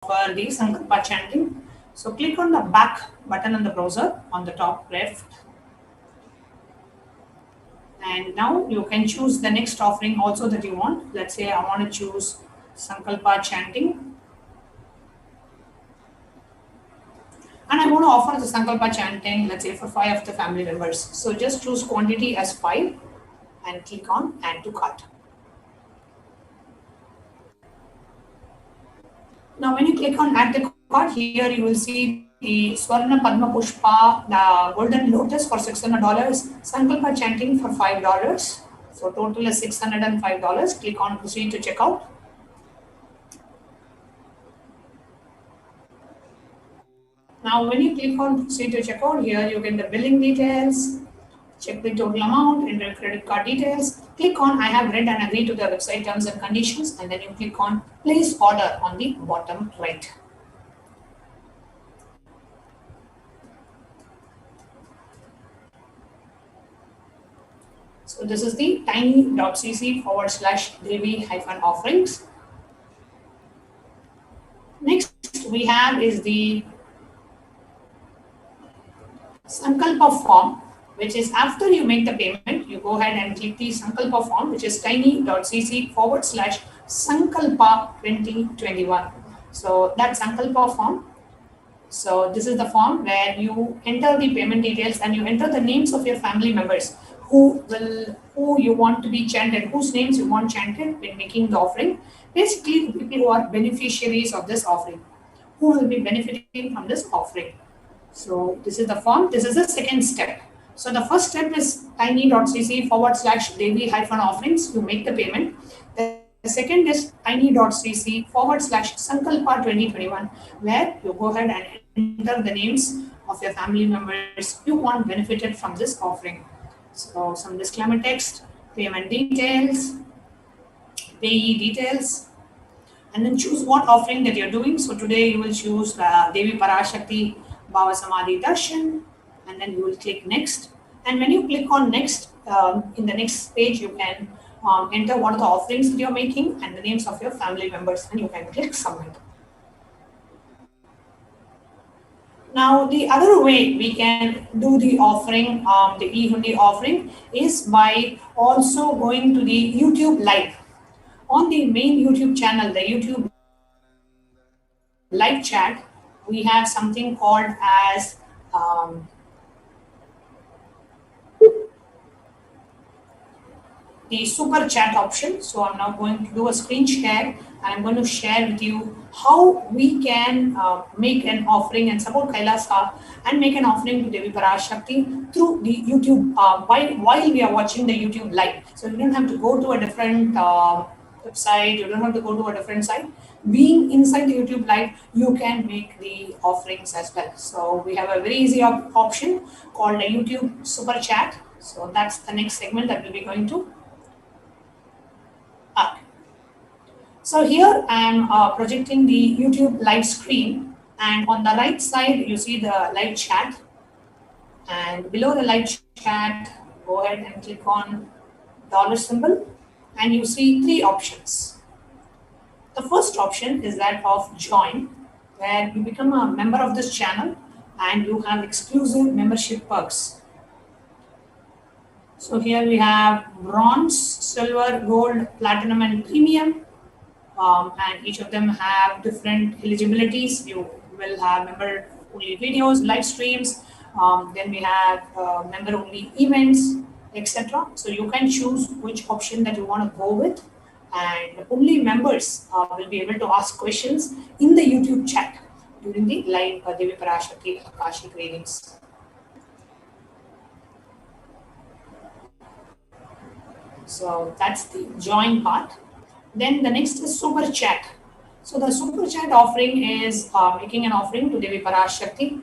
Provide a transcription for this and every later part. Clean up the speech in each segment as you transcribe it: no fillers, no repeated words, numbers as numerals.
the Sankalpa chanting. So click on the back button on the browser on the top left. And now you can choose the next offering also that you want. Let's say I want to choose Sankalpa chanting. And I want to offer the Sankalpa chanting, let's say for 5 of the family members. So just choose quantity as 5 and click on add to cart. Now when you click on add to cart, here you will see the Swarna Padma Pushpa, the golden lotus for $600, Sankalpa chanting for $5. So total is $605. Click on proceed to checkout. Now when you click on proceed to checkout, here you get the billing details, check the total amount, enter credit card details, click on I have read and agree to the website terms and conditions, and then you click on place order on the bottom right. So this is the tiny.cc/Devi-offerings. Next we have is the Sankalpa form, which is after you make the payment, you go ahead and click the Sankalpa form, which is tiny.cc/Sankalpa 2021. So that Sankalpa form. So this is the form where you enter the payment details and you enter the names of your family members who you want to be chanted, whose names you want chanted when making the offering. Basically, the people who are beneficiaries of this offering, who will be benefiting from this offering. So this is the form. This is the second step. So the first step is tiny.cc/Devi-offerings. You make the payment. The second is tiny.cc/Sankalpa 2021, where you go ahead and enter the names of your family members you want benefited from this offering. So some disclaimer text, payment details, payee details, and then choose what offering that you're doing. So today you will choose Devu Parashakti Bhava Samadhi Darshan, and then you will click next. And when you click on next, in the next page, you can enter what are the offerings that you're making and the names of your family members, and you can click submit. Now, the other way we can do the offering, the e-hundi offering, is by also going to the YouTube live. On the main YouTube channel, the YouTube live chat, we have something called as the super chat option. So I'm now going to do a screen share. I'm going to share with you how we can make an offering and support Kailasa and make an offering to Devu Parashakti through the YouTube while we are watching the YouTube live. So you don't have to go to a different website, you don't have to go to a different site. Being inside the YouTube live, you can make the offerings as well. So we have a very easy option called a YouTube super chat. So that's the next segment that we'll be going to. So here I am projecting the YouTube live screen, and on the right side you see the live chat, and below the live chat go ahead and click on dollar symbol, and you see 3 options. The first option is that of join, where you become a member of this channel and you have exclusive membership perks. So here we have bronze, silver, gold, platinum, and premium. And each of them have different eligibilities. You will have member only videos, live streams. Then we have member only events, etc. So you can choose which option that you want to go with, and only members will be able to ask questions in the YouTube chat during the live Devu Parashakti Akashik readings. So that's the join part. Then the next is super chat. So the super chat offering is making an offering to Devi Parashakti,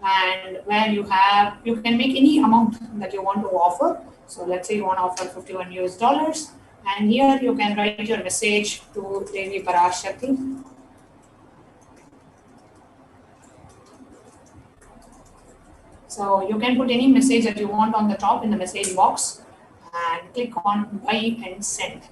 and where you can make any amount that you want to offer. So let's say you want to offer $51, and here you can write your message to Devi Parashakti. So you can put any message that you want on the top in the message box and click on buy and send.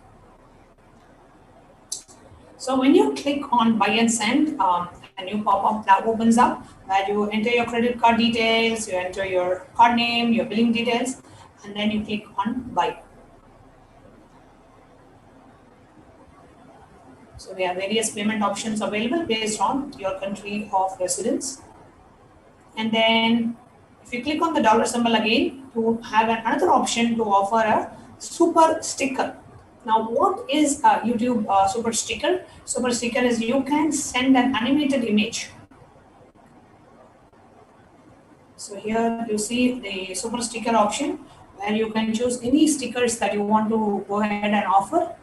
So when you click on buy and send, a new pop-up that opens up where you enter your credit card details, you enter your card name, your billing details, and then you click on buy. So we have various payment options available based on your country of residence. And then if you click on the dollar symbol again, you have another option to offer a super sticker. Now, what is a YouTube super sticker? Super sticker is you can send an animated image. So here you see the super sticker option where you can choose any stickers that you want to go ahead and offer.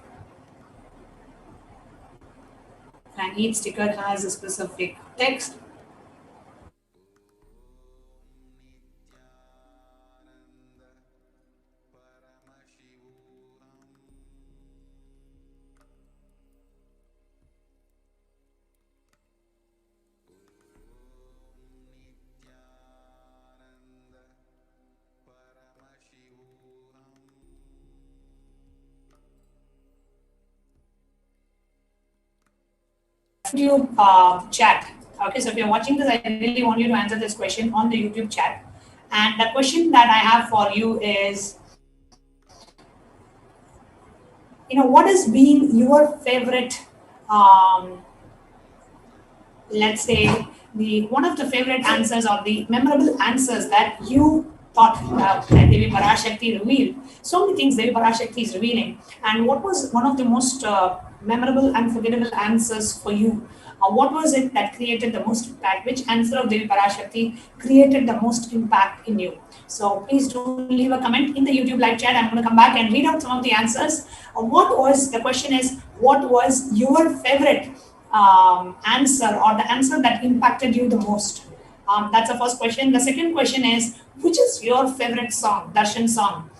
And each sticker has a specific text. YouTube chat. Okay, so if you're watching this, I really want you to answer this question on the YouTube chat. And the question that I have for you is, what has been your favorite, let's say, one of the favorite answers or the memorable answers that you thought that Devi Parashakti revealed? So many things Devi Parashakti is revealing. And what was one of the most memorable, unforgettable answers for you? What was it that created the most impact? Which answer of Devi Parashakti created the most impact in you? So please do leave a comment in the YouTube live chat. I'm going to come back and read out some of the answers. The question is, what was your favorite answer or the answer that impacted you the most? That's the first question. The second question is, which is your favorite song, darshan song?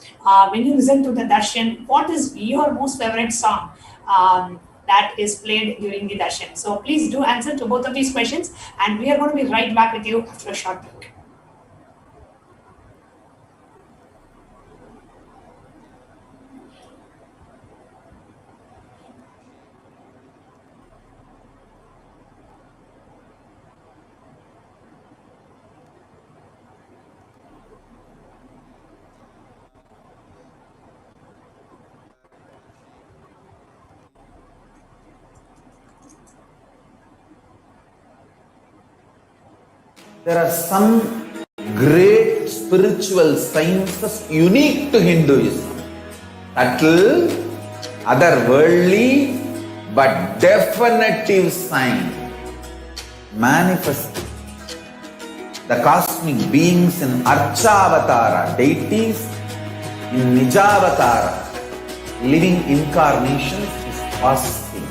When you listen to the darshan, what is your most favorite song that is played during the darshan? So please do answer to both of these questions, and we are going to be right back with you after a short break. There are some great spiritual sciences unique to Hinduism. Subtle, otherworldly, but definitive sign. Manifesting the cosmic beings in Archavatara, deities in Nijavatara, living incarnations is possible.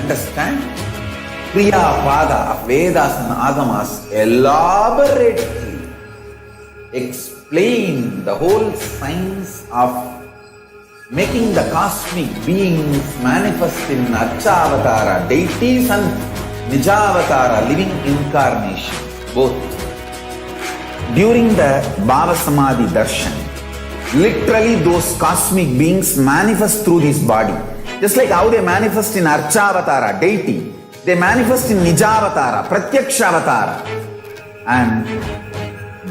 Understand? Kriya Pada of Vedas and Agamas elaborately explain the whole science of making the cosmic beings manifest in Archavatara, deities and Nijavatara, living incarnation, both. During the Bhava Samadhi Darshan, literally those cosmic beings manifest through this body. Just like how they manifest in Archavatara, deity, they manifest in Nijavatara, Pratyakshavatara, and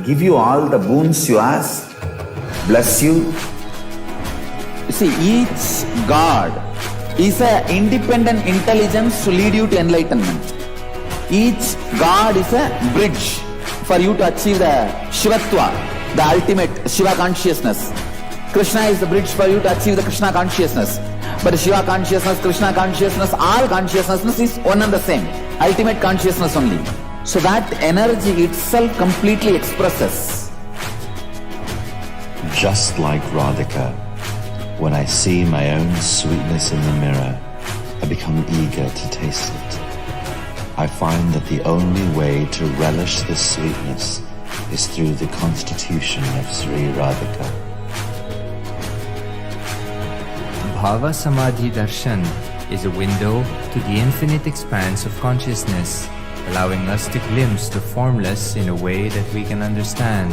give you all the boons you ask, bless you. You see, each God is an independent intelligence to lead you to enlightenment. Each God is a bridge for you to achieve the Shivatva, the ultimate Shiva consciousness. Krishna is the bridge for you to achieve the Krishna consciousness. But Shiva consciousness, Krishna consciousness, all consciousness is one and the same. Ultimate consciousness only. So that energy itself completely expresses. Just like Radhika, when I see my own sweetness in the mirror, I become eager to taste it. I find that the only way to relish this sweetness is through the constitution of Sri Radhika. Bhava Samadhi Darshan is a window to the infinite expanse of consciousness allowing us to glimpse the formless in a way that we can understand.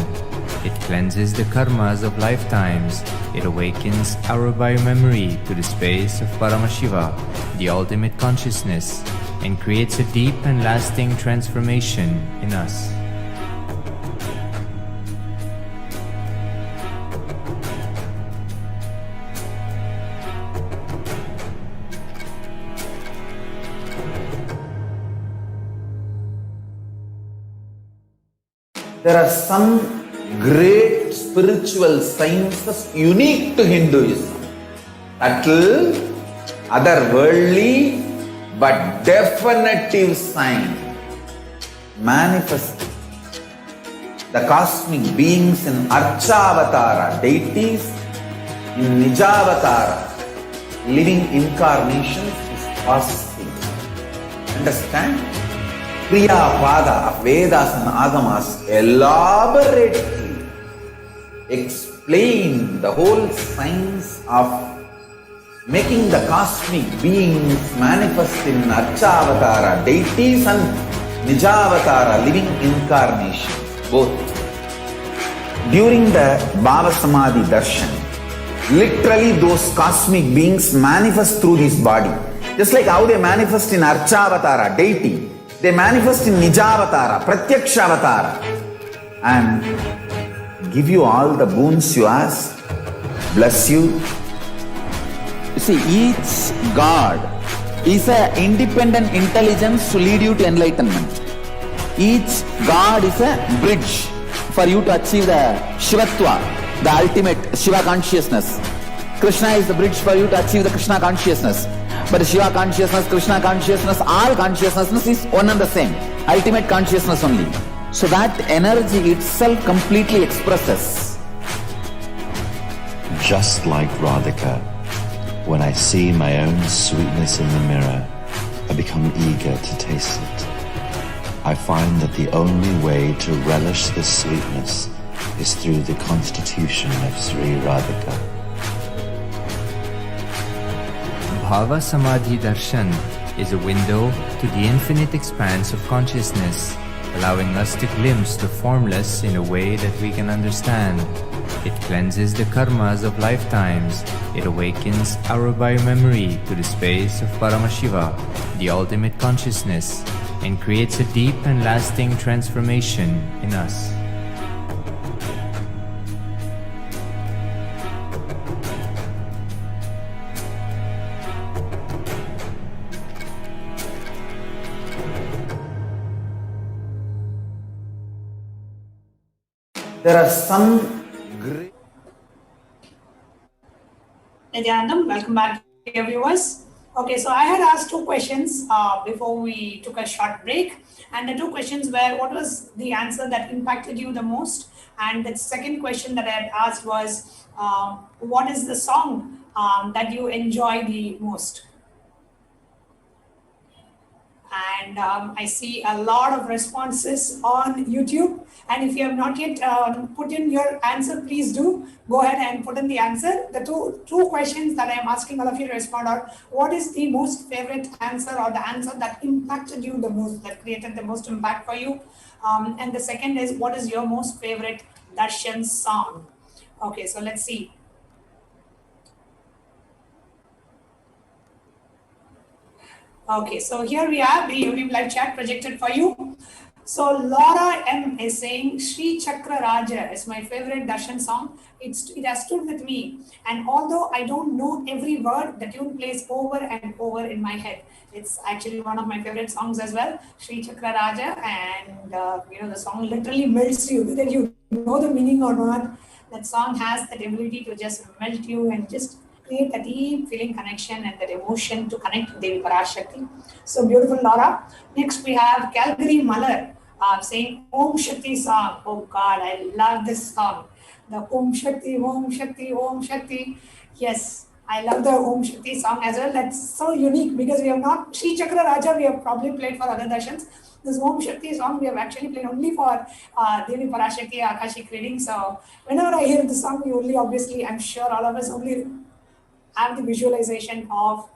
It cleanses the karmas of lifetimes. It awakens our biomemory to the space of Paramashiva, the ultimate consciousness, and creates a deep and lasting transformation in us. There are some great spiritual sciences unique to Hinduism. Subtle, otherworldly, but definitive sign. Manifest the cosmic beings in Archavatara, deities in Nijavatara, living incarnations is possible. Understand? Kriya Pada of Vedas and Agamas elaborately explain the whole science of making the cosmic beings manifest in Archavatara, deities and Nijavatara, living incarnations, both. During the Bhava Samadhi Darshan, literally those cosmic beings manifest through this body. Just like how they manifest in Archavatara, deity, they manifest in Nijavatara, Pratyakshavatara, and give you all the boons you ask, bless you. You see, each God is an independent intelligence to lead you to enlightenment. Each God is a bridge for you to achieve the Shivatva, the ultimate Shiva consciousness. Krishna is the bridge for you to achieve the Krishna consciousness. But the Shiva consciousness, Krishna consciousness, all consciousness is one and the same. Ultimate consciousness only. So that energy itself completely expresses. Just like Radhika, when I see my own sweetness in the mirror, I become eager to taste it. I find that the only way to relish this sweetness is through the constitution of Sri Radhika. Bhava Samadhi Darshan is a window to the infinite expanse of consciousness, allowing us to glimpse the formless in a way that we can understand. It cleanses the karmas of lifetimes. It awakens our biomemory to the space of Paramashiva, the ultimate consciousness, and creates a deep and lasting transformation in us. There are some great... Nityanandam, welcome back, dear viewers. Okay, so I had asked two questions before we took a short break. And the two questions were, what was the answer that impacted you the most? And the second question that I had asked was, what is the song that you enjoy the most? And I see a lot of responses on YouTube. And if you have not yet put in your answer, please do go ahead and put in the answer. The two questions that I am asking all of you to respond are, what is the most favorite answer or the answer that impacted you the most, that created the most impact for you? And the second is, what is your most favorite darshan song? Okay, so let's see. Okay, so here we have the YouTube live chat projected for you. So Laura M is saying, Sri Chakra Raja is my favorite darshan song. It has stood with me. And although I don't know every word, the tune plays over and over in my head. It's actually one of my favorite songs as well, Sri Chakra Raja. And the song literally melts you, whether you know the meaning or not. That song has that ability to just melt you and just create a deep feeling connection and that emotion to connect with Devu Parashakti. So beautiful, Laura. Next we have Calgary Malar saying Om Shakti song. Oh God, I love this song. The Om Shakti, Om Shakti, Om Shakti. Yes, I love the Om Shakti song as well. That's so unique because we have not, Sri Chakra Raja we have probably played for other darshans. This Om Shakti song we have actually played only for Devu Parashakti Akashik reading. So whenever I hear the song, we only obviously, I'm sure all of us only have the visualization of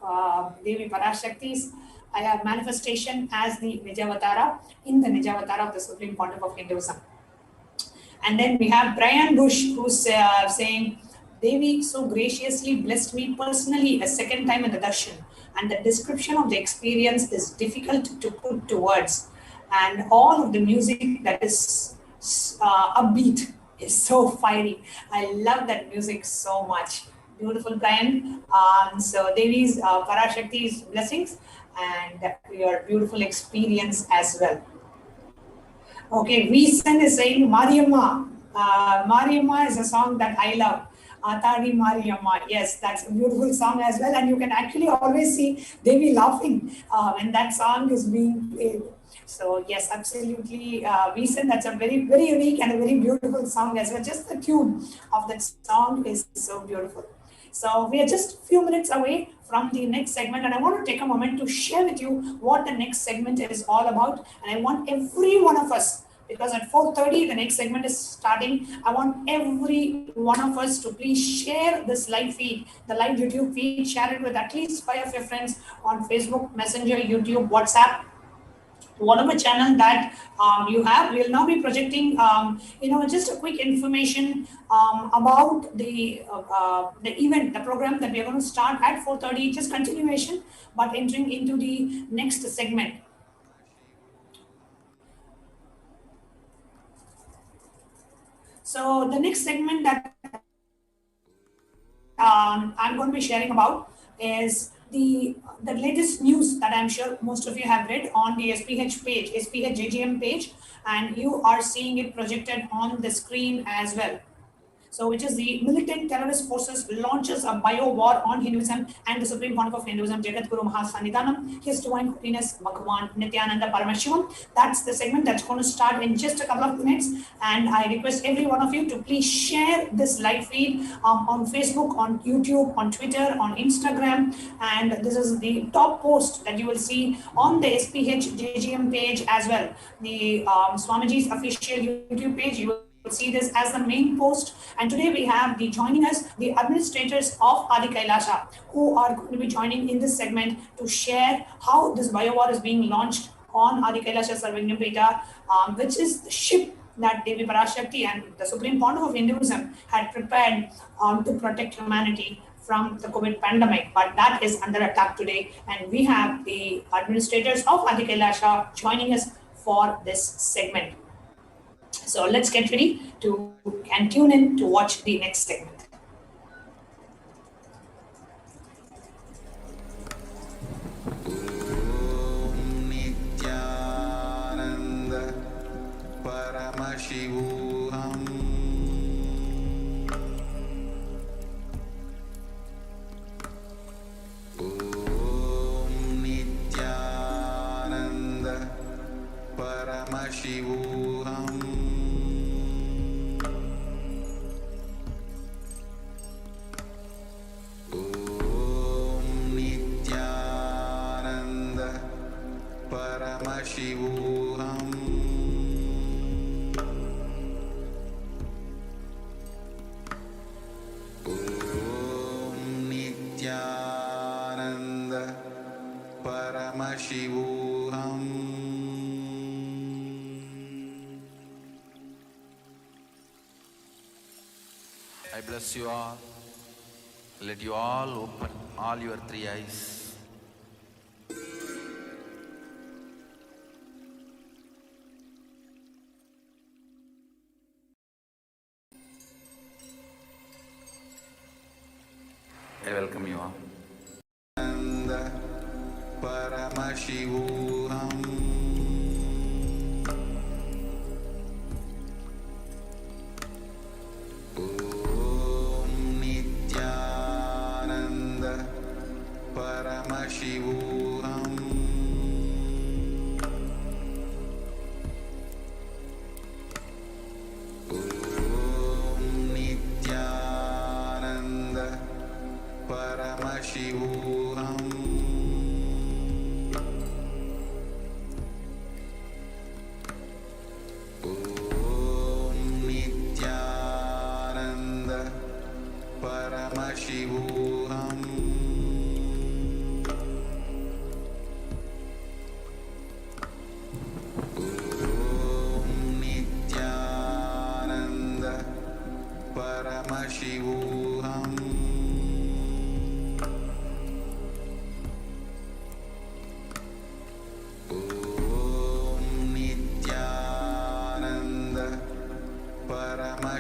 Devi Parashakti's I have manifestation as the Nijavatara in the Nijavatara of the Supreme Pontiff of Hinduism. And then we have Brian Bush, who's saying, Devi so graciously blessed me personally a second time in the darshan, and the description of the experience is difficult to put to words. And all of the music that is upbeat is so fiery. I love that music so much. Beautiful, Brian. So Devi's Parashakti's blessings and your beautiful experience as well. Okay, Veesan is saying Mariamma. Mariamma is a song that I love. Atadi Mariamma. Yes, that's a beautiful song as well. And you can actually always see Devi laughing when that song is being played. So yes, absolutely. Veesan, that's a very, very unique and a very beautiful song as well. Just the tune of that song is so beautiful. So we are just a few minutes away from the next segment, and I want to take a moment to share with you what the next segment is all about. And I want every one of us, because at 4:30 the next segment is starting, I want every one of us to please share this live feed, the live YouTube feed, share it with at least 5 of your friends on Facebook, Messenger, YouTube, WhatsApp, whatever channel that you have. We'll now be projecting, just a quick information about the event, the program that we are going to start at 4:30, just continuation, but entering into the next segment. So the next segment that I'm going to be sharing about is the latest news that I'm sure most of you have read on the SPH page, SPH JGM page, and you are seeing it projected on the screen as well. So, which is the militant terrorist forces launches a bio war on Hinduism and the Supreme Pontiff of Hinduism, Jagat Guru Mahasannidhanam, His Divine Holiness Bhagavan Nityananda Paramashivam. That's the segment that's going to start in just a couple of minutes. And I request every one of you to please share this live feed on Facebook, on YouTube, on Twitter, on Instagram. And this is the top post that you will see on the SPH JGM page as well. The Swamiji's official YouTube page. You will see this as the main post. And today we have joining us the administrators of Adi Kailasa, who are going to be joining in this segment to share how this biowar is being launched on Adi Kailasa Sarvagnyapeta, which is the ship that Devu Parashakti and the Supreme Pontiff of Hinduism had prepared to protect humanity from the COVID pandemic. But that is under attack today, and we have the administrators of Adi Kailasa joining us for this segment. So let's get ready to and tune in to watch the next segment. Om Nityananda Paramashivoham. Om Nityananda Paramashivoham. Paramashivoham. Om Nityananda Paramashivoham. I bless you all. Let you all open all your 3 eyes. I welcome you all. Paramashivoham. Om Nityananda Paramashivoham. Om Nityananda Paramashivoham.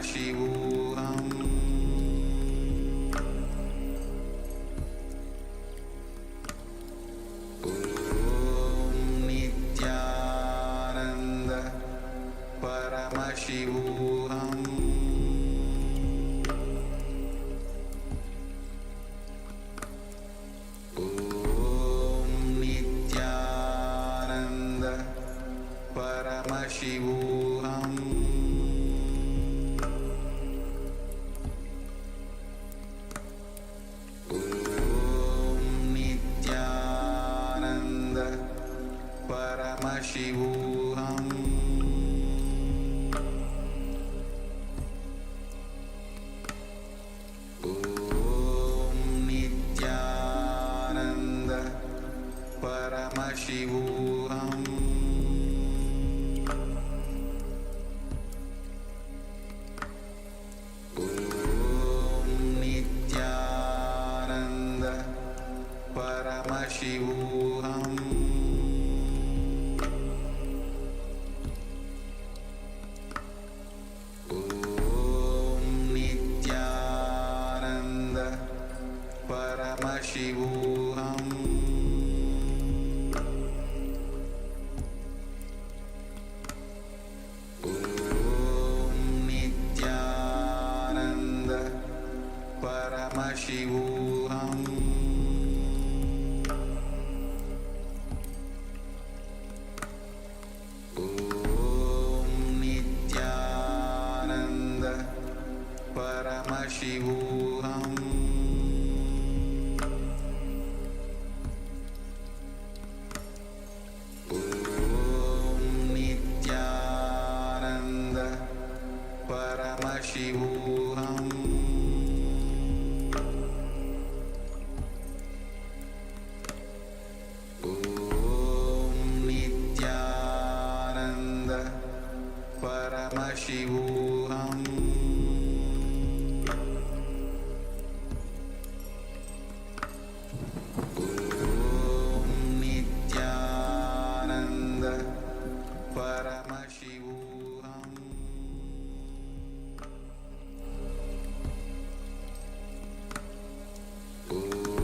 Paramashivoham. Om Nityananda Paramashivoham. Om Nityananda Paramashivoham. Om Nityananda Paramashivoham. Om Nityananda Paramashivoham. Om Nityananda Paramashivoham. Om Nityananda Paramashivoham. Om Nityananda Paramashivoham. Om Nityananda Paramashivoham. Om Nityananda Paramashivoham. Om Nityananda Paramashivoham. Om Nityananda Paramashivoham.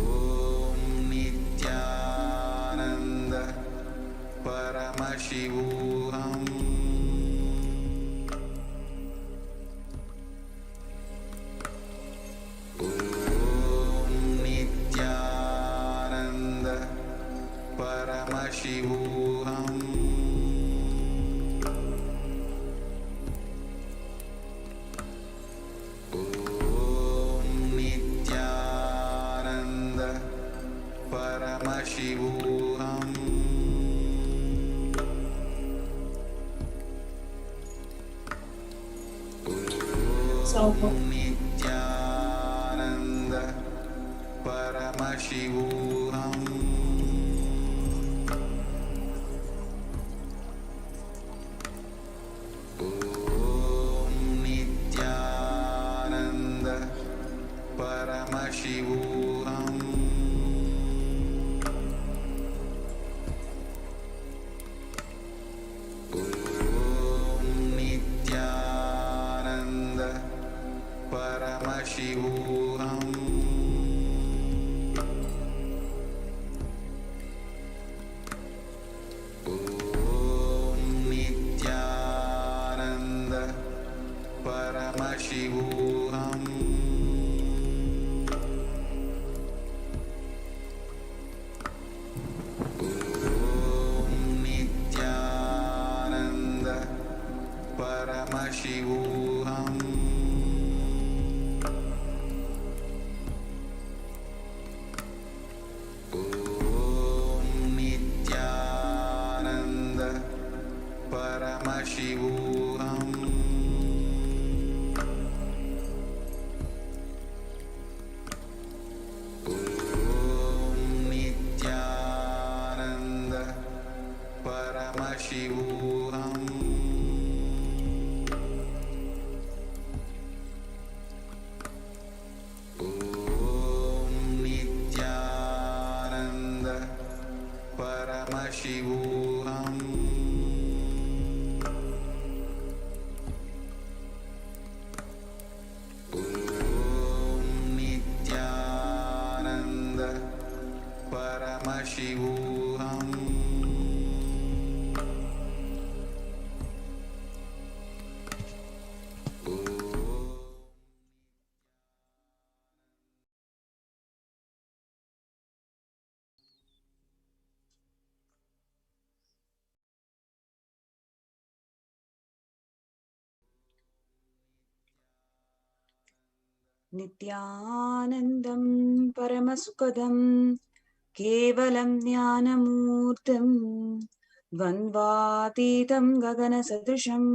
Om Nityananda Paramashivoham. Om Nityananda Paramashivoham. Om Nityananda Paramashivoham. So, Nityananda Paramashivoham. Om Nityananda Paramashivoham. Om Nityananda Paramashivoham. Om Nityananda Paramashivoham. Om Nityananda Paramashivoham. Om Nityananda Paramashivoham. Om Nityananda Paramashivoham. Om Nityananda Paramashivoham. नित्यानन्दं परमसुखदं केवलं ज्ञानमूर्तिं द्वन्द्वातीतं गगनसदृशं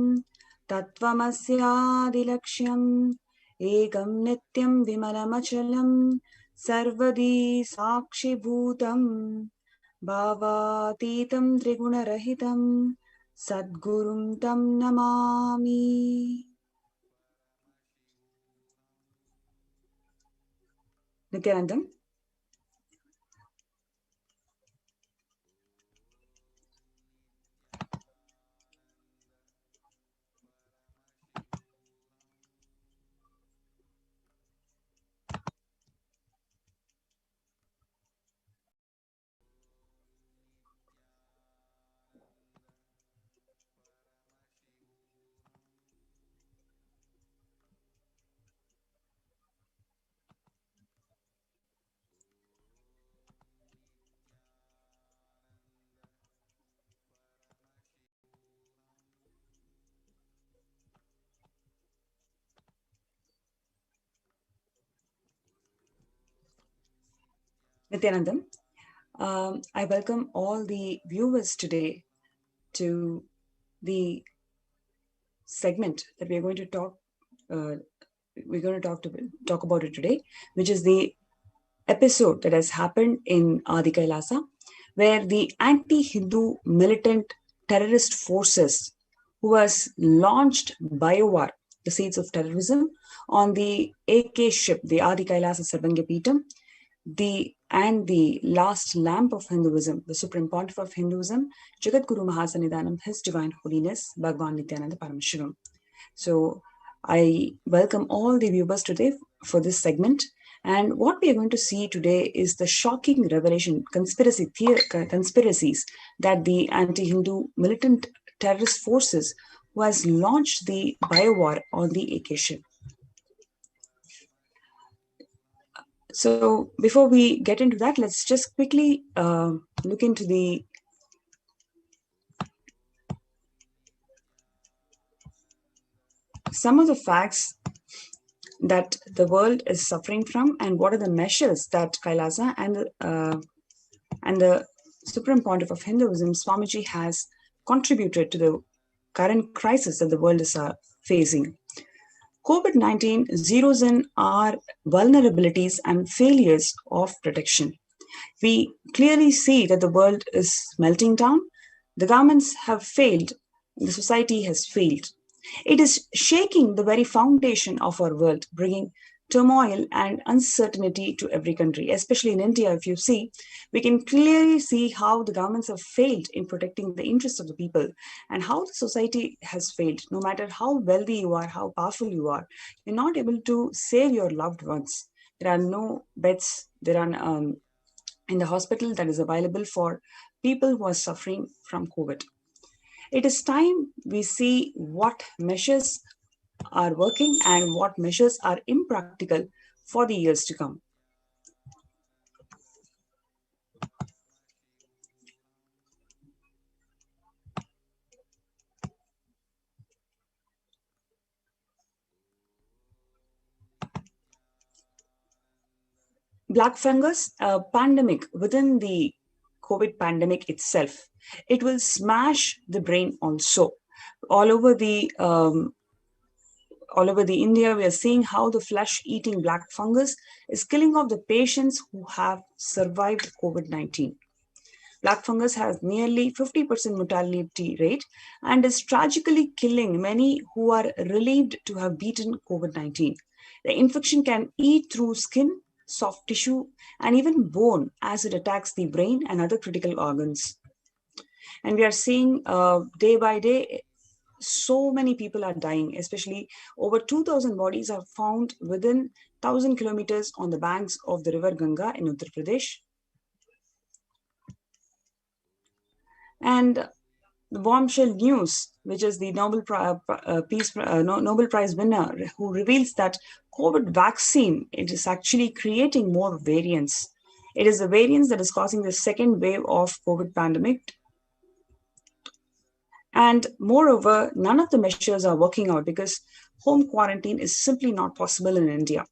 तत्त्वमस्यादिलक्ष्यम् एकं नित्यं विमलमचलं सर्वदी साक्षिभूतं भावातीतं त्रिगुणरहितं सद्गुरुं तं Namami. Nityanandam. Nityanandam, I welcome all the viewers today to the segment that we're going to talk. We're going to talk about it today, which is the episode that has happened in Adi Kailasa, where the anti-Hindu militant terrorist forces who has launched biowar, the seeds of terrorism, on the AK ship, the Adi Kailasa Sarvangapeetam, and the last lamp of Hinduism, the Supreme Pontiff of Hinduism, Jagadguru Mahasanidanam, His Divine Holiness, Bhagwan Nityananda Paramashivam. So I welcome all the viewers today for this segment. And what we are going to see today is the shocking revelation, conspiracies that the anti-Hindu militant terrorist forces who has launched the biowar on the AK ship. So before we get into that, let's just quickly look into some of the facts that the world is suffering from, and what are the measures that Kailasa and the Supreme Pontiff of Hinduism, Swamiji, has contributed to the current crisis that the world is facing. COVID-19 zeroes in our vulnerabilities and failures of protection. We clearly see that the world is melting down. The governments have failed. The society has failed. It is shaking the very foundation of our world, bringing turmoil and uncertainty to every country, especially in India. If you see, we can clearly see how the governments have failed in protecting the interests of the people, and how the society has failed. No matter how wealthy you are, how powerful you are, you're not able to save your loved ones. There are no beds. There are in the hospital that is available for people who are suffering from COVID. It is time we see what measures are working and what measures are impractical for the years to come. Black fungus, a pandemic within the COVID pandemic itself, it will smash the brain also. All over the India, we are seeing how the flesh-eating black fungus is killing off the patients who have survived COVID-19. Black fungus has nearly 50% mortality rate and is tragically killing many who are relieved to have beaten COVID-19. The infection can eat through skin, soft tissue, and even bone as it attacks the brain and other critical organs. And we are seeing day by day, so many people are dying, especially over 2,000 bodies are found within 1,000 kilometers on the banks of the river Ganga in Uttar Pradesh. And the bombshell news, which is the Nobel Prize winner, who reveals that COVID vaccine, it is actually creating more variants. It is the variants that is causing the second wave of COVID pandemic. And moreover, none of the measures are working out because home quarantine is simply not possible in India.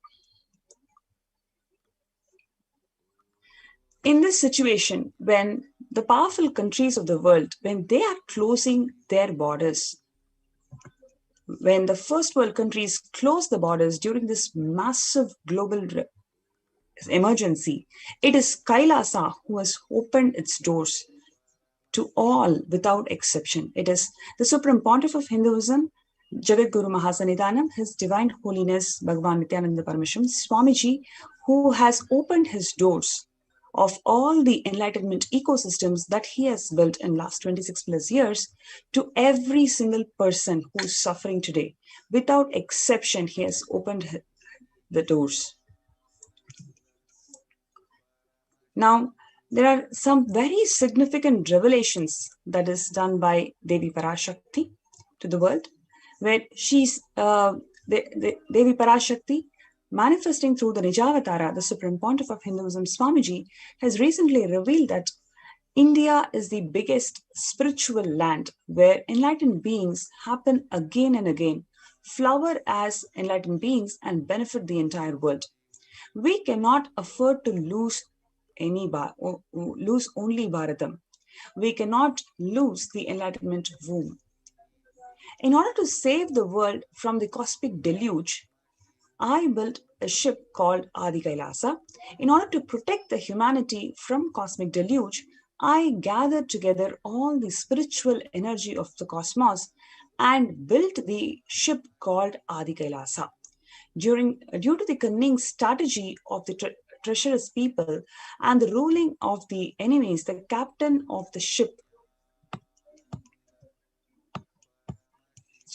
In this situation, when the powerful countries of the world, when they are closing their borders, when the first world countries close the borders during this massive global emergency, it is Kailasa who has opened its doors to all without exception. It is the Supreme Pontiff of Hinduism, Jagat Guru Mahasanidanam, His Divine Holiness Bhagavan Nityananda Parameshwaran Swamiji, who has opened his doors of all the enlightenment ecosystems that he has built in last 26 plus years to every single person who is suffering today. Without exception, he has opened the doors. Now, there are some very significant revelations that is done by Devi Parashakti to the world, where she's Devi Parashakti, manifesting through the Nijavatara, the Supreme Pontiff of Hinduism, Swamiji, has recently revealed that India is the biggest spiritual land where enlightened beings happen again and again, flower as enlightened beings and benefit the entire world. We cannot afford to lose lose only Bharatam. We cannot lose the enlightenment womb. In order to save the world from the cosmic deluge, I built a ship called Adi Kailasa. In order to protect the humanity from cosmic deluge, I gathered together all the spiritual energy of the cosmos and built the ship called Adi Kailasa. Due to the cunning strategy of the treacherous people and the ruling of the enemies, the captain of the ship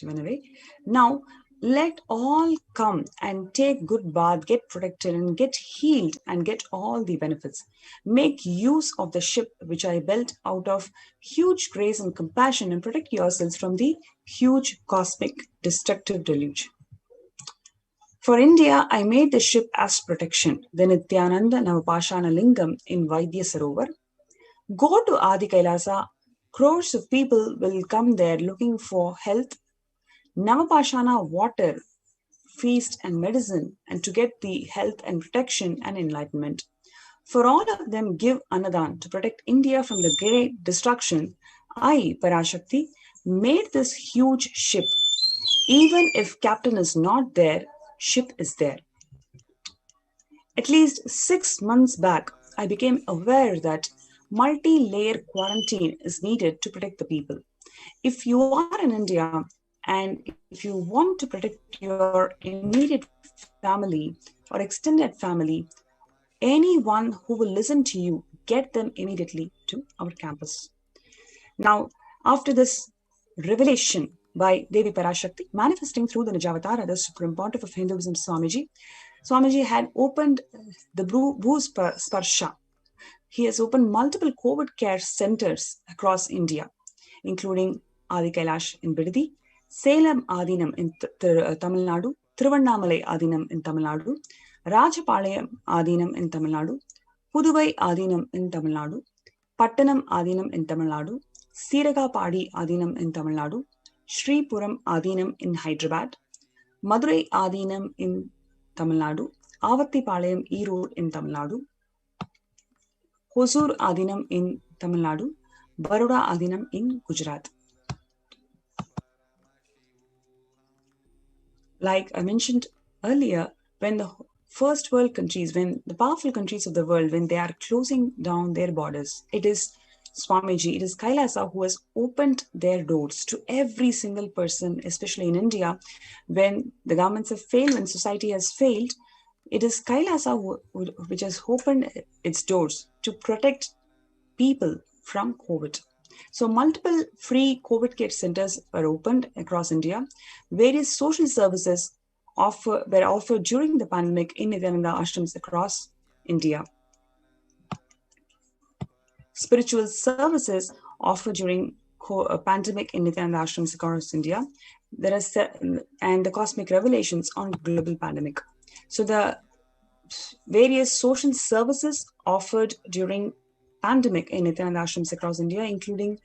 went away. Now, let all come and take good bath, get protected and get healed and get all the benefits. Make use of the ship which I built out of huge grace and compassion and protect yourselves from the huge cosmic destructive deluge. For India, I made the ship as protection, the Nityananda Navapashana Lingam in Vaidya Sarovar. Go to Adi Kailasa, crores of people will come there looking for health, Navapashana water, feast and medicine, and to get the health and protection and enlightenment. For all of them give Anadan to protect India from the great destruction. I, Parashakti, made this huge ship. Even if captain is not there, ship is there. At least 6 months back, I became aware that multi-layer quarantine is needed to protect the people. If you are in India and if you want to protect your immediate family or extended family, anyone who will listen to you, get them immediately to our campus. Now, after this revelation by Devi Parashakti, manifesting through the Nijavatara, the Supreme Pontiff of Hinduism, Swamiji had opened the Bhu Sparsha. He has opened multiple COVID care centers across India, including Adi Kailash in Bidadi, Salem Adinam in Tamil Nadu, Thiruvannamalai Adinam in Tamil Nadu, Rajapalayam Adinam in Tamil Nadu, Puduvai Adinam in Tamil Nadu, Pattanam Adinam in Tamil Nadu, Siragapadi Adinam in Tamil Nadu, Sripuram Adinam in Hyderabad, Madurai Adinam in Tamil Nadu, Avattipalayam Erode in Tamil Nadu, Hosur Adinam in Tamil Nadu, Baroda Adinam in Gujarat. Like I mentioned earlier, when the first world countries, when the powerful countries of the world, when they are closing down their borders, it is Swamiji, it is Kailasa who has opened their doors to every single person, especially in India, when the governments have failed, when society has failed. It is Kailasa which has opened its doors to protect people from COVID. So multiple free COVID care centers were opened across India. Various social services were offered during the pandemic in Nityananda ashrams across India. Spiritual services offered during pandemic in Nityananda ashrams across India. And the cosmic revelations on global pandemic. So the various social services offered during pandemic in Nityananda ashrams across India, including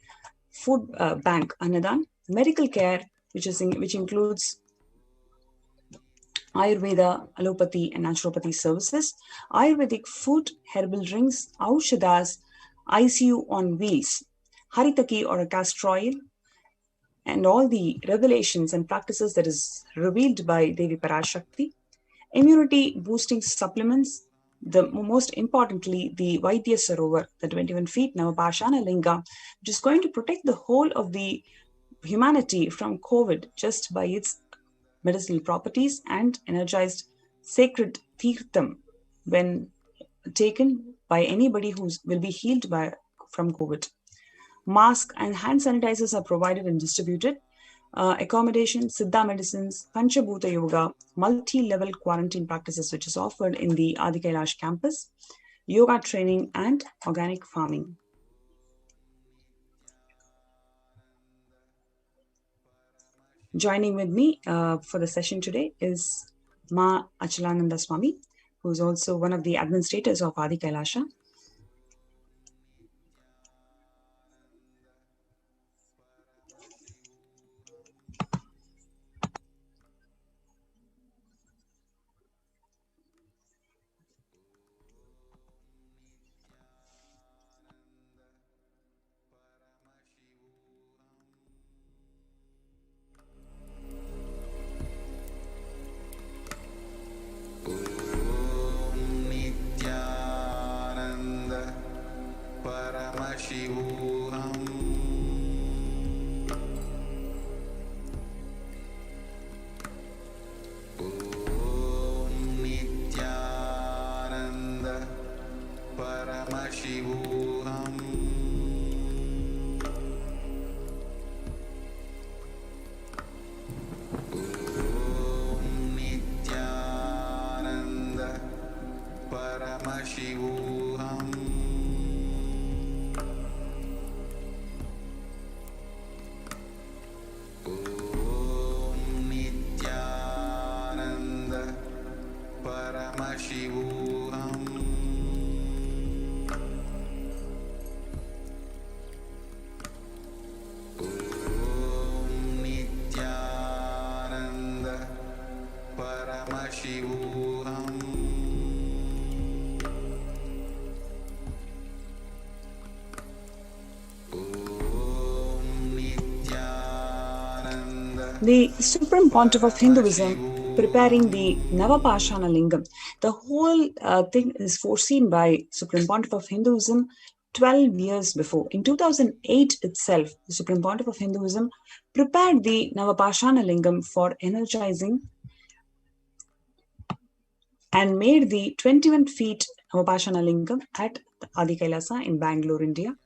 food bank, Annadan, medical care, which includes Ayurveda, allopathy, and naturopathy services, Ayurvedic food, herbal drinks, Aushadas, ICU on wheels, Haritaki or a castor oil, and all the revelations and practices that is revealed by Devi Parashakti, immunity boosting supplements, the most importantly, the Vaidya Sarovar, the 21 feet Navapashana Linga, which is going to protect the whole of the humanity from COVID just by its medicinal properties, and energized sacred tirtham when taken by anybody who will be healed from COVID. Masks and hand sanitizers are provided and distributed. Accommodation, Siddha medicines, Panchabhuta Yoga, multi-level quarantine practices which is offered in the Adi Kailash campus, yoga training, and organic farming. Joining with me for the session today is Ma Achalananda Swami, who is also one of the administrators of Adi Kailasha. The Supreme Pontiff of Hinduism preparing the Navapashana Lingam. The whole thing is foreseen by Supreme Pontiff of Hinduism 12 years before. In 2008 itself, the Supreme Pontiff of Hinduism prepared the Navapashana Lingam for energizing and made the 21 feet Navapashana Lingam at Adi Kailasa in Bangalore, India.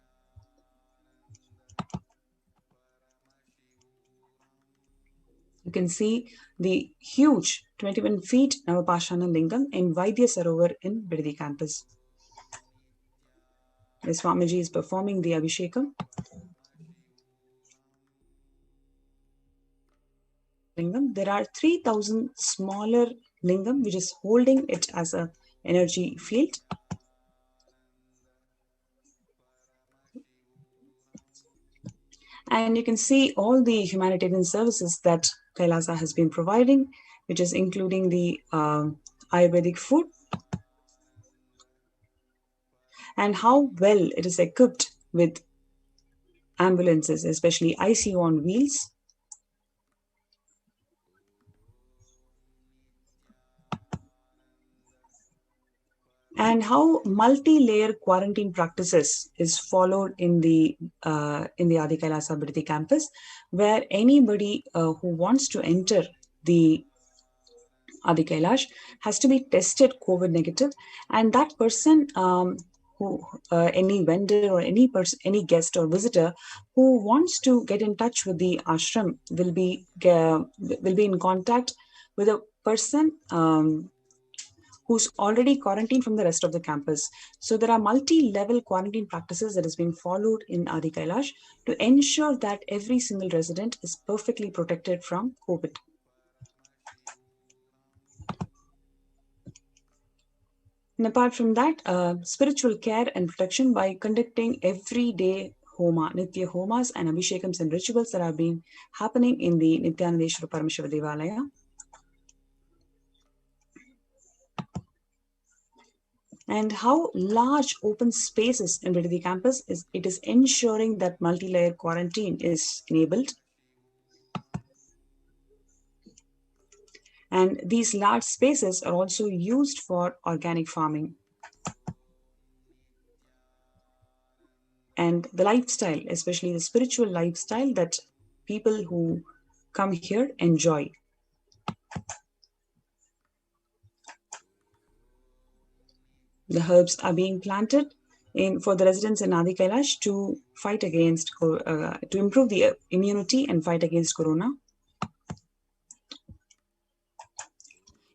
You can see the huge 21 feet Navapashana Lingam in Vaidya Sarovar in Bidadi campus. The Swamiji is performing the Abhishekam. Lingam. There are 3,000 smaller Lingam which is holding it as an energy field. And you can see all the humanitarian services that Kailasa has been providing, which is including the Ayurvedic food and how well it is equipped with ambulances, especially ICU on wheels. And how multi-layer quarantine practices is followed in the Adi Kailasa Bidadi campus, where anybody who wants to enter the Adi Kailash has to be tested COVID negative, and that person who any vendor or any guest or visitor who wants to get in touch with the ashram will be in contact with a person who's already quarantined from the rest of the campus. So there are multi-level quarantine practices that has been followed in Adi Kailash to ensure that every single resident is perfectly protected from COVID. And apart from that, spiritual care and protection by conducting everyday homa, Nitya homas and abhishekams and rituals that are being happening in the Nityanandeshwara Parameshwara Devalaya. And how large open spaces in the campus is ensuring that multi-layer quarantine is enabled. And these large spaces are also used for organic farming. And the lifestyle, especially the spiritual lifestyle that people who come here enjoy. The herbs are being planted for the residents in Adi Kailash to fight against, to improve the immunity and fight against corona.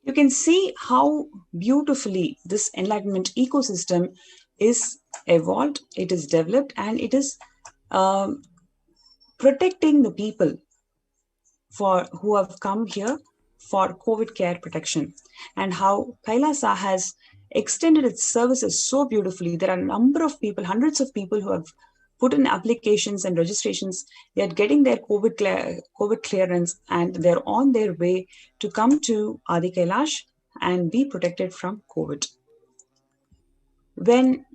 You can see how beautifully this enlightenment ecosystem is evolved, it is developed, and it is protecting the people who have come here for COVID care protection, and how Kailasa has extended its services so beautifully. There are a number of people, hundreds of people who have put in applications and registrations. They are getting their COVID clearance, and they're on their way to come to Adi Kailash and be protected from COVID. When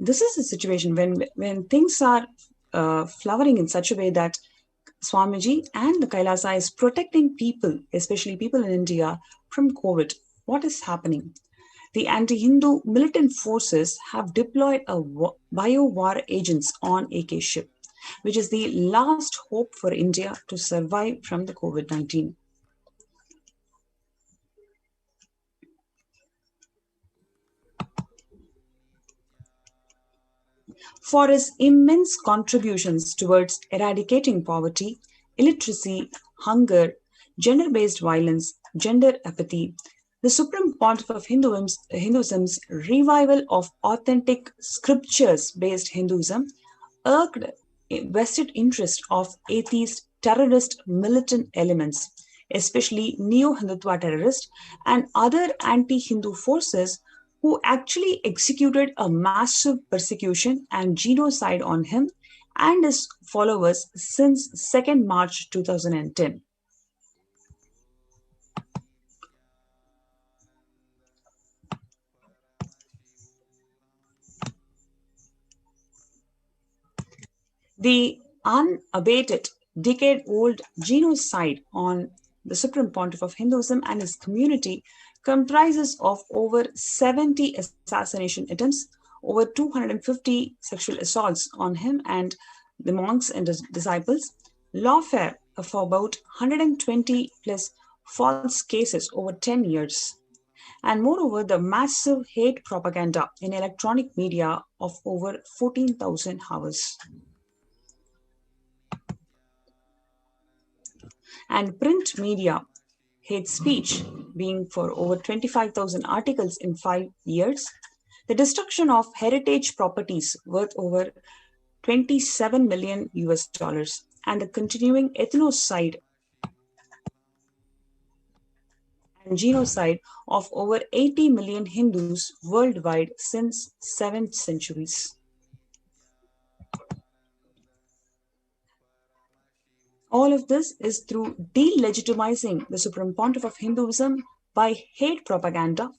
this is a situation, when things are flowering in such a way that Swamiji and the Kailasa is protecting people, especially people in India, from COVID, what is happening? The anti-Hindu militant forces have deployed a bio-war agents on AK ship, which is the last hope for India to survive from the COVID-19. For his immense contributions towards eradicating poverty, illiteracy, hunger, gender-based violence, gender apathy, the Supreme Pontiff of Hinduism's revival of authentic scriptures-based Hinduism urged vested interest of atheist, terrorist, militant elements, especially neo-Hindutva terrorists and other anti-Hindu forces who actually executed a massive persecution and genocide on him and his followers since 2nd March 2010. The unabated, decade-old genocide on the Supreme Pontiff of Hinduism and his community comprises of over 70 assassination attempts, over 250 sexual assaults on him and the monks and his disciples, lawfare for about 120 plus false cases over 10 years, and moreover the massive hate propaganda in electronic media of over 14,000 hours. And print media hate speech being for over 25,000 articles in 5 years, the destruction of heritage properties worth over 27 million US dollars, and the continuing ethnocide and genocide of over 80 million Hindus worldwide since 7th centuries. All of this is through delegitimizing the Supreme Pontiff of Hinduism by hate propaganda,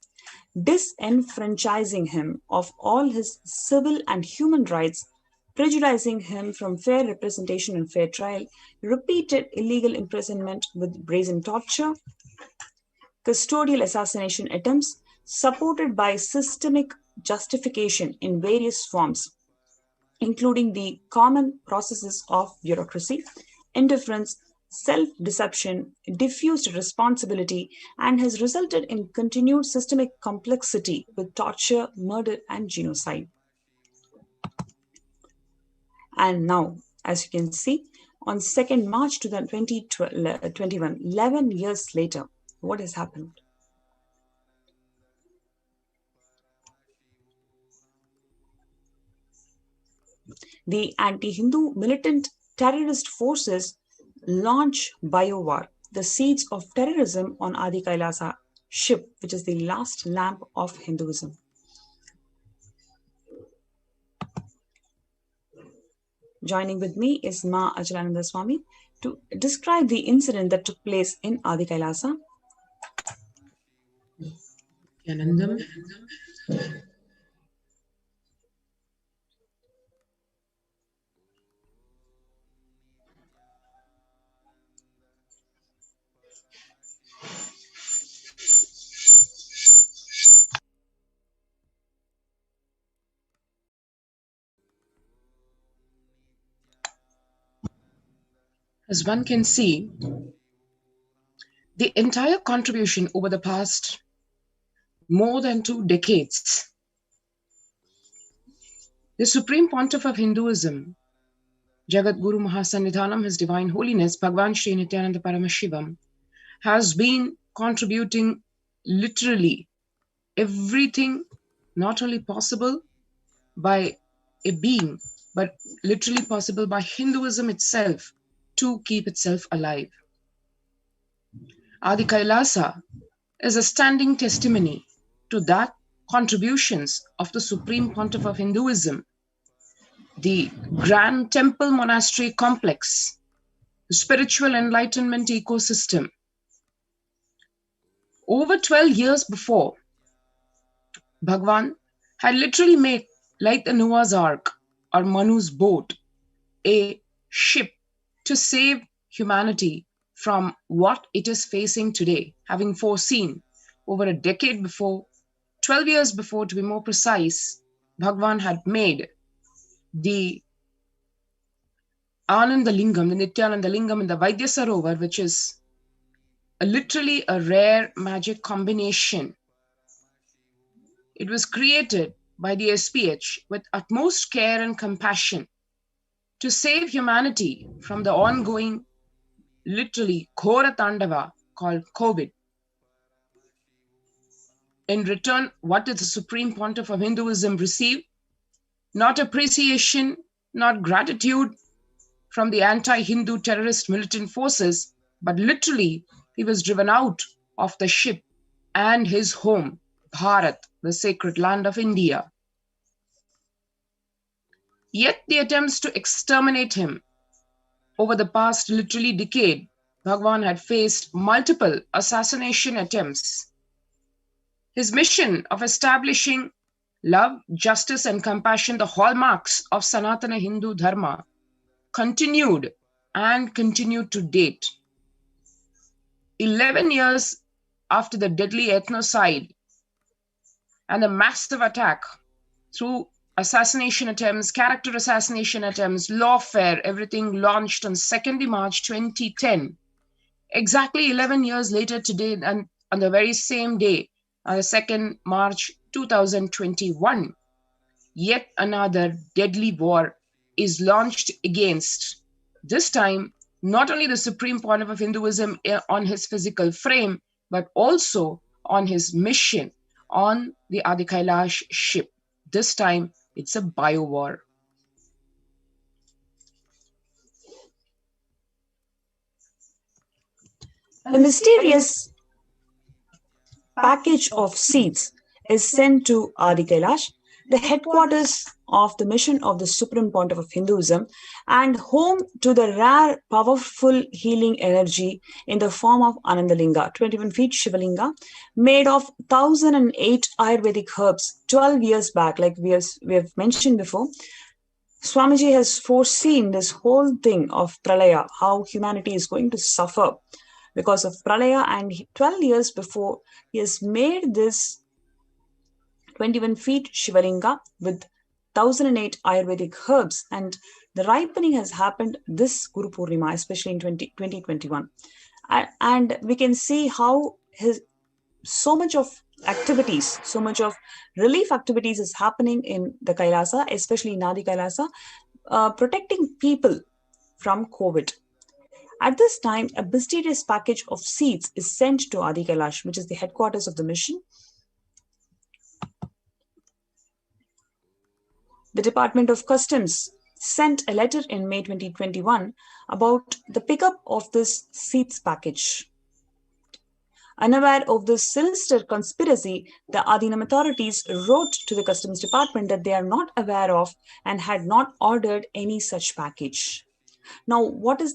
disenfranchising him of all his civil and human rights, prejudicing him from fair representation and fair trial, repeated illegal imprisonment with brazen torture, custodial assassination attempts, supported by systemic justification in various forms, including the common processes of bureaucracy, indifference, self-deception, diffused responsibility, and has resulted in continued systemic complexity with torture, murder, and genocide. And now, as you can see, on 2nd March 2021, 11 years later, what has happened? The anti-Hindu militant terrorist forces launch bio-war, the seeds of terrorism on Adi Kailasa ship, which is the last lamp of Hinduism. Joining with me is Ma Achalananda Swami to describe the incident that took place in Adi Kailasa. Anandam. As one can see, the entire contribution over the past more than 2 decades, the Supreme Pontiff of Hinduism, Jagat Guru Mahasannidhanam, His Divine Holiness, Bhagwan Sri Nityananda Paramashivam, has been contributing literally everything not only possible by a being, but literally possible by Hinduism itself to keep itself alive. Adi Kailasa is a standing testimony to that contributions of the Supreme Pontiff of Hinduism, the Grand Temple Monastery Complex, the spiritual enlightenment ecosystem. Over 12 years before, Bhagwan had literally made, like the Noah's Ark or Manu's boat, a ship to save humanity from what it is facing today, having foreseen over a decade before, 12 years before to be more precise, Bhagwan had made the Ananda Lingam, the Nityananda Lingam in the Vaidya Sarovar, which is literally a rare magic combination. It was created by the SPH with utmost care and compassion to save humanity from the ongoing, literally, Ghora Tandava called COVID. In return, what did the Supreme Pontiff of Hinduism receive? Not appreciation, not gratitude from the anti-Hindu terrorist militant forces, but literally, he was driven out of the ship and his home, Bharat, the sacred land of India. Yet the attempts to exterminate him over the past literally decade, Bhagwan had faced multiple assassination attempts. His mission of establishing love, justice, and compassion, the hallmarks of Sanatana Hindu Dharma, continued and continued to date. 11 years after the deadly ethnocide and the massive attack through assassination attempts, character assassination attempts, lawfare, everything launched on 2nd March 2010. Exactly 11 years later today, and on the very same day, on the 2nd March 2021, yet another deadly war is launched against, this time, not only the Supreme Pontiff of Hinduism on his physical frame, but also on his mission on the Adi Kailash ship. This time, it's a bio-war. A mysterious package of seeds is sent to Adi Kailash, the headquarters of the mission of the Supreme Pontiff of Hinduism, and home to the rare, powerful healing energy in the form of Anandalinga, 21 feet Shivalinga, made of 1008 Ayurvedic herbs 12 years back, like we have mentioned before. Swamiji has foreseen this whole thing of Pralaya, how humanity is going to suffer because of Pralaya, and 12 years before, he has made this 21 feet Shivalinga with 1008 Ayurvedic herbs, and the ripening has happened this Guru Purnima, especially in 2021. And we can see how so much of activities, so much of relief activities is happening in the Kailasa, especially in Adi Kailasa, protecting people from COVID. At this time, a mysterious package of seeds is sent to Adi Kailash, which is the headquarters of the mission. The Department of Customs sent a letter in May 2021 about the pickup of this seeds package. Unaware of this sinister conspiracy, the Adinam authorities wrote to the Customs Department that they are not aware of and had not ordered any such package. Now, what is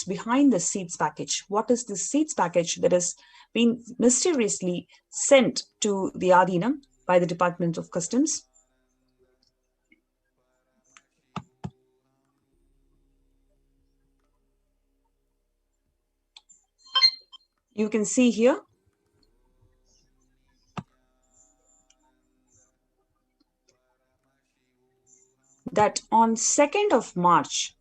behind the seeds package? What is the seeds package that is been mysteriously sent to the Adinam by the Department of Customs. You can see here that on 2nd of March,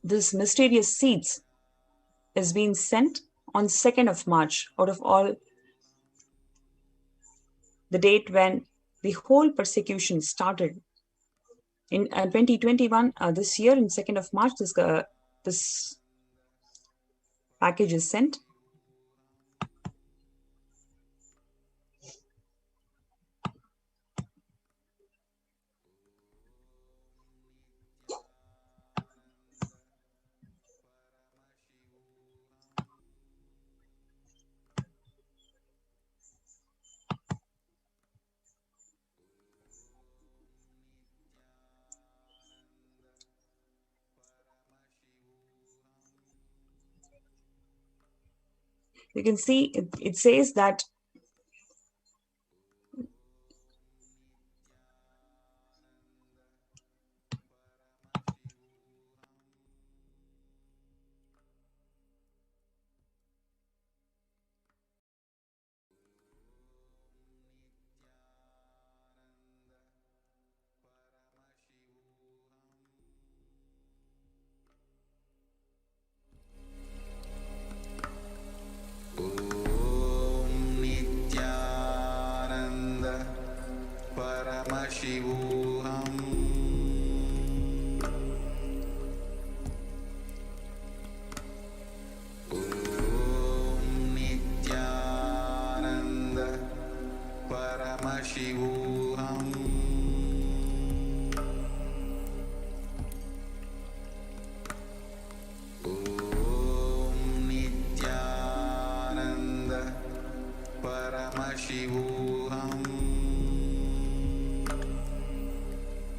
this mysterious seeds is being sent on 2nd of March out of all the date when the whole persecution started. In 2021, this year, in 2nd of March, this package is sent. You can see it says that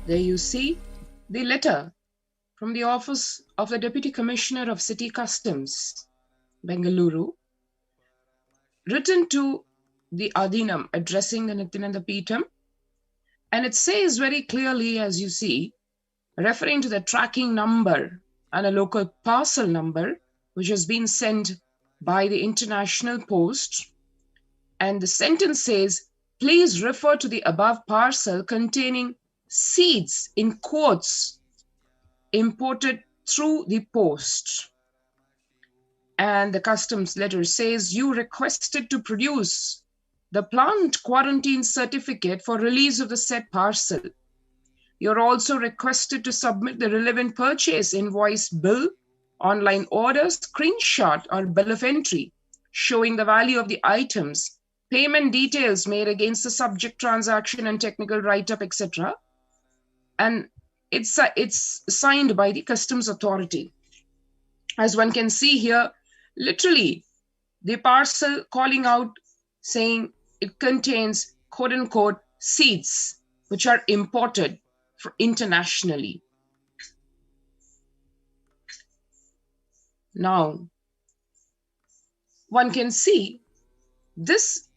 there you see the letter from the office of the Deputy Commissioner of City Customs, Bengaluru, written to the Adinam addressing the Nityananda Peetham. And it says very clearly, as you see, referring to the tracking number and a local parcel number, which has been sent by the international post. And the sentence says, please refer to the above parcel containing seeds in quotes imported through the post. And the customs letter says you requested to produce the plant quarantine certificate for release of the said parcel. You're also requested to submit the relevant purchase invoice, bill, online order, screenshot or bill of entry showing the value of the items, payment details made against the subject transaction and technical write-up, etc. And it's signed by the customs authority. As one can see here, literally the parcel calling out saying it contains quote unquote seeds which are imported internationally. Now, one can see this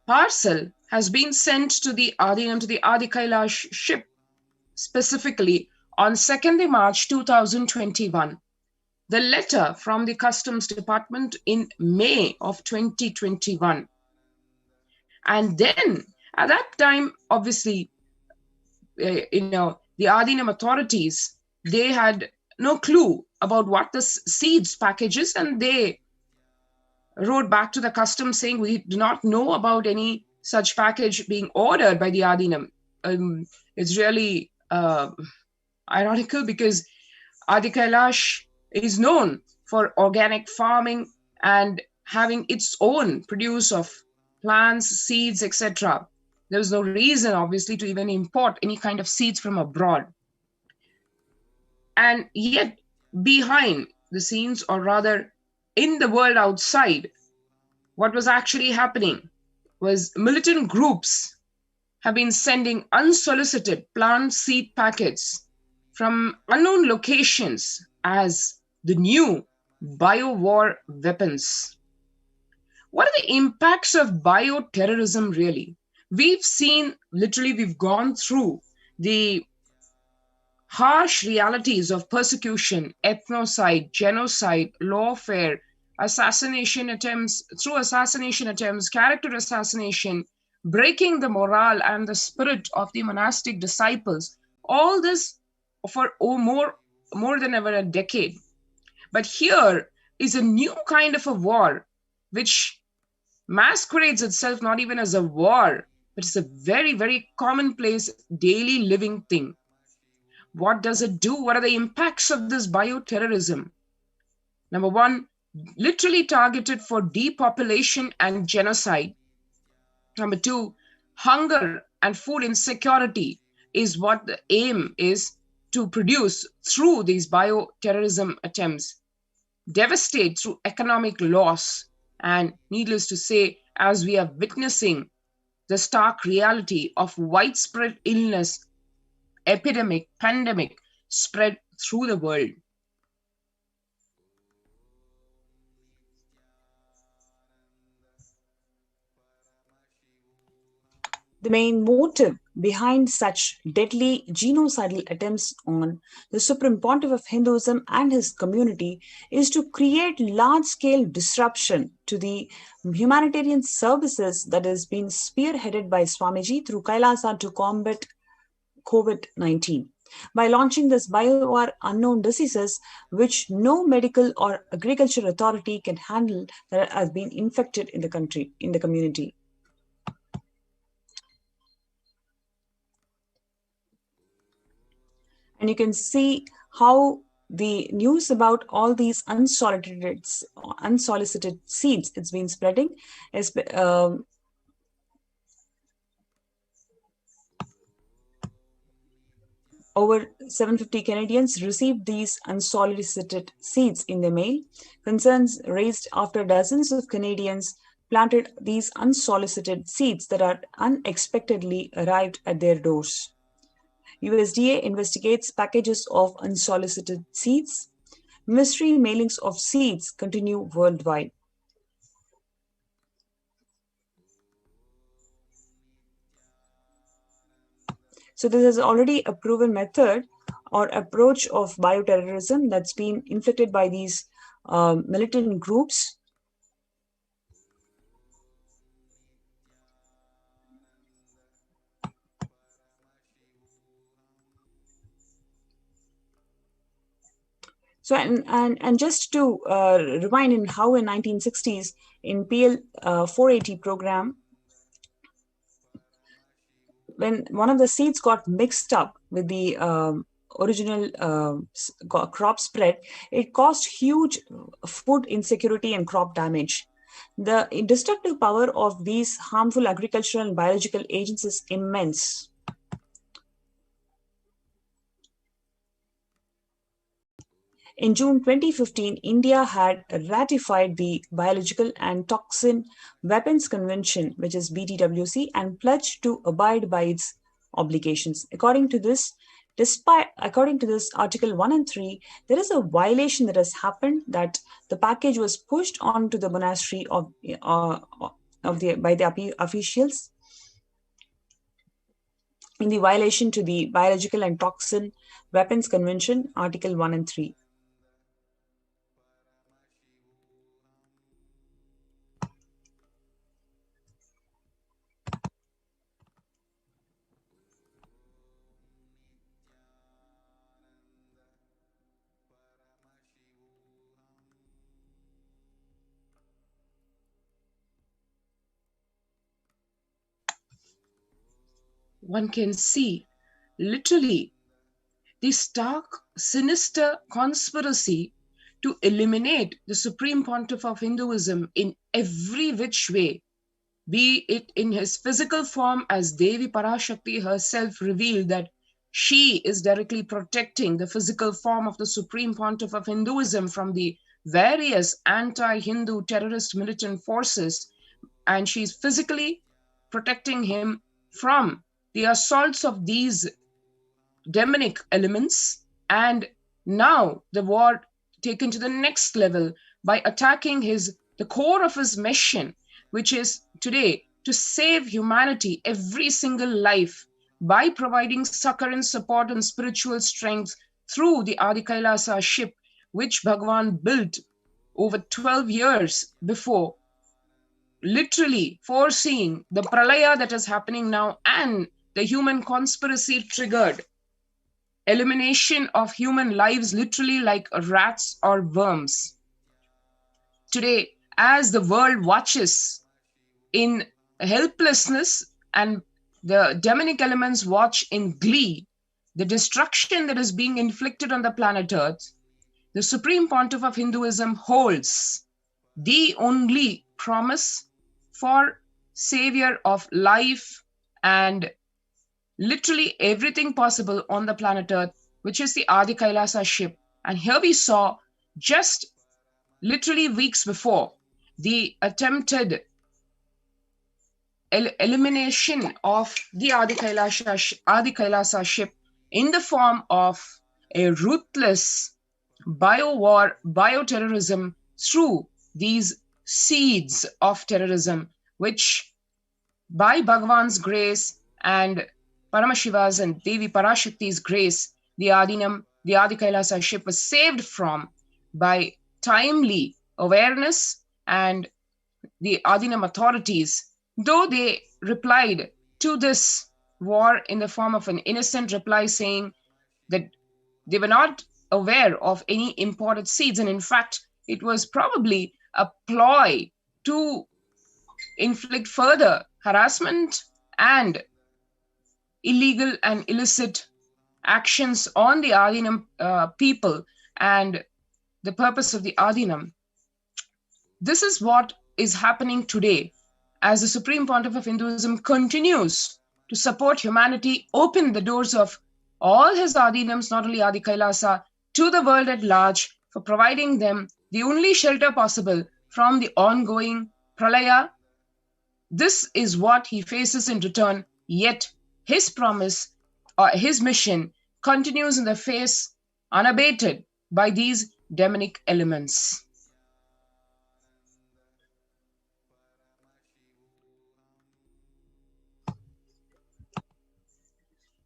parcel has been sent to the Adinam, to the Adi Kailash ship, specifically on 2nd March 2021. The letter from the Customs Department in May of 2021. And then at that time, obviously, the Adinam authorities, they had no clue about what the seeds package is, and they wrote back to the customs saying, we do not know about any such package being ordered by the Adinam. It's really ironical because Adi Kailash is known for organic farming and having its own produce of plants, seeds, etc. There was no reason, obviously, to even import any kind of seeds from abroad. And yet, behind the scenes, or rather in the world outside, what was actually happening was militant groups have been sending unsolicited plant seed packets from unknown locations as the new bio-war weapons. What are the impacts of bioterrorism really? We've gone through the harsh realities of persecution, ethnocide, genocide, lawfare, assassination attempts, character assassination, breaking the morale and the spirit of the monastic disciples. All this for more than ever a decade. But here is a new kind of a war which masquerades itself not even as a war, but it's a very, very commonplace daily living thing. What does it do? What are the impacts of this bioterrorism? Number one, literally targeted for depopulation and genocide. Number two, hunger and food insecurity is what the aim is to produce through these bioterrorism attempts. Devastate through economic loss. And needless to say, as we are witnessing the stark reality of widespread illness, epidemic, pandemic spread through the world. The main motive behind such deadly genocidal attempts on the Supreme Pontiff of Hinduism and his community is to create large-scale disruption to the humanitarian services that has been spearheaded by Swamiji through Kailasa to combat COVID-19. By launching this bio-war unknown diseases which no medical or agriculture authority can handle that has been infected in the country, in the community. And you can see how the news about all these unsolicited seeds it's been spreading. Over 750 Canadians received these unsolicited seeds in the mail. Concerns raised after dozens of Canadians planted these unsolicited seeds that are unexpectedly arrived at their doors. USDA investigates packages of unsolicited seeds. Mystery mailings of seeds continue worldwide. So this is already a proven method or approach of bioterrorism that's been inflicted by these militant groups. So, and just to rewind in how in 1960s in PL 480 program, when one of the seeds got mixed up with the original crop spread, it caused huge food insecurity and crop damage. The destructive power of these harmful agricultural and biological agents is immense. In June 2015, India had ratified the Biological and Toxin Weapons Convention, which is BTWC, and pledged to abide by its obligations. According to this, Article 1 and 3, there is a violation that has happened, that the package was pushed onto the monastery by the officials in the violation to the Biological and Toxin Weapons Convention, Article 1 and 3. One can see literally the stark, sinister conspiracy to eliminate the Supreme Pontiff of Hinduism in every which way, be it in his physical form, as Devi Parashakti herself revealed that she is directly protecting the physical form of the Supreme Pontiff of Hinduism from the various anti-Hindu terrorist militant forces, and she's physically protecting him from the assaults of these demonic elements. And now the war taken to the next level by attacking the core of his mission, which is today to save humanity, every single life, by providing succor and support and spiritual strength through the Adi Kailasa ship, which Bhagavan built over 12 years before, literally foreseeing the pralaya that is happening now and the human conspiracy triggered elimination of human lives, literally like rats or worms. Today, as the world watches in helplessness and the demonic elements watch in glee the destruction that is being inflicted on the planet Earth, the Supreme Pontiff of Hinduism holds the only promise for savior of life and literally everything possible on the planet Earth, which is the Adi Kailasa ship. And here we saw just literally weeks before the attempted elimination of the Adi Kailasa ship in the form of a ruthless bio-war, bioterrorism through these seeds of terrorism, which by Bhagavan's grace and Paramashiva's and Devi Parashakti's grace, the Adi Kailasa ship was saved from by timely awareness, and the Adinam authorities, though they replied to this war in the form of an innocent reply saying that they were not aware of any imported seeds, and in fact, it was probably a ploy to inflict further harassment and illegal and illicit actions on the Adinam people and the purpose of the Adinam. This is what is happening today as the Supreme Pontiff of Hinduism continues to support humanity, open the doors of all his Adinams, not only Adi Kailasa, to the world at large, for providing them the only shelter possible from the ongoing pralaya. This is what he faces in return, yet his promise or his mission continues in the face unabated by these demonic elements.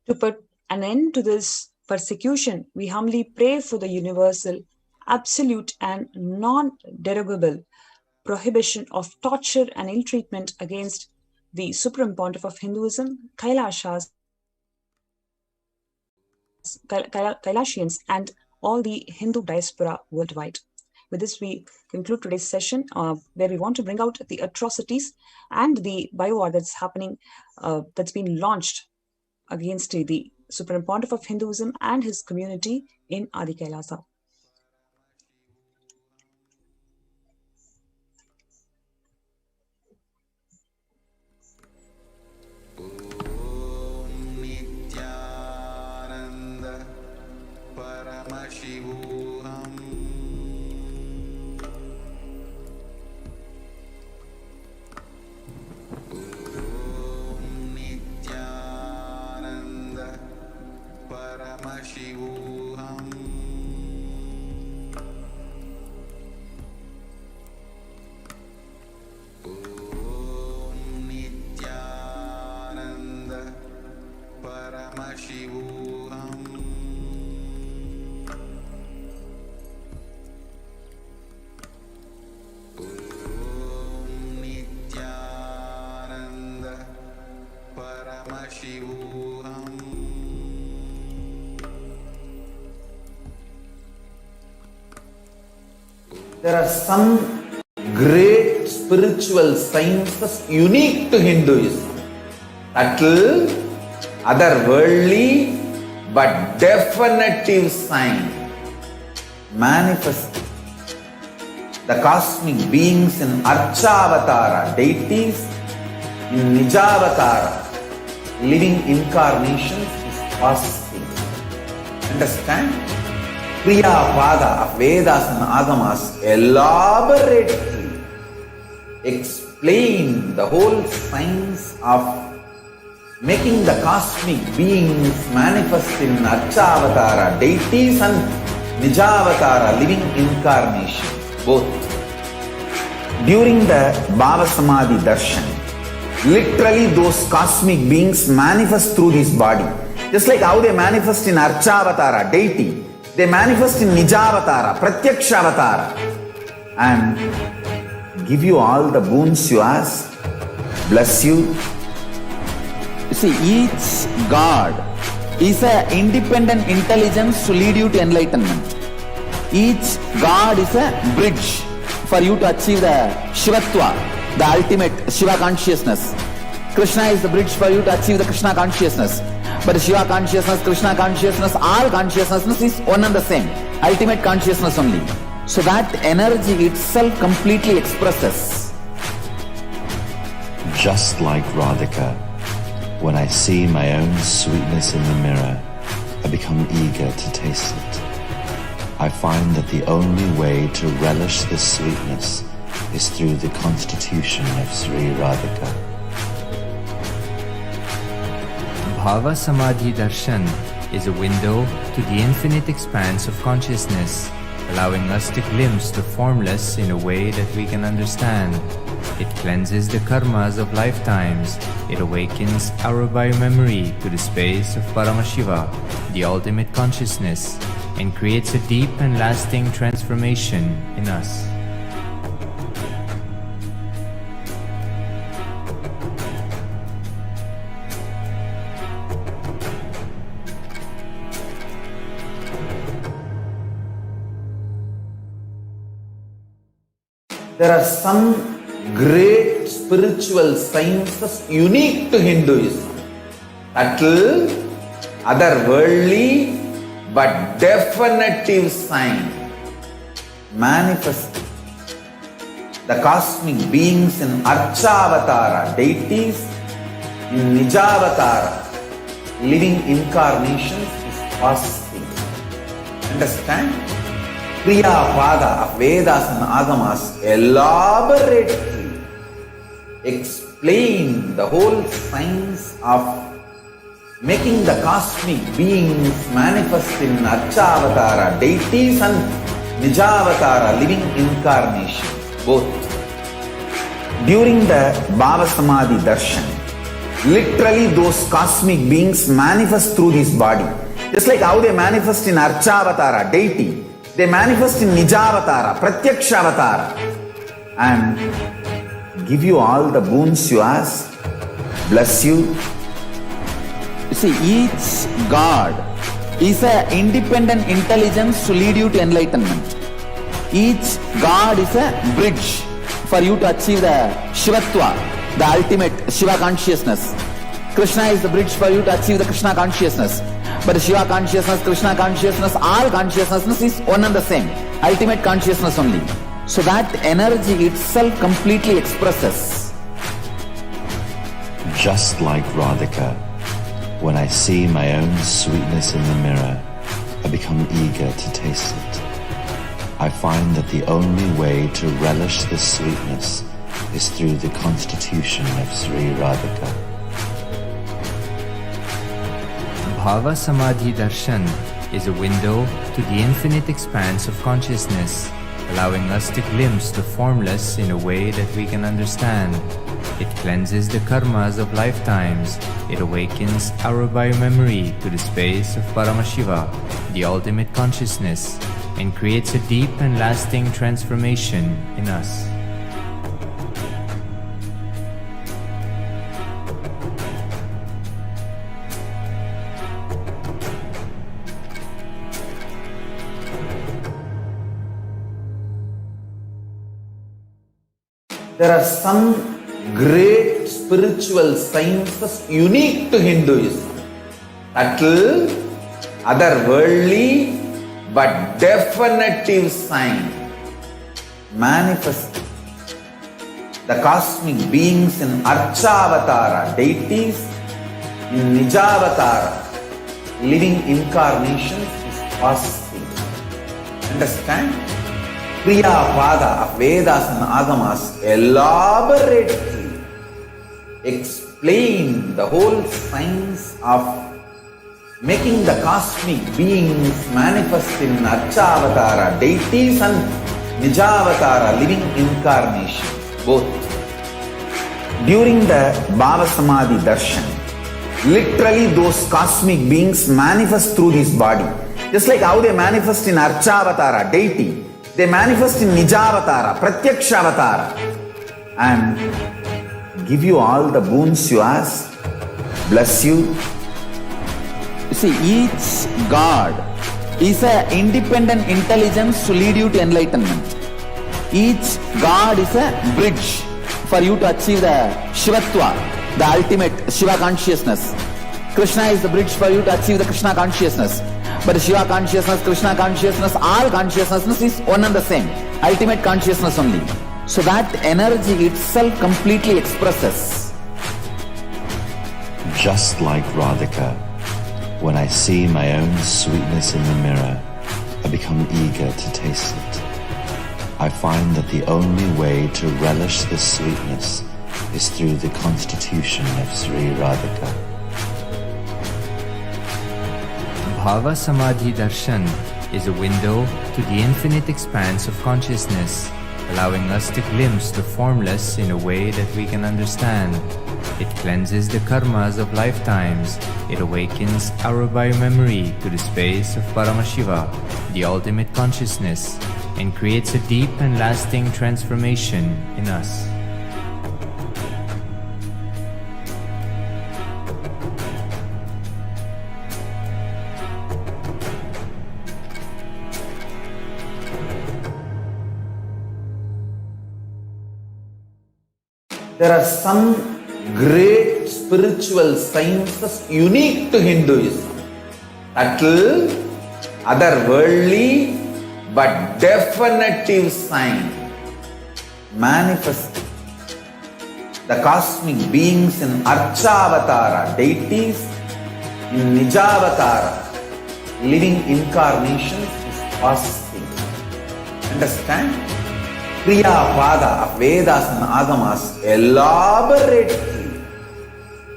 To put an end to this persecution, we humbly pray for the universal, absolute and non-derogable prohibition of torture and ill-treatment against the Supreme Pontiff of Hinduism, Kailasians, and all the Hindu diaspora worldwide. With this, we conclude today's session where we want to bring out the atrocities and the bio-war that's happening, that's been launched against the Supreme Pontiff of Hinduism and his community in Adi Kailasa. There are some great spiritual sciences unique to Hinduism. Subtle, otherworldly, but definitive sign. Manifest the cosmic beings in Archavatara, deities in Nijavatara, living incarnations is possible. Understand? Priya Pada of Vedas and Agamas elaborately explain the whole science of making the cosmic beings manifest in Archavatara, deities and Nijavatara, living incarnation, both. During the Bhava Samadhi Darshan, literally those cosmic beings manifest through this body. Just like how they manifest in Archavatara, deity, they manifest in Nijavatara, Pratyakshavatara, and give you all the boons you ask, bless you. You see, each God is an independent intelligence to lead you to enlightenment. Each God is a bridge for you to achieve the Shivatva, the ultimate Shiva consciousness. Krishna is the bridge for you to achieve the Krishna consciousness. But Shiva consciousness, Krishna consciousness, all consciousness is one and the same. Ultimate consciousness only. So that energy itself completely expresses. Just like Radhika, when I see my own sweetness in the mirror, I become eager to taste it. I find that the only way to relish this sweetness is through the constitution of Sri Radhika. Bhava Samadhi Darshan is a window to the infinite expanse of consciousness, allowing us to glimpse the formless in a way that we can understand. It cleanses the karmas of lifetimes. It awakens our biomemory to the space of Paramashiva, the ultimate consciousness, and creates a deep and lasting transformation in us. There are some great spiritual sciences unique to Hinduism. Subtle, otherworldly, but definitive sign. Manifesting the cosmic beings in Archavatara, deities in Nijavatara, living incarnations is possible. Understand? Kriya Pada of Vedas and Agamas elaborately explain the whole science of making the cosmic beings manifest in Archavatara, deities and Nijavatara, living incarnations, both. During the Bhava Samadhi Darshan, literally those cosmic beings manifest through this body. Just like how they manifest in Archavatara, deity, they manifest in Nijavatara, Pratyakshavatara, and give you all the boons you ask, bless you. You see, each God is an independent intelligence to lead you to enlightenment. Each God is a bridge for you to achieve the Shivatva, the ultimate Shiva consciousness. Krishna is the bridge for you to achieve the Krishna consciousness. But Shiva consciousness, Krishna consciousness, all consciousness is one and the same. Ultimate consciousness only. So that energy itself completely expresses. Just like Radhika, when I see my own sweetness in the mirror, I become eager to taste it. I find that the only way to relish this sweetness is through the constitution of Sri Radhika. Bhava Samadhi Darshan is a window to the infinite expanse of consciousness, allowing us to glimpse the formless in a way that we can understand. It cleanses the karmas of lifetimes. It awakens our biomemory to the space of Paramashiva, the ultimate consciousness, and creates a deep and lasting transformation in us. There are some great spiritual sciences unique to Hinduism. Subtle, otherworldly, but definitive sign. Manifesting the cosmic beings in Archavatara, deities in Nijavatara, living incarnations is possible. Understand? Kriya Pada of Vedas and Agamas elaborately explain the whole science of making the cosmic beings manifest in Archavatara deities and Nijavatara living incarnations, both. During the Bhava Samadhi Darshan, literally those cosmic beings manifest through this body. Just like how they manifest in Archavatara deity, they manifest in Nijavatara, Pratyakshavatara, and give you all the boons you ask, bless you. You see, each God is an independent intelligence to lead you to enlightenment. Each God is a bridge for you to achieve the Shivatva, the ultimate Shiva consciousness. Krishna is the bridge for you to achieve the Krishna consciousness. But Shiva consciousness, Krishna consciousness, all consciousness is one and the same. Ultimate consciousness only. So that energy itself completely expresses. Just like Radhika, when I see my own sweetness in the mirror, I become eager to taste it. I find that the only way to relish this sweetness is through the constitution of Sri Radhika. Bhava Samadhi Darshan is a window to the infinite expanse of consciousness, allowing us to glimpse the formless in a way that we can understand. It cleanses the karmas of lifetimes. It awakens our biomemory to the space of Paramashiva, the ultimate consciousness, and creates a deep and lasting transformation in us. There are some great spiritual sciences unique to Hinduism. Subtle, otherworldly, but definitive sign. Manifesting the cosmic beings in Archavatara deities, in Nijavatara living incarnations is possible. Understand? Kriya Pada of Vedas and Agamas elaborately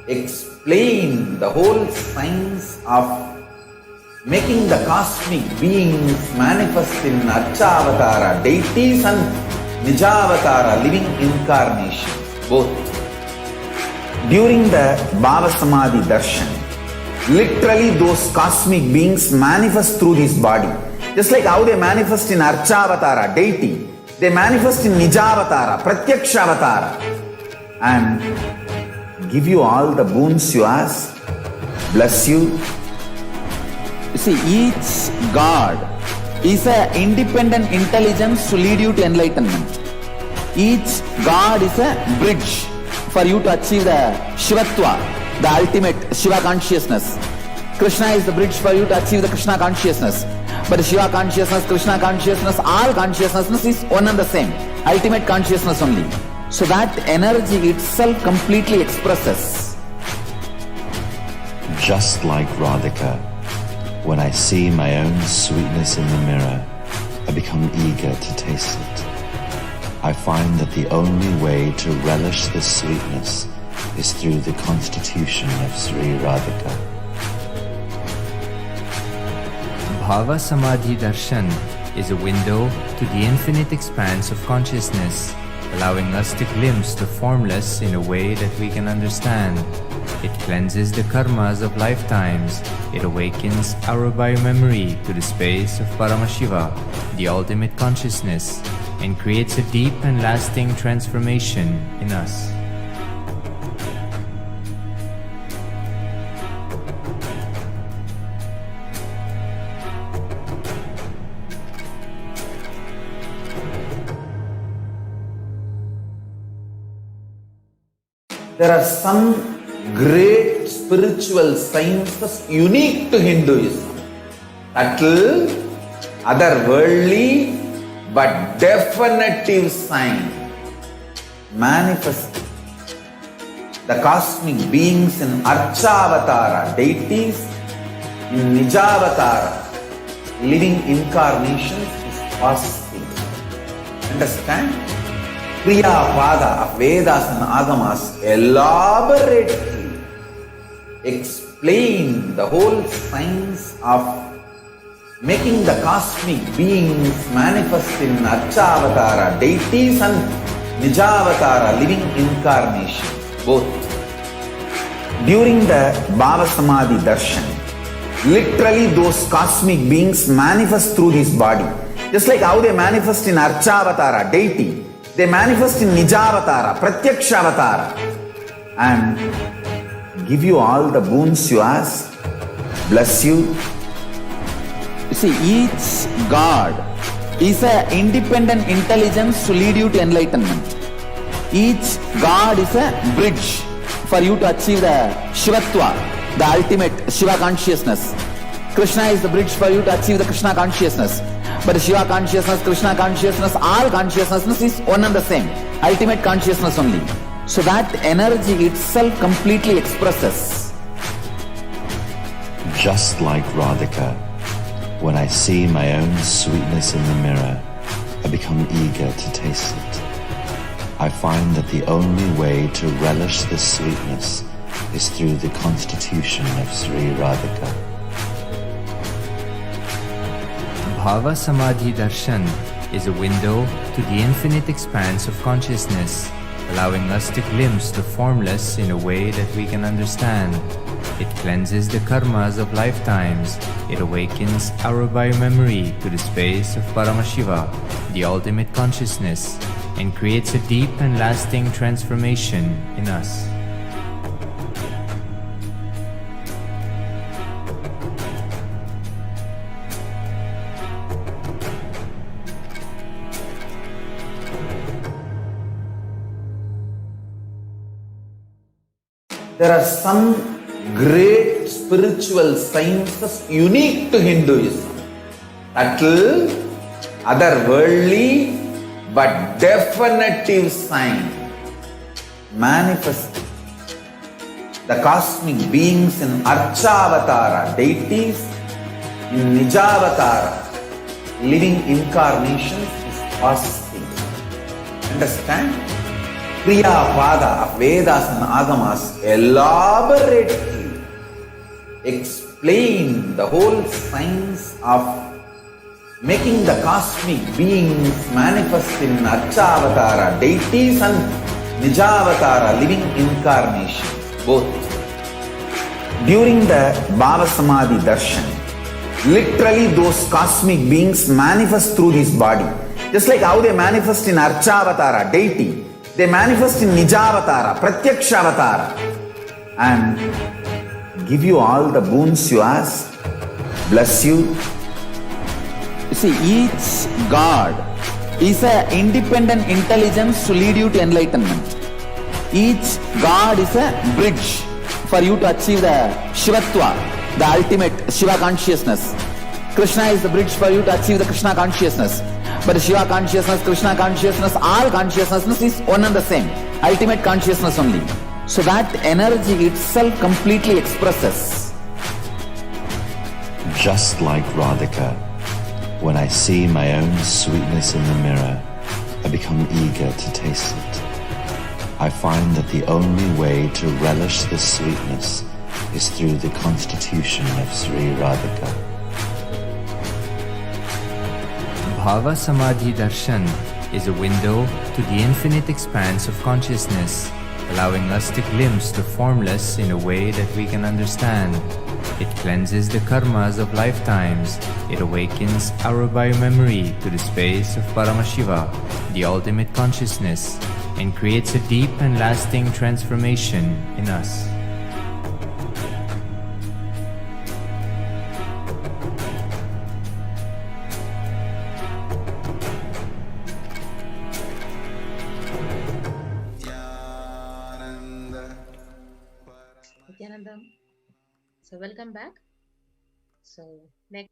explain the whole science of making the cosmic beings manifest in Archavatara deities and Nijavatara living incarnations, both. During the Bhava Samadhi Darshan, literally those cosmic beings manifest through this body. Just like how they manifest in Archavatara deity, they manifest in Nijavatara, Pratyakshavatara, and give you all the boons you ask, bless you. You see, each God is an independent intelligence to lead you to enlightenment. Each God is a bridge for you to achieve the Shivatva, the ultimate Shiva consciousness. Krishna is the bridge for you to achieve the Krishna consciousness. But Shiva consciousness, Krishna consciousness, all consciousness is one and the same. Ultimate consciousness only. So that energy itself completely expresses. Just like Radhika, when I see my own sweetness in the mirror, I become eager to taste it. I find that the only way to relish this sweetness is through the constitution of Sri Radhika. Bhava Samadhi Darshan is a window to the infinite expanse of consciousness, allowing us to glimpse the formless in a way that we can understand. It cleanses the karmas of lifetimes. It awakens our biomemory to the space of Paramashiva, the ultimate consciousness, and creates a deep and lasting transformation in us. There are some great spiritual sciences unique to Hinduism. Subtle, otherworldly, but definitive sign. Manifesting the cosmic beings in Archavatara deities, in Nijavatara living incarnations is possible. Understand? Kriya Pada of Vedas and Agamas elaborately explain explain the whole science of making the cosmic beings manifest in Archavatara deities and Nijavatara living incarnation, both. During the Bhava Samadhi Darshan, literally those cosmic beings manifest through this body. Just like how they manifest in Archavatara deity, they manifest in Nijavatara, Pratyakshavatara, and give you all the boons you ask, bless you. You see, each God is an independent intelligence to lead you to enlightenment. Each God is a bridge for you to achieve the Shivatva, the ultimate Shiva consciousness. Krishna is the bridge for you to achieve the Krishna consciousness. But the Shiva consciousness, Krishna consciousness, all consciousness is one and the same. Ultimate consciousness only. So that energy itself completely expresses. Just like Radhika, when I see my own sweetness in the mirror, I become eager to taste it. I find that the only way to relish this sweetness is through the constitution of Sri Radhika. Bhava Samadhi Darshan is a window to the infinite expanse of consciousness, allowing us to glimpse the formless in a way that we can understand. It cleanses the karmas of lifetimes. It awakens our biomemory to the space of Paramashiva, the ultimate consciousness, and creates a deep and lasting transformation in us. There are some great spiritual sciences unique to Hinduism. Subtle, otherworldly, but definitive sign. Manifesting the cosmic beings in Archavatara deities, in Nijavatara living incarnations is possible. Understand? Kriya Pada of Vedas and Agamas elaborately explain the whole science of making the cosmic beings manifest in Archavatara deities and Nijavatara living incarnations, both. During the Bhava Samadhi Darshan, literally those cosmic beings manifest through this body. Just like how they manifest in Archavatara deity, they manifest in Nijavatara, Pratyakshavatara, and give you all the boons you ask, bless you. You see, each God is an independent intelligence to lead you to enlightenment. Each God is a bridge for you to achieve the Shivatva, the ultimate Shiva consciousness. Krishna is the bridge for you to achieve the Krishna consciousness. But the Shiva consciousness, Krishna consciousness, all consciousness is one and the same. Ultimate consciousness only. So that energy itself completely expresses. Just like Radhika, when I see my own sweetness in the mirror, I become eager to taste it. I find that the only way to relish this sweetness is through the constitution of Sri Radhika. Bhava Samadhi Darshan is a window to the infinite expanse of consciousness, allowing us to glimpse the formless in a way that we can understand. It cleanses the karmas of lifetimes. It awakens our biomemory to the space of Paramashiva, the ultimate consciousness, and creates a deep and lasting transformation in us. So welcome back. So next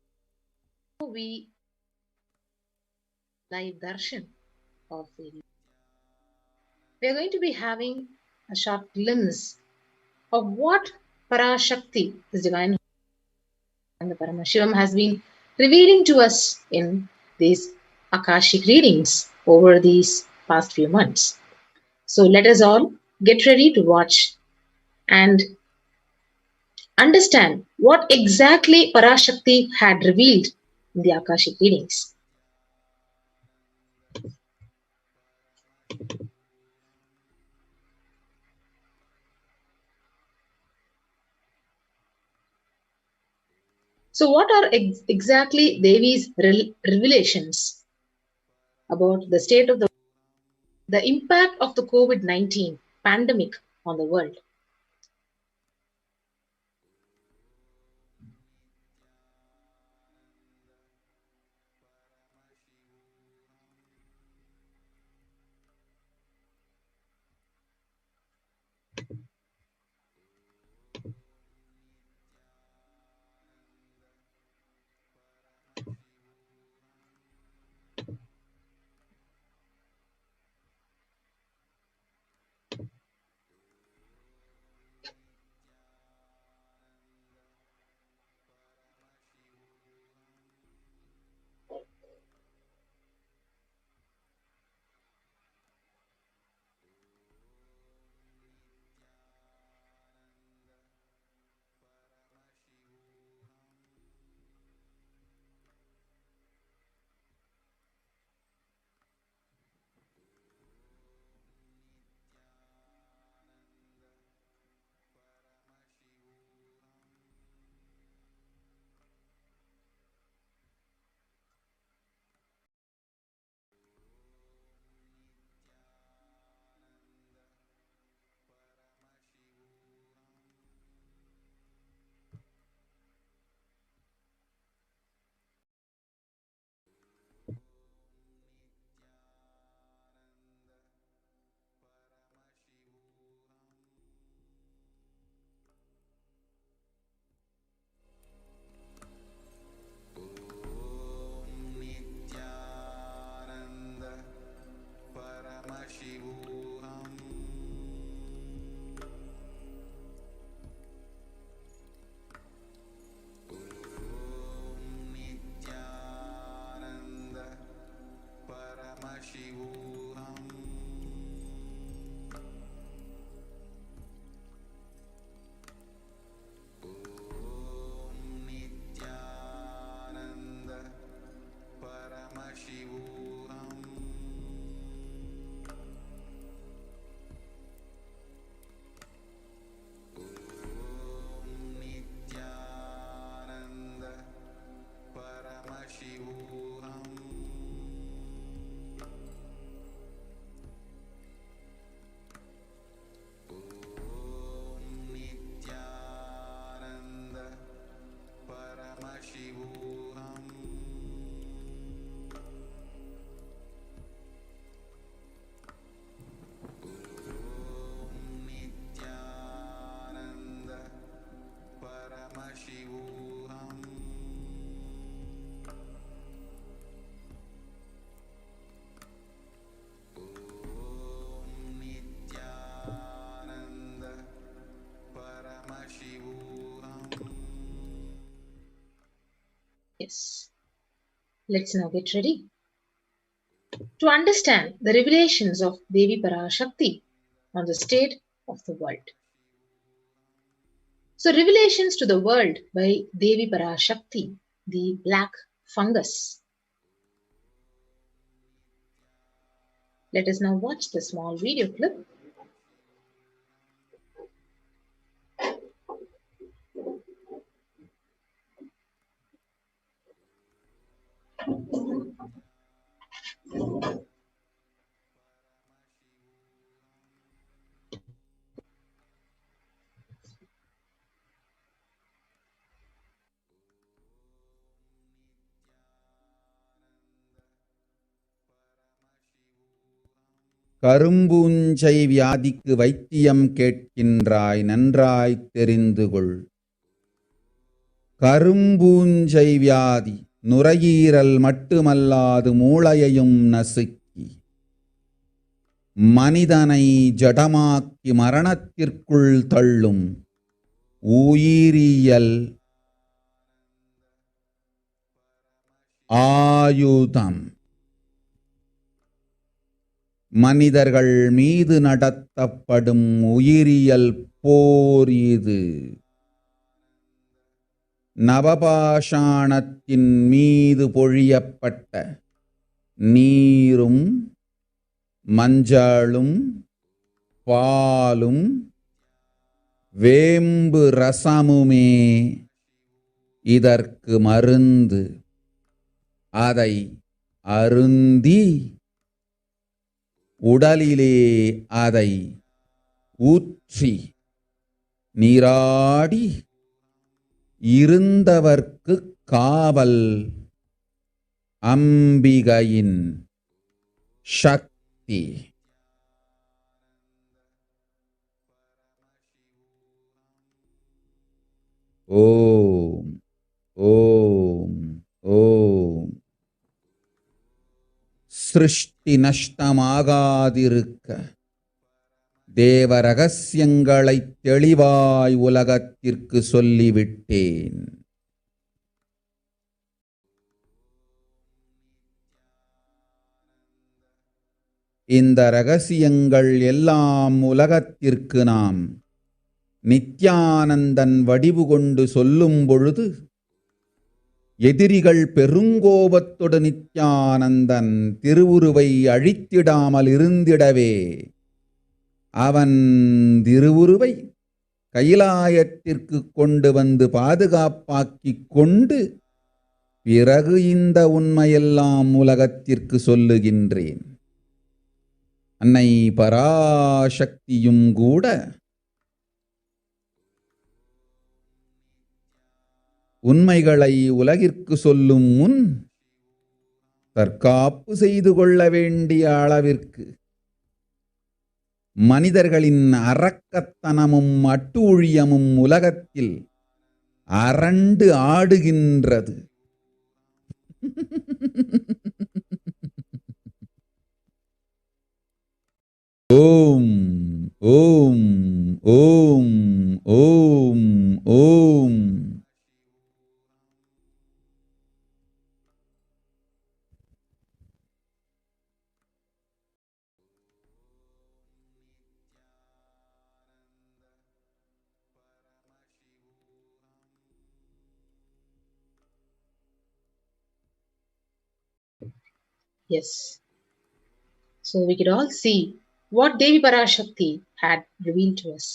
we live darshan of the. We are going to be having a short glimpse of what Parashakti, this divine and the Paramashivam, has been revealing to us in these Akashic readings over these past few months. So let us all get ready to watch and understand what exactly Parashakti had revealed in the Akashic readings. So, what are exactly Devi's revelations about the state of the impact of the COVID-19 pandemic on the world? Yes, let's now get ready to understand the revelations of Devi Parashakti on the state of the world. So, revelations to the world by Devi Parashakti, the black fungus. Let us now watch the small video clip. கரும்பூஞ்சை வியாதிக்கு வைத்தியம் கேட்கின்றாய், நன்றாய் தெரிந்து கொள். கரும்பூஞ்சை வியாதி நுரையீரல் மட்டுமல்லாது மூளையையும் நசுக்கி மனிதனை ஜடமாக்கி மரணத்திற்குள் தள்ளும் உயிரியல் ஆயுதம். மனிதர்கள் மீது நடத்தப்படும் உயிரியல் போர் இது. நவபாஷாணத்தின் மீது பொழியப்பட்ட நீரும் மஞ்சளும் பாலும் வேம்பு ரசமுமே இதற்கு மருந்து. அதை அருந்தி உடலிலே அதை ஊற்றி நீராடி இருந்தவர்க்கு காவல் அம்பிகையின் சக்தி. ஓம் ஓம் ஓம். சிருஷ்டி நஷ்டமாகாதிருக்க தேவ ரகசியங்களை தெளிவாய் உலகத்திற்கு சொல்லிவிட்டேன். இந்த ரகசியங்கள் எல்லாம் உலகத்திற்கு நாம் நித்யானந்தன் வடிவு கொண்டு சொல்லும் பொழுது எதிரிகள் பெருங்கோபத்தொடு நித்யானந்தன் திருவுருவை அழித்திடாமல் இருந்திடவே அவன் திருவுருவை கைலாயத்திற்கு கொண்டு வந்து பாதுகாப்பாக்கிக் கொண்டு பிறகு இந்த உண்மையெல்லாம் உலகத்திற்கு சொல்லுகின்றேன். அன்னை பராசக்தியும் கூட உண்மைகளை உலகிற்கு சொல்லும் முன் தற்காப்பு செய்து கொள்ள வேண்டிய அளவிற்கு மனிதர்களின் அரக்கத்தனமும் அட்டூழியமும் உலகத்தில் அரண்டு ஆடுகின்றது. ஓம் ஓம் ஓம் ஓம் ஓம். Yes. So we could all see what Devi Parashakti had revealed to us.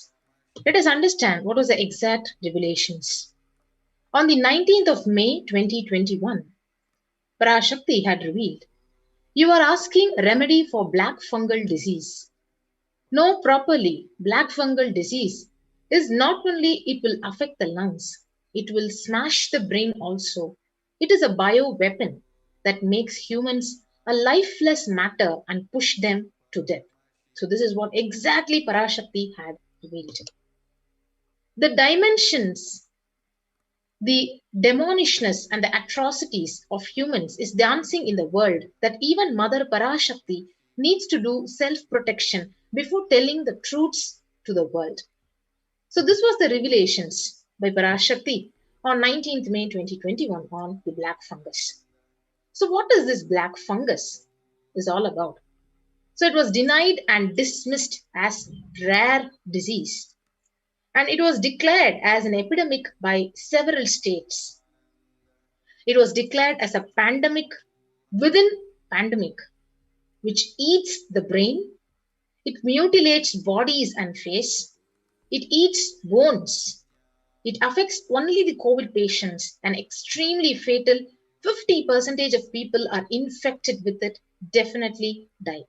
Let us understand what was the exact revelations. On the 19th of May 2021, Parashakti had revealed, "You are asking a remedy for black fungal disease. Know properly, black fungal disease is not only it will affect the lungs, it will smash the brain also. It is a bio weapon that makes humans a lifeless matter and push them to death." So this is what exactly Parashakti had revealed. The dimensions, the demonishness and the atrocities of humans is dancing in the world that even Mother Parashakti needs to do self-protection before telling the truths to the world. So this was the revelations by Parashakti on 19th May 2021 on the black fungus. So what is this black fungus is all about? So it was denied and dismissed as rare disease. And it was declared as an epidemic by several states. It was declared as a pandemic within pandemic, which eats the brain, it mutilates bodies and face, it eats bones, it affects only the COVID patients, and extremely fatal. 50% of people are infected with it, definitely die.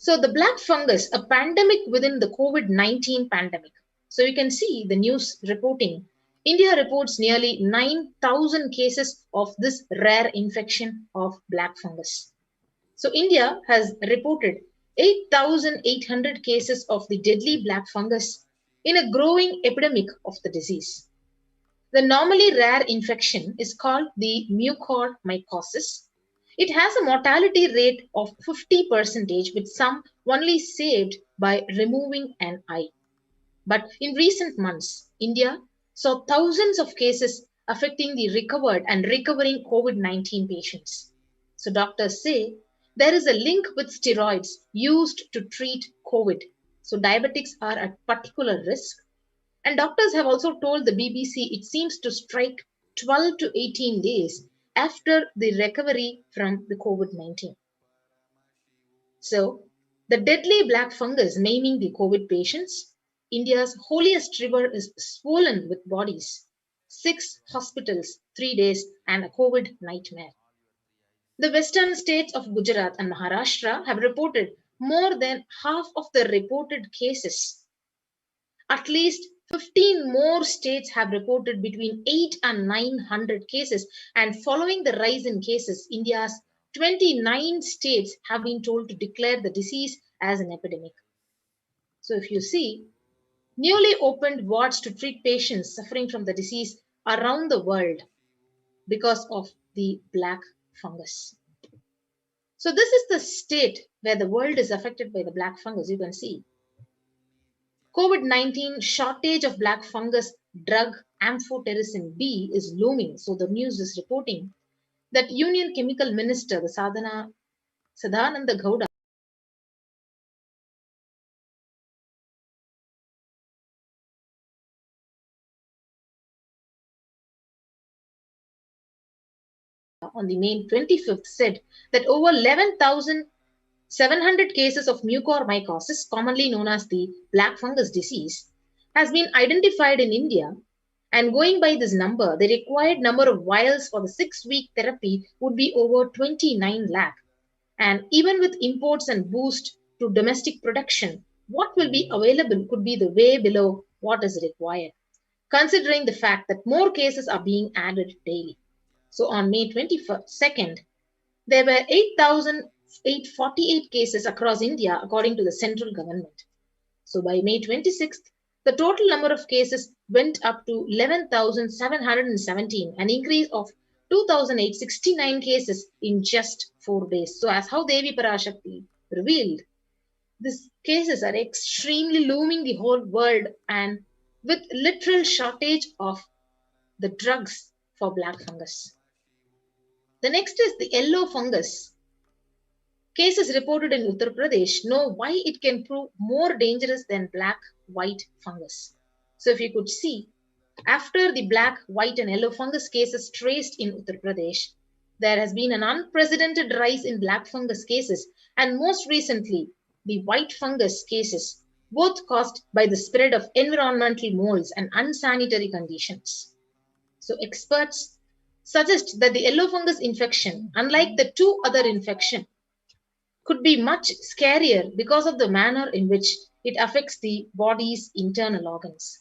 So the black fungus, a pandemic within the COVID-19 pandemic. So you can see the news reporting. India reports nearly 9,000 cases of this rare infection of black fungus. So India has reported 8,800 cases of the deadly black fungus in a growing epidemic of the disease. The normally rare infection is called the mucormycosis. It has a mortality rate of 50%, with some only saved by removing an eye. But in recent months, India saw thousands of cases affecting the recovered and recovering COVID-19 patients. So doctors say there is a link with steroids used to treat COVID. So diabetics are at particular risk. And doctors have also told the BBC it seems to strike 12 to 18 days after the recovery from the COVID 19. So, the deadly black fungus maiming the COVID patients, India's holiest river is swollen with bodies, 6 hospitals, 3 days, and a COVID nightmare. The western states of Gujarat and Maharashtra have reported more than half of the reported cases. At least 15 more states have reported between 8 and 900 cases. And following the rise in cases, India's 29 states have been told to declare the disease as an epidemic. So, if you see, newly opened wards to treat patients suffering from the disease around the world because of the black fungus. So, this is the state where the world is affected by the black fungus. You can see COVID-19 shortage of black fungus drug amphotericin B is looming. So the news is reporting that Union Chemical Minister, the Sadananda Gowda, on the May 25th said that over 11,700 cases of mucormycosis, commonly known as the black fungus disease, has been identified in India. And going by this number, the required number of vials for the 6-week therapy would be over 29 lakh. And even with imports and boost to domestic production, what will be available could be the way below what is required, considering the fact that more cases are being added daily. So on May 22nd, there were 8,848 cases across India, according to the central government. So by May 26th, the total number of cases went up to 11,717, an increase of 2,869 cases in just 4 days. So as how Devi Parashakti revealed, these cases are extremely looming the whole world and with literal shortage of the drugs for black fungus. The next is the yellow fungus. Cases reported in Uttar Pradesh know why it can prove more dangerous than black white fungus. So, if you could see, after the black, white, and yellow fungus cases traced in Uttar Pradesh, there has been an unprecedented rise in black fungus cases, and most recently, the white fungus cases, both caused by the spread of environmental molds and unsanitary conditions. So, experts suggest that the yellow fungus infection, unlike the two other infections, could be much scarier because of the manner in which it affects the body's internal organs.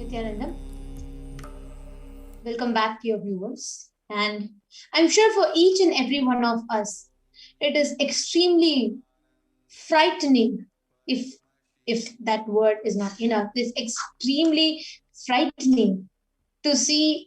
Nityananda. Welcome back to your viewers. And I'm sure for each and every one of us, it is extremely frightening, if that word is not enough. It's extremely frightening to see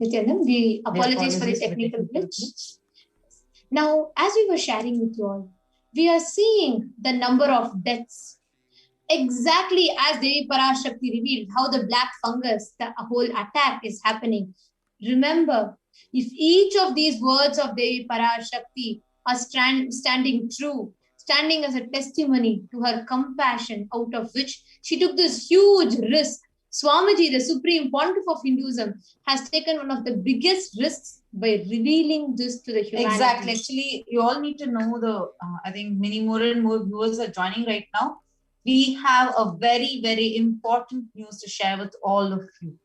Nityanandam, we apologize for the technical glitch. Now, as we were sharing with you all, we are seeing the number of deaths exactly as Devi Parashakti revealed how the black fungus, the whole attack is happening. Remember, if each of these words of Devi Parashakti are standing true, standing as a testimony to her compassion, out of which she took this huge risk. Swamiji, the Supreme Pontiff of Hinduism, has taken one of the biggest risks by revealing this to the humanity. Exactly. Actually, you all need to know I think many more and more viewers are joining right now. We have a very, very important news to share with all of you.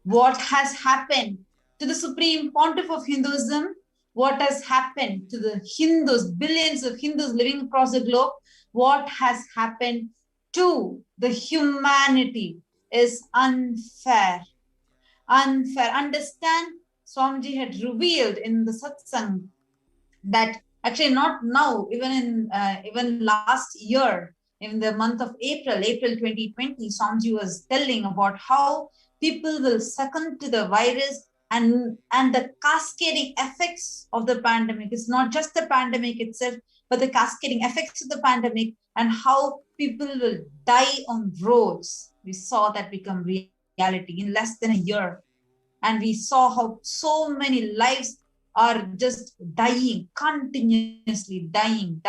What has happened to the Supreme Pontiff of Hinduism? What has happened to the Hindus, billions of Hindus living across the globe? What has happened to the humanity is unfair. Unfair. Understand, Swamiji had revealed in the satsang that actually not now, even last year, in the month of April 2020, Swamiji was telling about how people will succumb to the virus and the cascading effects of the pandemic. It's not just the pandemic itself, but the cascading effects of the pandemic and how people will die on roads. We saw that become reality in less than a year. And we saw how so many lives are just dying, continuously dying.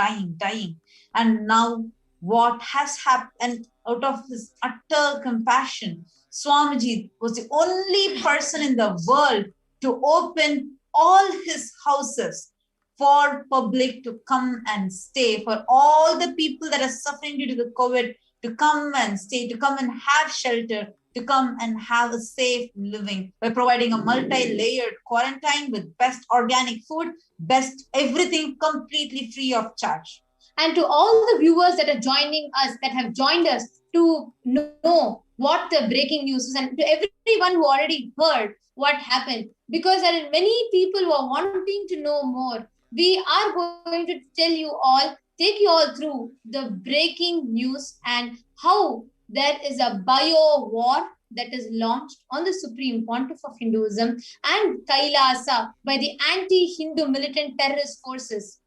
And now what has happened, out of his utter compassion, Swamiji was the only person in the world to open all his houses for public to come and stay, for all the people that are suffering due to the COVID to come and stay, to come and have shelter, to come and have a safe living by providing a multi-layered quarantine with best organic food, best everything completely free of charge. And to all the viewers that are joining us, that have joined us to know what the breaking news is, and to everyone who already heard what happened, because there are many people who are wanting to know more, we are going to tell you all, take you all through the breaking news and how there is a bio war that is launched on the Supreme Pontiff of Hinduism and Kailasa by the anti-Hindu militant terrorist forces.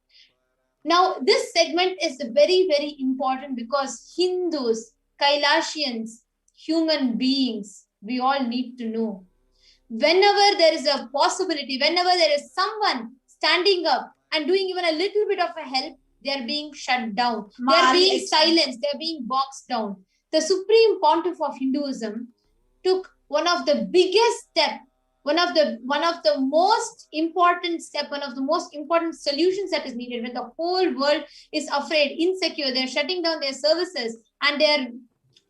Now, this segment is very, very important because Hindus, Kailasians, human beings, we all need to know. Whenever there is a possibility, whenever there is someone standing up and doing even a little bit of a help, they are being shut down. They are being silenced. They are being boxed down. The Supreme Pontiff of Hinduism took one of the biggest step, one of the most important step, one of the most important solutions that is needed when the whole world is afraid, insecure, they're shutting down their services and they're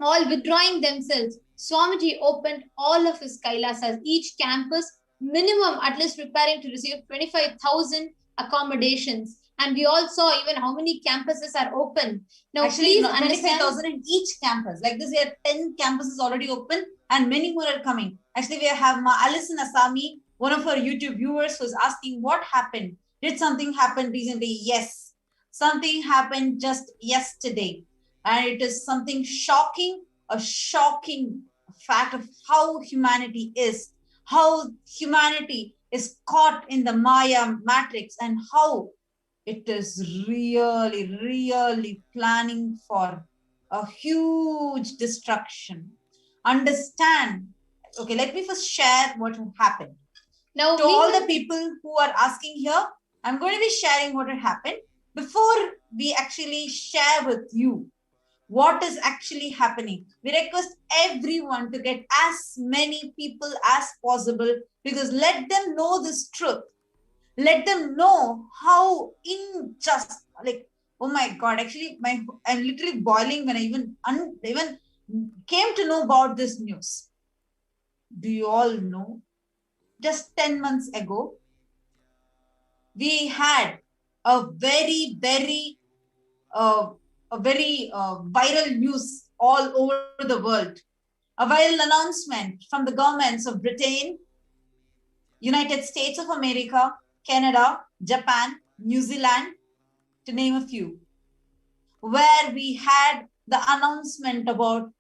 all withdrawing themselves. Swamiji opened all of his Kailasas, each campus minimum at least preparing to receive 25,000 accommodations. And we all saw even how many campuses are open. Now, Actually, please not understand. 25,000 in each campus. Like this, we have 10 campuses already open and many more are coming. Actually, we have Alison Asami, one of our YouTube viewers, who's asking what happened. Did something happen recently? Yes, something happened just yesterday. And it is something shocking, a shocking fact of how humanity is, how humanity is caught in the Maya matrix, and how it is really, really planning for a huge destruction. Understand? Okay, let me first share what happened. Now, to all the people who are asking here, I'm going to be sharing what had happened. Before we actually share with you what is actually happening, we request everyone to get as many people as possible, because let them know this truth. Let them know how unjust, like, oh my God, actually, I'm literally boiling when I even came to know about this news. Do you all know? Just 10 months ago, we had a very, very viral news all over the world. A viral announcement from the governments of Britain, United States of America, Canada, Japan, New Zealand, to name a few, where we had the announcement about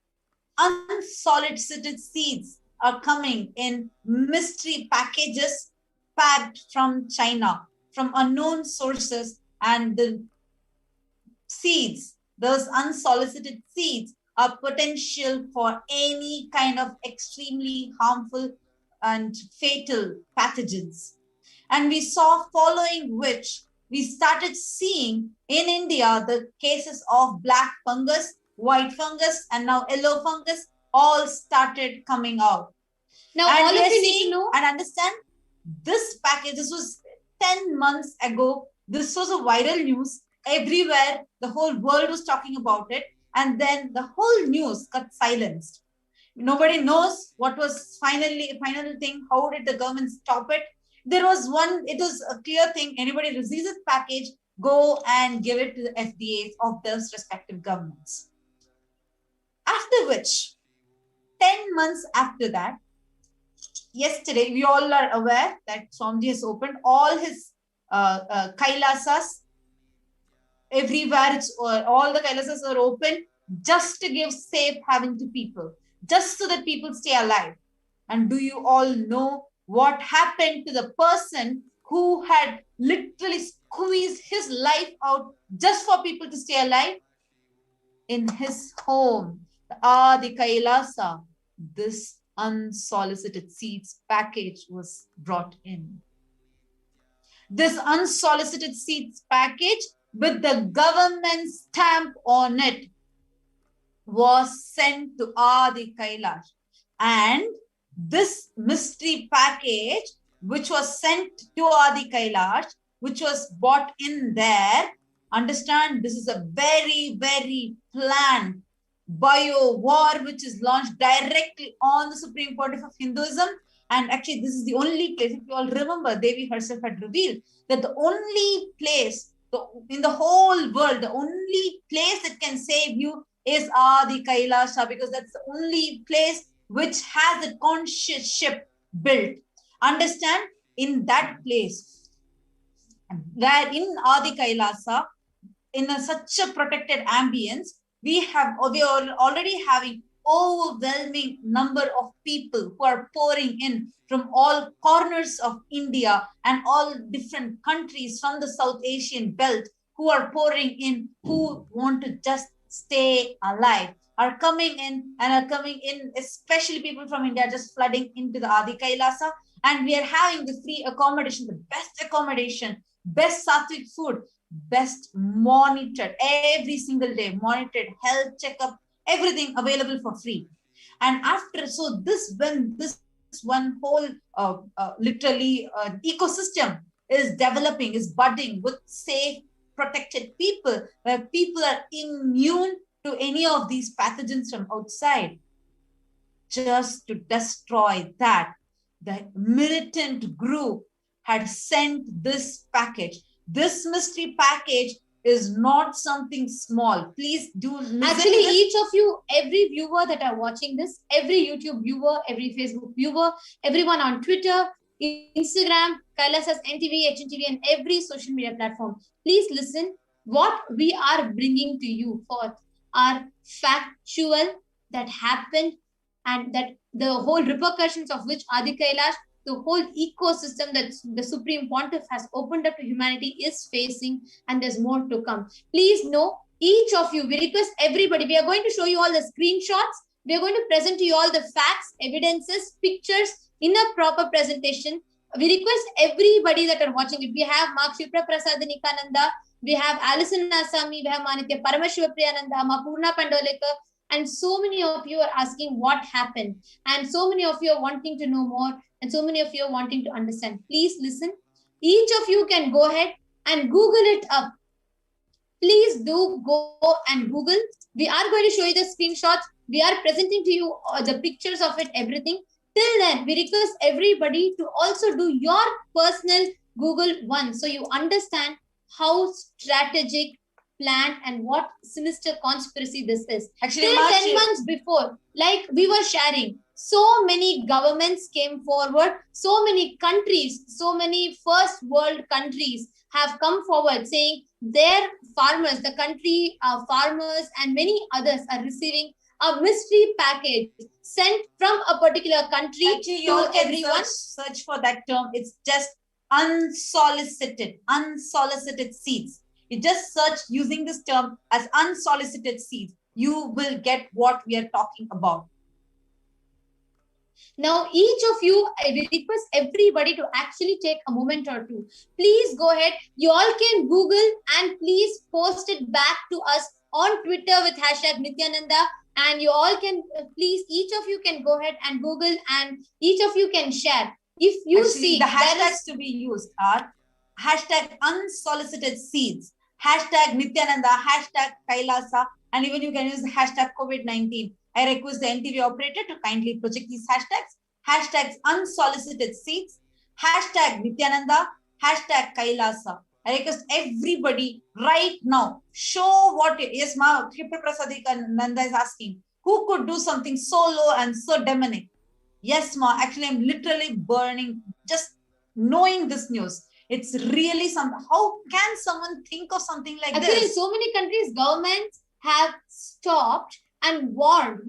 unsolicited seeds are coming in mystery packages packed from China, from unknown sources, and the seeds, those unsolicited seeds, are potential for any kind of extremely harmful and fatal pathogens. And we saw, following which, we started seeing in India the cases of black fungus, white fungus, and now yellow fungus all started coming out. Now, and all we of are you need seeing to know. and understand this package. This was 10 months ago. This was a viral news everywhere. The whole world was talking about it. And then the whole news got silenced. Nobody knows what was final thing. How did the government stop it? There was one, it was a clear thing. Anybody receives this package, go and give it to the FDAs of those respective governments. After which, 10 months after that, yesterday, we all are aware that Swamiji has opened all his Kailasas. Everywhere, it's all the Kailasas are open just to give safe haven to people, just so that people stay alive. And do you all know what happened to the person who had literally squeezed his life out just for people to stay alive? In his home, the Kailasa, this unsolicited seeds package was brought in. This unsolicited seeds package with the government stamp on it was sent to Adi Kailash. And this mystery package, which was sent to Adi Kailash, which was bought in there, understand, this is a very, very planned bio war which is launched directly on the Supreme Pontiff of Hinduism. And actually, this is the only place, if you all remember, Devi herself had revealed that the only place in the whole world, the only place that can save you is Adi Kailasa, because that's the only place which has a conscious ship built. Understand, in that place, where in Adi Kailasa, in such a protected ambience, we are already having overwhelming number of people who are pouring in from all corners of India and all different countries from the South Asian belt, who are pouring in, who want to just stay alive, are coming in, especially people from India just flooding into the Adi Kailasa. And we are having the free accommodation, the best accommodation, best sattvic food, best monitored every single day, monitored health checkup, everything available for free. And after, so this, when this one whole literally ecosystem is developing, is budding with safe, protected people, where people are immune to any of these pathogens from outside, just to destroy that, the militant group had sent this package. This mystery package is not something small. Please do listen. Actually, each of you, every viewer that are watching this, every YouTube viewer, every Facebook viewer, everyone on Twitter, Instagram, Kailasa's NTV, HNTV, and every social media platform, please listen. What we are bringing to you forth are factual that happened, and that the whole repercussions of which Adi Kailash, the whole ecosystem that the Supreme Pontiff has opened up to humanity is facing, and there's more to come. Please know, each of you, we request everybody, we are going to show you all the screenshots, we are going to present to you all the facts, evidences, pictures in a proper presentation. We request everybody that are watching it. We have Mark Shipra Prasad Nikananda, we have Alison Asami, we have Manitya Paramashiva Priyananda, Mapurna Pandolekar, and so many of you are asking what happened, and so many of you are wanting to know more, and so many of you are wanting to understand. Please listen. Each of you can go ahead and Google it up. Please do go and Google. We are going to show you the screenshots. We are presenting to you the pictures of it, everything. Till then, we request everybody to also do your personal Google one, so you understand how strategic, planned, and what sinister conspiracy this is. Actually, till 10 months before, like we were sharing, so many governments came forward, so many countries, so many first world countries have come forward saying their farmers, the country farmers and many others are receiving a mystery package sent from a particular country. Actually, you all can everyone search for that term. It's just unsolicited seeds. You just search using this term as unsolicited seeds. You will get what we are talking about. Now, each of you, I will request everybody to actually take a moment or two. Please go ahead. You all can Google and please post it back to us on Twitter with hashtag Nityananda. And you all can, please, each of you can go ahead and Google, and each of you can share. If you actually, see the hashtags to be used are hashtag unsolicited seeds, hashtag Nityananda, hashtag Kailasa, and even you can use the hashtag COVID-19. I request the NTV operator to kindly project these hashtags. Hashtags unsolicited seeds, hashtag Nityananda, hashtag Kailasa. I request everybody right now, show what, yes, Ma, Shipra Prasadika Nanda is asking, who could do something so low and so demonic? Yes, Ma, actually I'm literally burning just knowing this news. It's really something. How can someone think of something like this? Actually, in so many countries, governments have stopped and warned.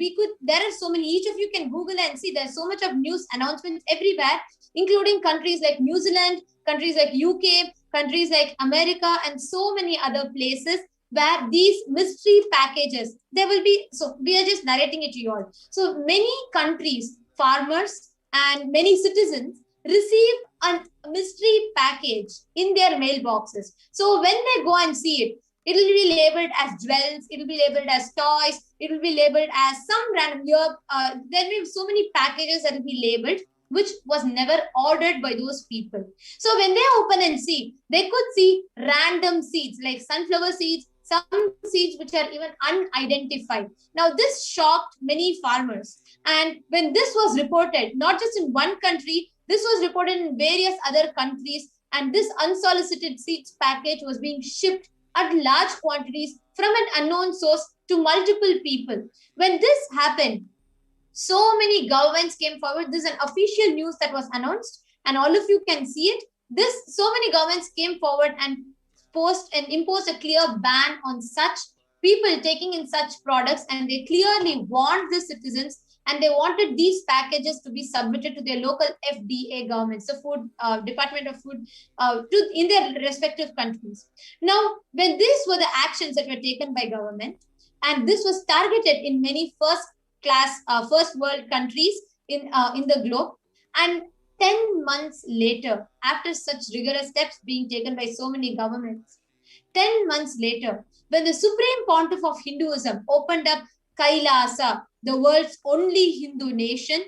There are so many, each of you can Google and see there's so much of news announcements everywhere, including countries like New Zealand, countries like UK, countries like America, and so many other places where these mystery packages, there will be, so we are just narrating it to you all. So many countries, farmers and many citizens receive a mystery package in their mailboxes. So when they go and see it, it will be labeled as jewels, it will be labeled as toys, it will be labeled as some random, there will be so many packages that will be labeled, which was never ordered by those people. So when they open and see, they could see random seeds like sunflower seeds, some seeds which are even unidentified. Now this shocked many farmers. And when this was reported, not just in one country, this was reported in various other countries, and this unsolicited seeds package was being shipped at large quantities from an unknown source to multiple people. When this happened, so many governments came forward. This is an official news that was announced, and all of you can see it. So many governments came forward and imposed a clear ban on such people taking in such products, and they clearly warned the citizens, and they wanted these packages to be submitted to their local FDA governments, the Food Department of Food, in their respective countries. Now, when these were the actions that were taken by government, and this was targeted in many first world countries in the globe, and 10 months later, after such rigorous steps being taken by so many governments, 10 months later, when the Supreme Pontiff of Hinduism opened up Kailasa, the world's only Hindu nation,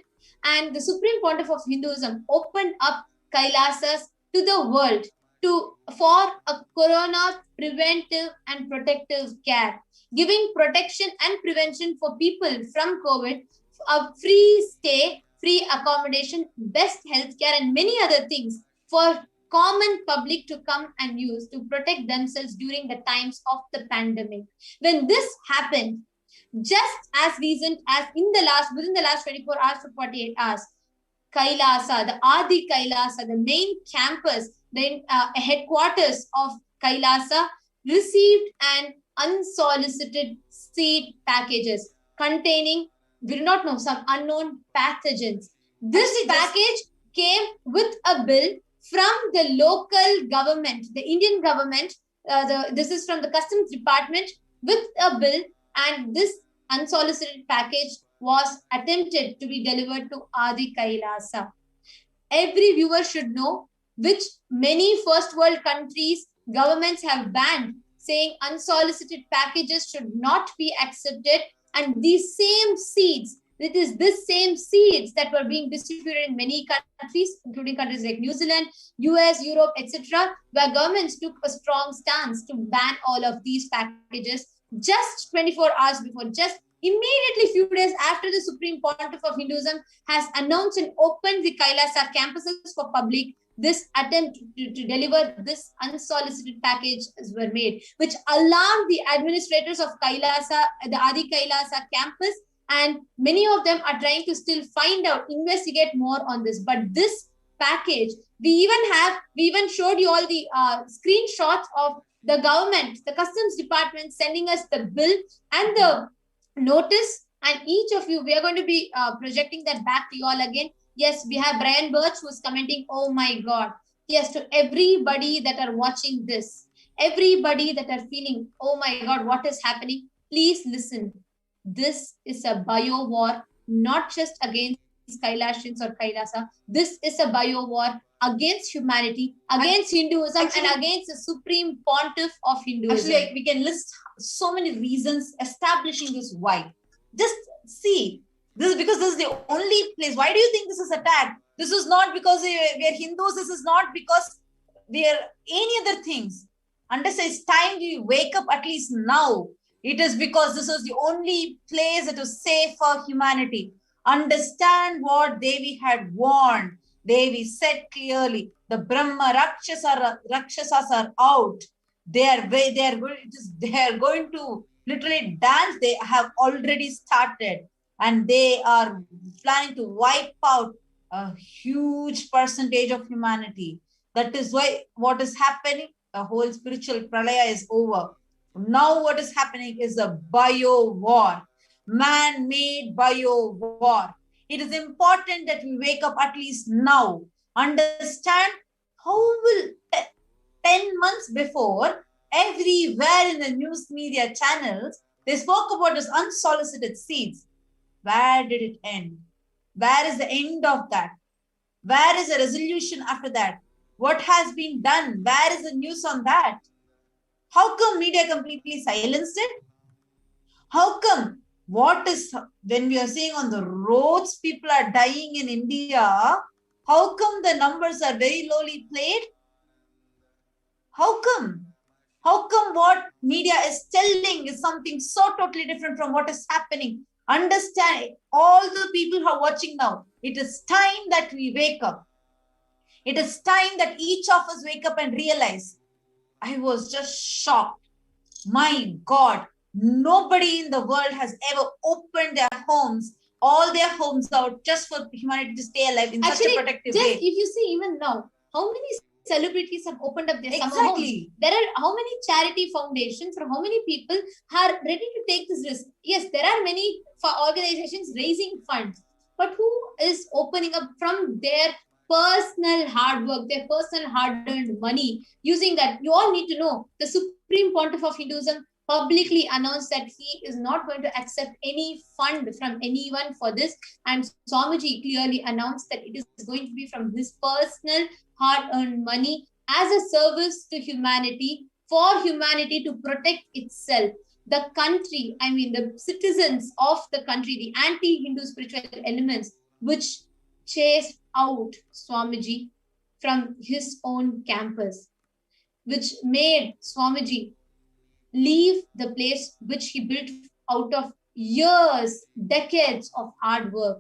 and the Supreme Pontiff of Hinduism opened up Kailasas to the world for a corona preventive and protective care, giving protection and prevention for people from COVID, a free stay, free accommodation, best healthcare, and many other things for common public to come and use to protect themselves during the times of the pandemic. When this happened, just as recent as within the last 24 hours to 48 hours, Kailasa, the Adi Kailasa, the main campus, the headquarters of Kailasa, received an unsolicited seed packages containing, we do not know, some unknown pathogens. This package came with a bill from the local government, the Indian government. This is from the Customs Department with a bill, and this unsolicited package was attempted to be delivered to Adi Kailasa. Every viewer should know which many first world countries governments have banned, saying unsolicited packages should not be accepted, and these same seeds, it is this same seeds that were being distributed in many countries, including countries like New Zealand, US, Europe, etc., where governments took a strong stance to ban all of these packages just 24 hours before, just immediately few days after the Supreme Pontiff of Hinduism has announced and opened the Kailasa campuses for public. This attempt to deliver this unsolicited package were made, which alarmed the administrators of Kailasa, the Adi Kailasa campus, and many of them are trying to still find out, investigate more on this. But this package, we even showed you all the screenshots of the government, the Customs Department sending us the bill and the notice, and each of you, we are going to be projecting that back to you all again. Yes, we have Brian Birch who is commenting, oh my God. Yes, to everybody that are watching this, everybody that are feeling, oh my God, what is happening? Please listen. This is a bio war, not just against Kailashins or Kailasa. This is a bio war against humanity, against Hinduism, and against the Supreme Pontiff of Hinduism. Actually, we can list so many reasons establishing this why. Just see, this is because this is the only place. Why do you think this is attacked? This is not because we are Hindus. This is not because we are any other things. Understand, it's time we wake up at least now. It is because this is the only place that is safe for humanity. Understand what Devi had warned. Devi said clearly, the Brahma Rakshasas are out. They are going to literally dance. They have already started, and they are planning to wipe out a huge percentage of humanity. That is why what is happening, the whole spiritual pralaya is over. Now what is happening is a bio war, man-made bio war. It is important that we wake up at least now. Understand how will 10 months before, everywhere in the news media channels, they spoke about this unsolicited seeds. Where did it end? Where is the end of that? Where is the resolution after that? What has been done? Where is the news on that? How come media completely silenced it? How come when we are seeing on the roads, people are dying in India, how come the numbers are very lowly played? How come? How come what media is telling is something so totally different from what is happening? Understand, all the people who are watching now, it is time that we wake up. It is time that each of us wake up and realize, I was just shocked. My God, nobody in the world has ever opened their homes, all their homes out just for humanity to stay alive in such a protective way. If you see even now, how many celebrities have opened up their summer homes? There are how many charity foundations, or how many people are ready to take this risk? Yes, there are many organizations raising funds, but who is opening up from their personal hard work, their personal hard-earned money, using that? You all need to know, the Supreme Pontiff of Hinduism publicly announced that he is not going to accept any fund from anyone for this, and Swamiji clearly announced that it is going to be from his personal hard-earned money as a service to humanity, for humanity to protect itself. the country, I mean the citizens of the country, the anti-Hindu spiritual elements, which chased out Swamiji from his own campus, which made Swamiji leave the place which he built out of years, decades of hard work,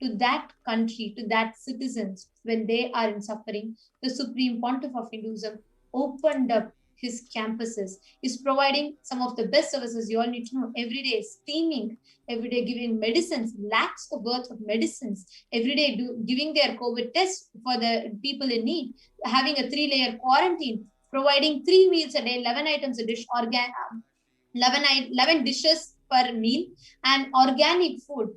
to that country, to that citizens, when they are in suffering. The Supreme Pontiff of Hinduism opened up his campuses, is providing some of the best services. You all need to know, every day steaming, every day giving medicines, lakhs of worth of medicines, every day giving their COVID tests for the people in need, having a 3-layer quarantine, providing 3 meals a day, 11 items a dish, 11 dishes per meal, and organic food.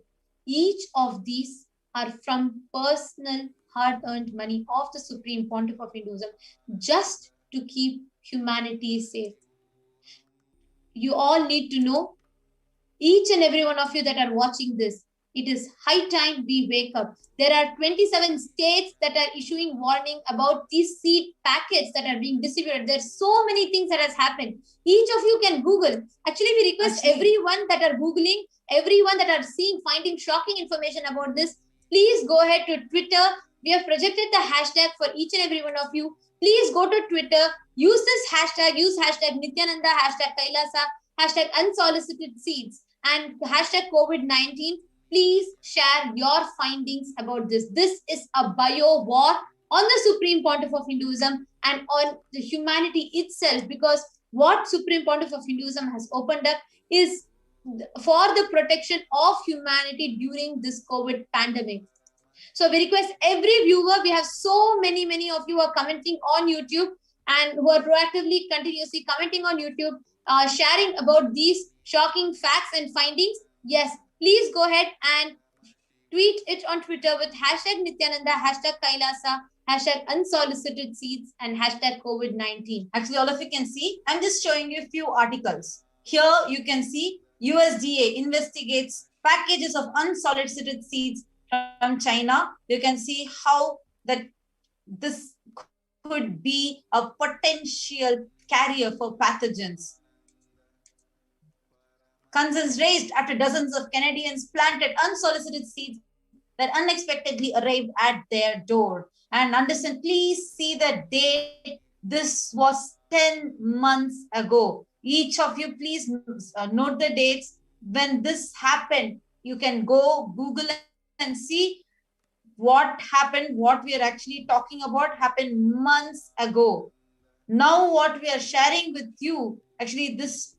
Each of these are from personal hard-earned money of the Supreme Pontiff of Hinduism, just to keep humanity safe. You all need to know, each and every one of you that are watching this, it is high time we wake up. There are 27 states that are issuing warning about these seed packets that are being distributed. There's so many things that has happened. Each of you can Google. Actually, we request everyone that are Googling, everyone that are finding shocking information about this, please go ahead to Twitter. We have projected the hashtag for each and every one of you. Please go to Twitter, use this hashtag, use hashtag Nityananda, hashtag Kailasa, hashtag unsolicited seeds, and hashtag COVID-19. Please share your findings about this. This is a bio war on the Supreme Pontiff of Hinduism and on the humanity itself, because what Supreme Pontiff of Hinduism has opened up is for the protection of humanity during this COVID pandemic. So we request every viewer, we have so many of you are commenting on YouTube and who are proactively continuously commenting on YouTube, sharing about these shocking facts and findings. Yes, please go ahead and tweet it on Twitter with hashtag Nityananda, hashtag Kailasa, hashtag unsolicited seeds, and hashtag COVID-19. Actually, all of you can see, I'm just showing you a few articles. Here you can see USDA investigates packages of unsolicited seeds from China. You can see how that this could be a potential carrier for pathogens. Concerns raised after dozens of Canadians planted unsolicited seeds that unexpectedly arrived at their door. And understand, please see the date. This was 10 months ago. Each of you, please note the dates when this happened. You can go Google and see what happened. What we are actually talking about happened months ago. Now what we are sharing with you, actually this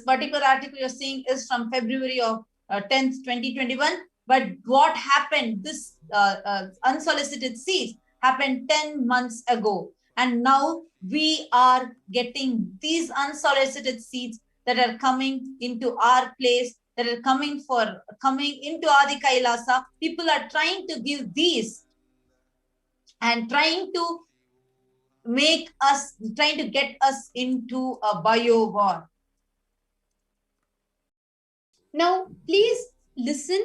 particular article you're seeing is from February of 10th, 2021. But what happened, this unsolicited seeds happened 10 months ago. And now we are getting these unsolicited seeds that are coming into our place, that are coming into Adi Kailasa. People are trying to give these and trying to get us into a bio war. Now, please listen,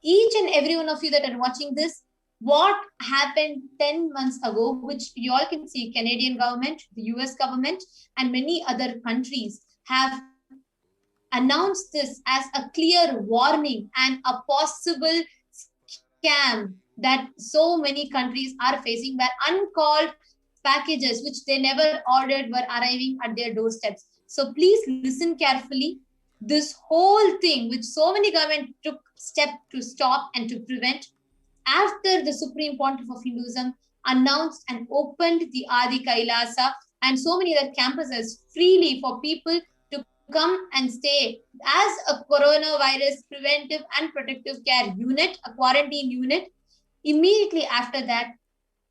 each and every one of you that are watching this, what happened 10 months ago, which you all can see, Canadian government, the US government, and many other countries have announced this as a clear warning and a possible scam that so many countries are facing, where uncalled packages, which they never ordered, were arriving at their doorsteps. So please listen carefully. This whole thing, which so many governments took step to stop and to prevent, after the Supreme Pontiff of Hinduism announced and opened the Adi Kailasa and so many other campuses freely for people to come and stay as a coronavirus preventive and protective care unit, a quarantine unit. Immediately after that,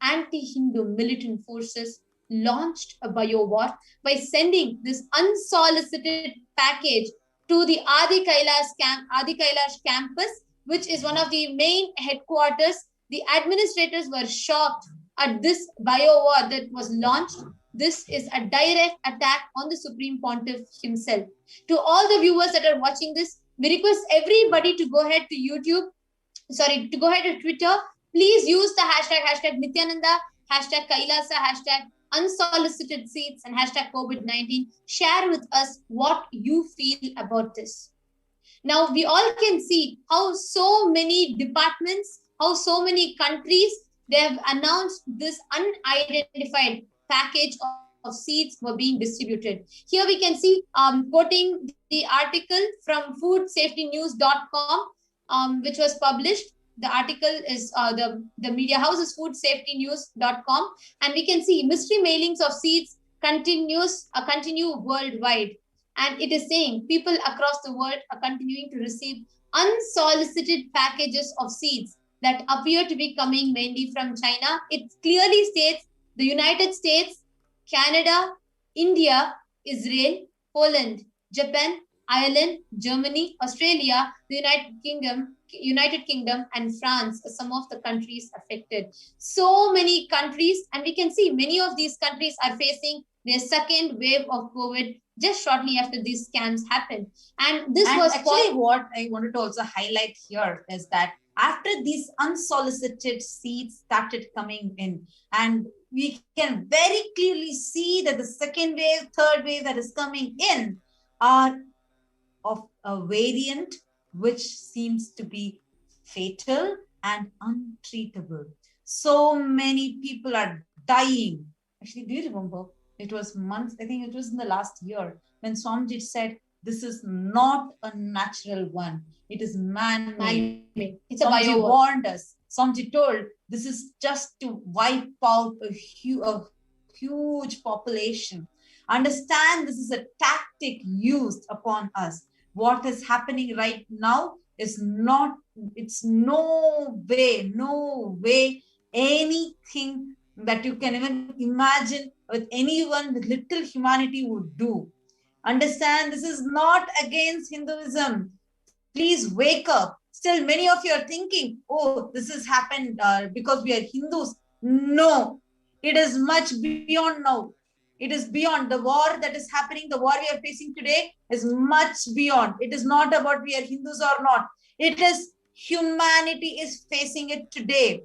anti-Hindu militant forces launched a bio war by sending this unsolicited package to the Adi Kailash campus, which is one of the main headquarters. The administrators were shocked at this bio war that was launched. This is a direct attack on the Supreme Pontiff himself. To all the viewers that are watching this, we request everybody to go ahead to Twitter. Please use the hashtag Nityananda, hashtag Kailasa, hashtag unsolicited seeds and hashtag COVID-19. Share with us what you feel about this. Now, we all can see how so many departments, how so many countries, they have announced this unidentified package of seeds were being distributed. Here we can see, quoting the article from foodsafetynews.com, which was published. The article is, the media house is foodsafetynews.com, and we can see mystery mailings of seeds continue worldwide. And it is saying people across the world are continuing to receive unsolicited packages of seeds that appear to be coming mainly from China. It clearly states the United States, Canada, India, Israel, Poland, Japan, Ireland, Germany, Australia, the United Kingdom, and France are some of the countries affected. So many countries, and we can see many of these countries are facing their second wave of COVID just shortly after these scams happened. And this was actually what I wanted to also highlight here is that after these unsolicited seeds started coming in, and we can very clearly see that the second wave, third wave that is coming in are of a variant which seems to be fatal and untreatable. So many people are dying. Actually, do you remember? It was months, I think it was in the last year, when Swamiji said, this is not a natural one. It is man-made. It's a Swamiji bio warned us. Swamiji told, this is just to wipe out a huge population. Understand, this is a tactic used upon us. What is happening right now is not, it's no way anything that you can even imagine with anyone with little humanity would do. Understand, this is not against Hinduism. Please wake up. Still, many of you are thinking, oh, this has happened because we are Hindus. No, it is much beyond now. It is beyond. The war that is happening, the war we are facing today is much beyond. It is not about we are Hindus or not. It is humanity is facing it today.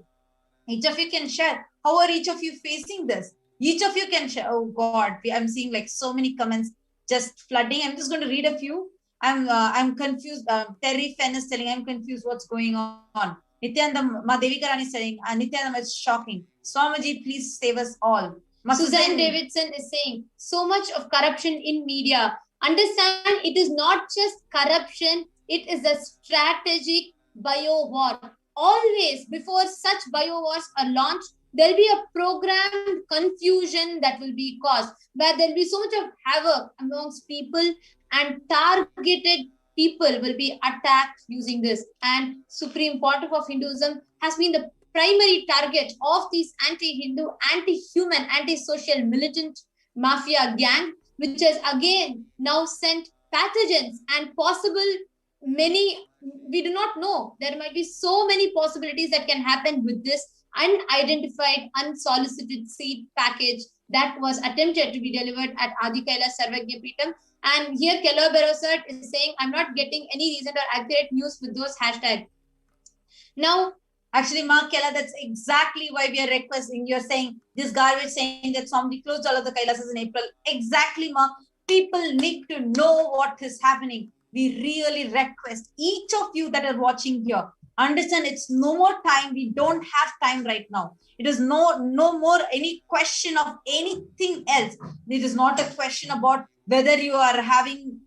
Each of you can share. How are each of you facing this? Each of you can share. Oh God, I'm seeing like so many comments just flooding. I'm just going to read a few. I'm confused. Terry Fenn is telling, I'm confused what's going on. Nityananda, Ma Devika Rani is saying, Nityananda is shocking. Swamiji, please save us all. Suzanne Davidson is saying, so much of corruption in media. Understand, it is not just corruption, it is a strategic bio war. Always, before such bio wars are launched, there'll be a programmed confusion that will be caused, where there'll be so much of havoc amongst people, and targeted people will be attacked using this. And Supreme Pontiff of Hinduism has been the primary target of these anti-Hindu, anti-human, anti-social militant mafia gang, which has again now sent pathogens and possible many, we do not know. There might be so many possibilities that can happen with this unidentified, unsolicited seed package that was attempted to be delivered at Adi Kailasa Sarvagya Peetam. And here Kello Berosat is saying, I'm not getting any recent or accurate news with those hashtags. Now, actually, Mark Kella, that's exactly why we are requesting. You're saying this garbage saying that somebody closed all of the Kailasas in April. Exactly, Mark. People need to know what is happening. We really request each of you that are watching here, understand it's no more time. We don't have time right now. It is no more any question of anything else. It is not a question about whether you are having,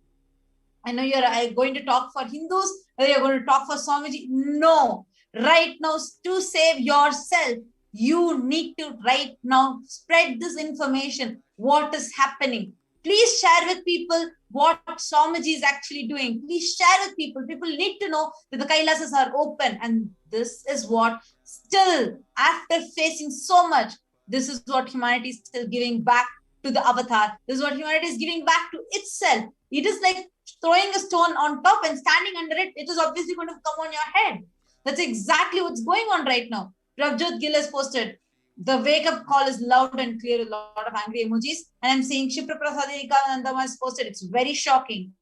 I know you're going to talk for Hindus, whether you're going to talk for Swamiji. No. Right now, to save yourself, you need to right now spread this information. What is happening? Please share with people what Swamiji is actually doing. Please share with people. People need to know that the Kailasas are open. And this is what still, after facing so much, this is what humanity is still giving back to the avatar. This is what humanity is giving back to itself. It is like throwing a stone on top and standing under it. It is obviously going to come on your head. That's exactly what's going on right now. Prabjot Gill has posted, the wake-up call is loud and clear, a lot of angry emojis. And I'm seeing Shipra Prasadika Nandama has posted, it's very shocking.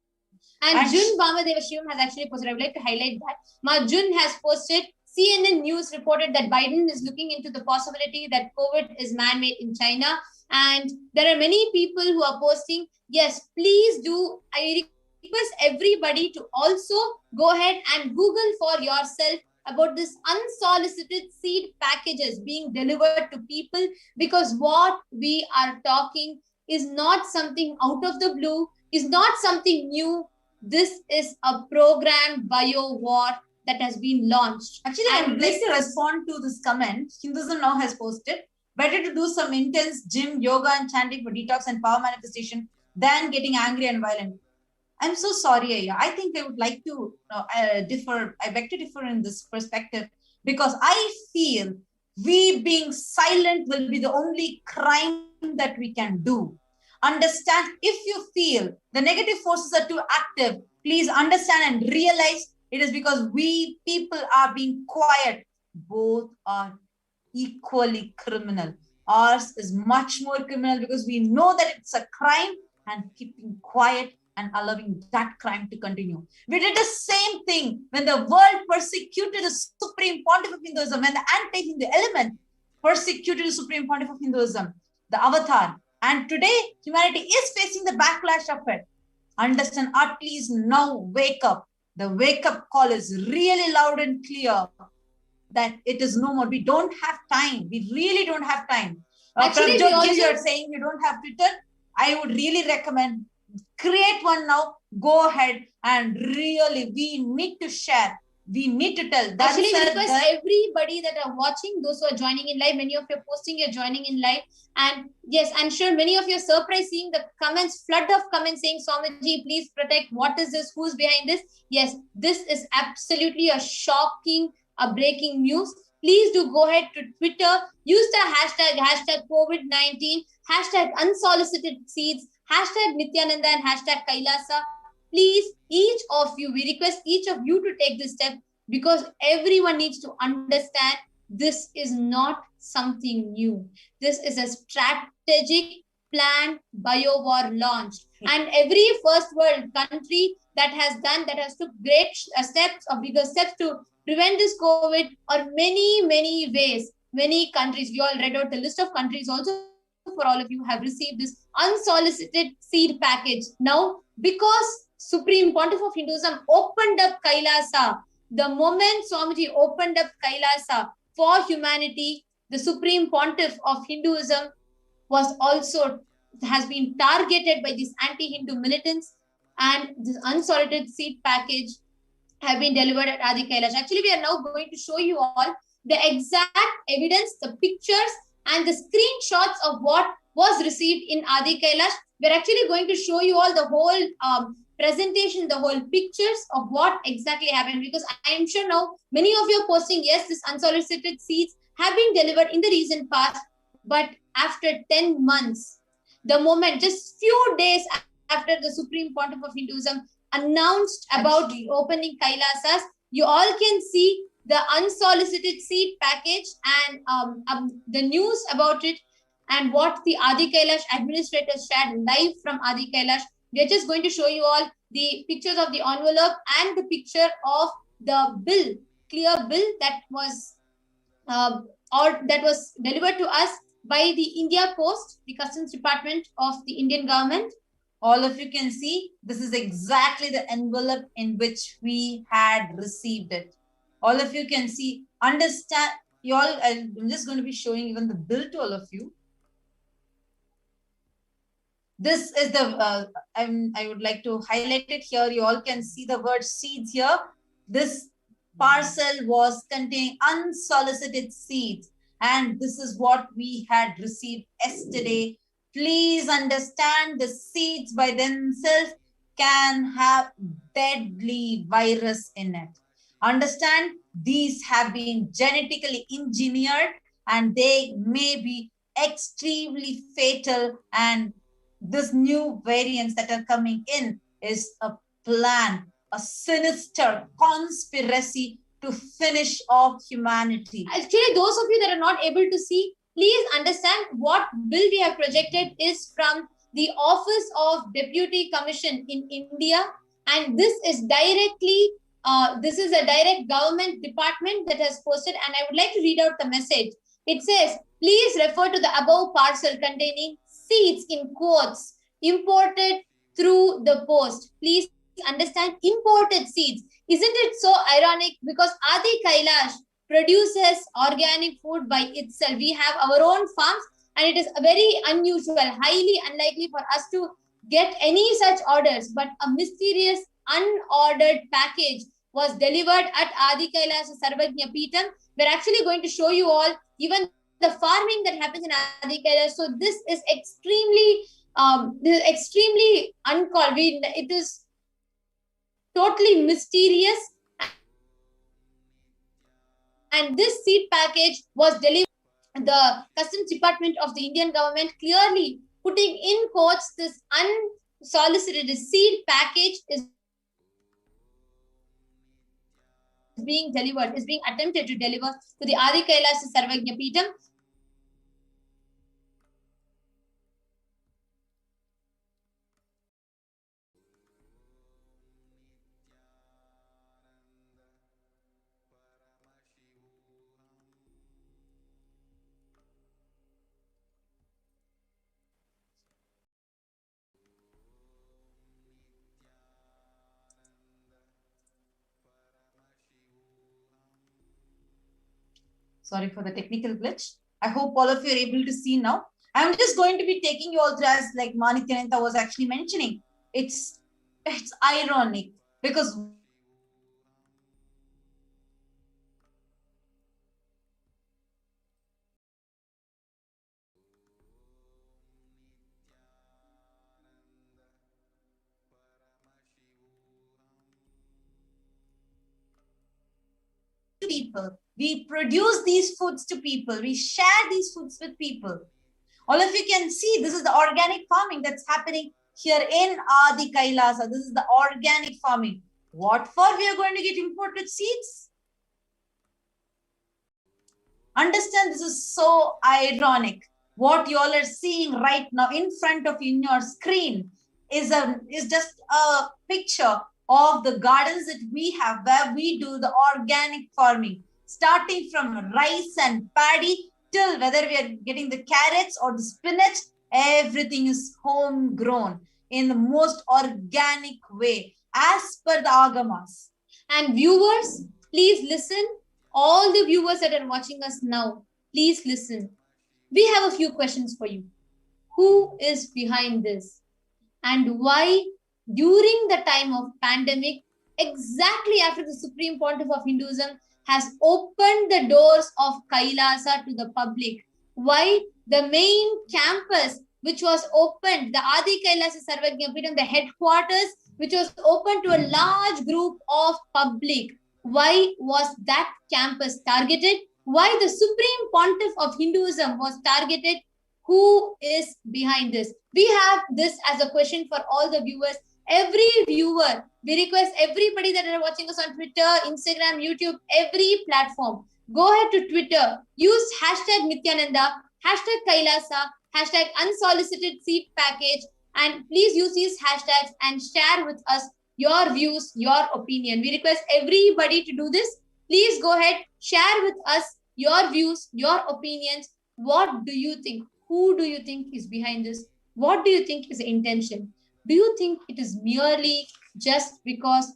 And Jun Vamadeva Shivam has actually posted, I would like to highlight that. Ma Jun has posted, CNN News reported that Biden is looking into the possibility that COVID is man-made in China. And there are many people who are posting, yes, please do. I request everybody to also go ahead and Google for yourself about this unsolicited seed packages being delivered to people, because what we are talking is not something out of the blue, is not something new. This is a programmed bio war that has been launched. Actually, I would like to respond to this comment. Hinduism Now has posted, better to do some intense gym, yoga and chanting for detox and power manifestation than getting angry and violent. I'm so sorry, Aya. I think I would like to differ. I beg to differ in this perspective, because I feel we being silent will be the only crime that we can do. Understand, if you feel the negative forces are too active, please understand and realize it is because we people are being quiet. Both are equally criminal. Ours is much more criminal because we know that it's a crime, and keeping quiet and allowing that crime to continue. We did the same thing when the world persecuted the Supreme Pontiff of Hinduism, when the anti-Hindu element persecuted the Supreme Pontiff of Hinduism, the avatar. And today, humanity is facing the backlash of it. Understand, at least now wake up. The wake-up call is really loud and clear that it is no more. We don't have time. We really don't have time. Actually, you're saying you don't have Twitter. I would really recommend create one now. Go ahead and really, we need to share. We need to tell. Actually, we request everybody that are watching, those who are joining in live, many of you are posting, you're joining in live. And yes, I'm sure many of you are surprised seeing the comments, flood of comments saying, Swamiji, please protect. What is this? Who's behind this? Yes, this is absolutely a shocking, a breaking news. Please do go ahead to Twitter, use the hashtag COVID-19, hashtag unsolicited seeds, hashtag Nityananda and hashtag Kailasa. Please, each of you, we request each of you to take this step, because everyone needs to understand this is not something new. This is a strategic planned bio war launched. And every first world country that has took great steps or bigger steps to prevent this COVID, or many ways. Many countries, we all read out the list of countries also for all of you, have received this unsolicited seed package. Now, because Supreme Pontiff of Hinduism opened up Kailasa, the moment Swamiji opened up Kailasa for humanity, the Supreme Pontiff of Hinduism has been targeted by these anti-Hindu militants, and this unsolicited seed package have been delivered at Adi Kailash. Actually, we are now going to show you all the exact evidence, the pictures and the screenshots of what was received in Adi Kailash. We're actually going to show you all the whole presentation, the whole pictures of what exactly happened, because I am sure now many of you are posting, yes, this unsolicited seeds have been delivered in the recent past, but after 10 months, the moment, just few days after the Supreme Pontiff of Hinduism announced about opening Kailasas, you all can see the unsolicited seed package and the news about it, and what the Adi Kailash administrators shared live from Adi Kailash. We are just going to show you all the pictures of the envelope and the picture of the bill, clear bill that was delivered to us by the India Post, the Customs Department of the Indian government. All of you can see, this is exactly the envelope in which we had received it. All of you can see, understand, you all, I'm just going to be showing even the bill to all of you. This is the, I would like to highlight it here. You all can see the word seeds here. This parcel was containing unsolicited seeds. And this is what we had received yesterday. Please understand, the seeds by themselves can have deadly virus in it. Understand, these have been genetically engineered and they may be extremely fatal, and this new variants that are coming in is a plan, a sinister conspiracy to finish off humanity. Actually, those of you that are not able to see, please understand what bill we have projected is from the Office of Deputy Commission in India, and this is directly this is a direct government department that has posted, and I would like to read out the message. It says, please refer to the above parcel containing seeds in quotes imported through the post. Please understand, imported seeds. Isn't it so ironic? Because Adi Kailash produces organic food by itself. We have our own farms, and it is very unusual, highly unlikely for us to get any such orders. But a mysterious, unordered package was delivered at Adi Kailasa Sarvagnya Peetam. We're actually going to show you all even the farming that happens in Adi Kailasa. So this is extremely uncalled. It is totally mysterious. And this seed package was delivered. The Customs Department of the Indian government clearly putting in quotes, this unsolicited seed package is being attempted to deliver to the Adi Kailasa Sarvagnya Peetam. Sorry for the technical glitch. I hope all of you are able to see now. I'm just going to be taking you all through, as like Manityananta was actually mentioning. It's ironic because people, we produce these foods to people, we share these foods with people. All of you can see this is the organic farming that's happening here in Adi Kailasa. This is the organic farming. What for we are going to get imported seeds? Understand, this is so ironic. What you all are seeing right now in front of you in your screen is just a picture of the gardens that we have where we do the organic farming, starting from rice and paddy till whether we are getting the carrots or the spinach, everything is homegrown in the most organic way as per the agamas. And viewers, please listen. All the viewers that are watching us now, please listen. We have a few questions for you. Who is behind this? And why during the time of pandemic, exactly after the Supreme Pontiff of Hinduism has opened the doors of Kailasa to the public, why the main campus which was opened, the Adi Kailasa Sarvagnya Peetam, the headquarters which was open to a large group of public, why was that campus targeted? Why the Supreme Pontiff of Hinduism was targeted? Who is behind this? We have this as a question for all the viewers. Every viewer, we request everybody that are watching us on Twitter, Instagram, YouTube, every platform, go ahead to Twitter, use hashtag Nityananda, hashtag Kailasa, hashtag unsolicited seed package, and please use these hashtags and share with us your views, your opinion. We request everybody to do this. Please go ahead, share with us your views, your opinions. What do you think? Who do you think is behind this? What do you think is the intention? Do you think it is merely just because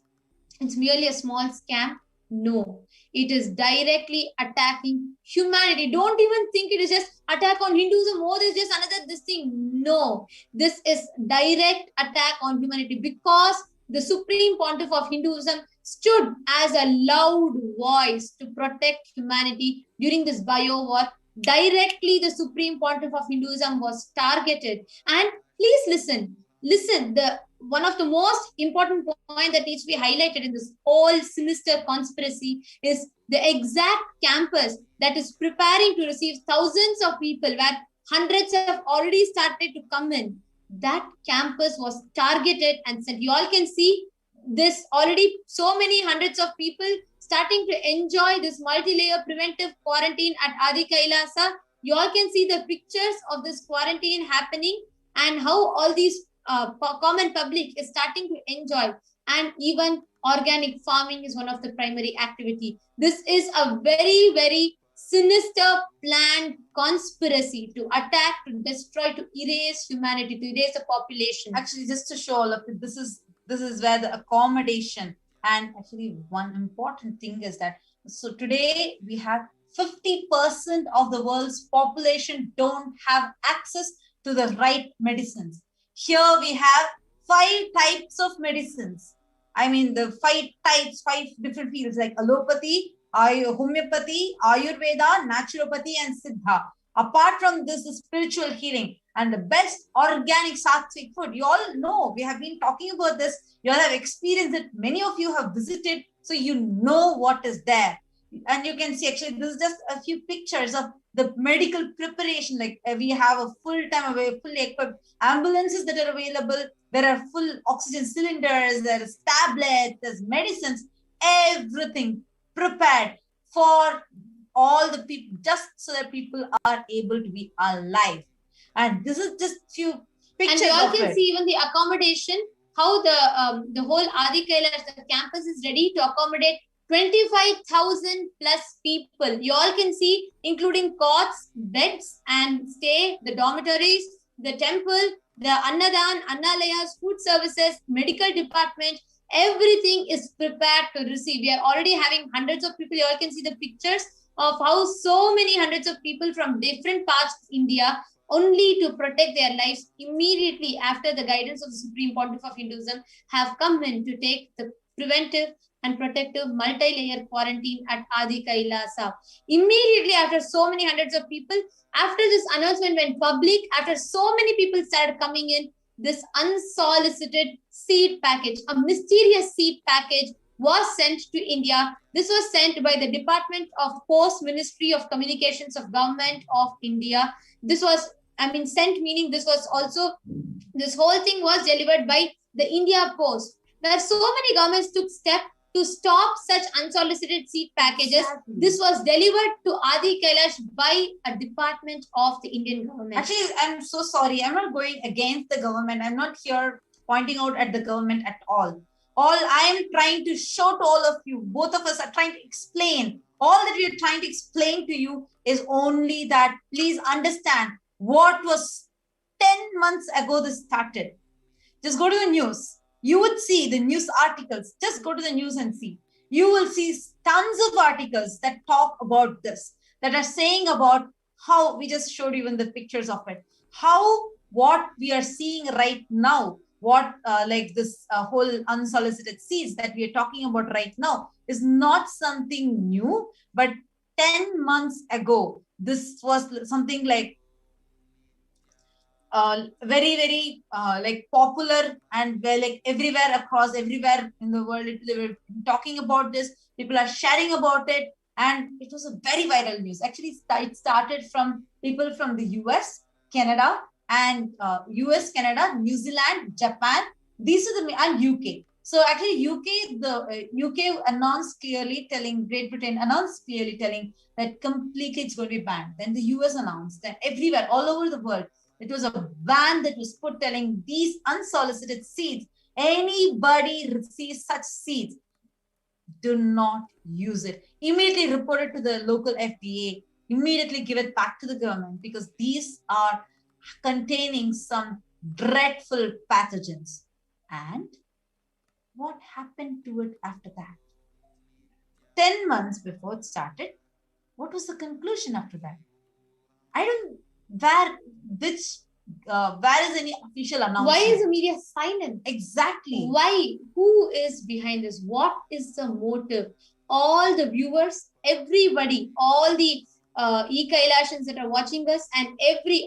it's merely a small scam? No, it is directly attacking humanity. Don't even think it is just attack on Hinduism. Oh, there's just another this thing. No, this is direct attack on humanity because the Supreme Pontiff of Hinduism stood as a loud voice to protect humanity during this bio war. Directly, the Supreme Pontiff of Hinduism was targeted. And please listen, the one of the most important point that needs to be highlighted in this whole sinister conspiracy is the exact campus that is preparing to receive thousands of people, where hundreds have already started to come in. That campus was targeted and said, you all can see this already, so many hundreds of people starting to enjoy this multi-layer preventive quarantine at Adi Kailasa. You all can see the pictures of this quarantine happening and how all these common public is starting to enjoy. and even organic farming is one of the primary activity. This is a very, very sinister planned conspiracy to attack, to destroy, to erase humanity, to erase the population. Actually, just to show all of it, this is where the accommodation, and actually one important thing is that, so today we have 50% of the world's population don't have access to the right medicines. Here we have 5 types of medicines. I mean, the 5 types, 5 different fields like allopathy, homeopathy, Ayurveda, naturopathy, and Siddha. Apart from this, the spiritual healing and the best organic sattvic food. You all know, we have been talking about this. You all have experienced it. Many of you have visited, so you know what is there. And you can see, actually, this is just a few pictures of the medical preparation. Like we have a full-time, fully equipped ambulances that are available. There are full oxygen cylinders, there's tablets, there's medicines, everything prepared for all the people, just so that people are able to be alive. And this is just few pictures. And you all can see even the accommodation, how the whole Adi Kailash, the campus is ready to accommodate 25,000 plus people. You all can see, including cots, beds, and stay, the dormitories, the temple, the Annadan, Annalayas, food services, medical department, everything is prepared to receive. We are already having hundreds of people. You all can see the pictures of how so many hundreds of people from different parts of India, only to protect their lives immediately after the guidance of the Supreme Pontiff of Hinduism, have come in to take the preventive and protective multi-layer quarantine at Adi Kailasa. Immediately after so many hundreds of people, after this announcement went public, after so many people started coming in, this unsolicited seed package, a mysterious seed package, was sent to India. This was sent by the Department of Post, Ministry of Communications of Government of India. This was, sent meaning this was also, this whole thing was delivered by the India Post. Where so many governments took steps to stop such unsolicited seed packages. Exactly. This was delivered to Adi Kailash by a department of the Indian government. Actually, I'm so sorry. I'm not going against the government. I'm not here pointing out at the government at all. All I am trying to show to all of you, both of us are trying to explain. All that we are trying to explain to you is only that please understand what was 10 months ago this started. Just go to the news. You would see the news articles. Just go to the news and see. You will see tons of articles that talk about this, that are saying about how, we just showed you in the pictures of it, how what we are seeing right now, what like this whole unsolicited seeds that we are talking about right now is not something new, but 10 months ago, this was something like very, very like popular, and where like everywhere in the world, they were talking about this. People are sharing about it, and it was a very viral news. Actually, it started from people from the US, Canada, and US, Canada, New Zealand, Japan. These are and UK. So actually, UK announced clearly telling, Great Britain announced clearly telling that completely it's going to be banned. Then the US announced that everywhere, all over the world, it was a ban that was put telling these unsolicited seeds, anybody receives such seeds, do not use it. Immediately report it to the local FDA, immediately give it back to the government, because these are containing some dreadful pathogens. And what happened to it after that? 10 months before it started, what was the conclusion after that? Where is any official announcement? Why is the media silent? Exactly. Why? Who is behind this? What is the motive? All the viewers, everybody, all the e-Kailashans that are watching us, and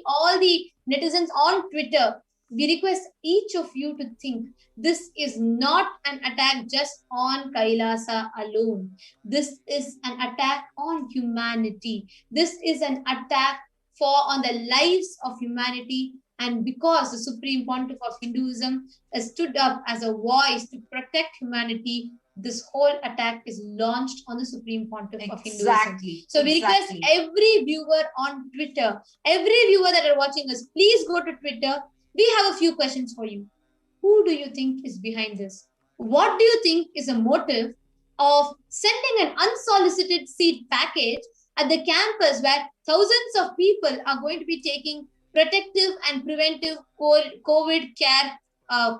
all the netizens on Twitter, we request each of you to think, this is not an attack just on Kailasa alone. This is an attack on humanity. This is an attack on the lives of humanity. And because the Supreme Pontiff of Hinduism has stood up as a voice to protect humanity, this whole attack is launched on the Supreme Pontiff of Hinduism. So we request every viewer on Twitter, every viewer that are watching us, please go to Twitter. We have a few questions for you. Who do you think is behind this? what do you think is the motive of sending an unsolicited seed package at the campus where thousands of people are going to be taking protective and preventive COVID care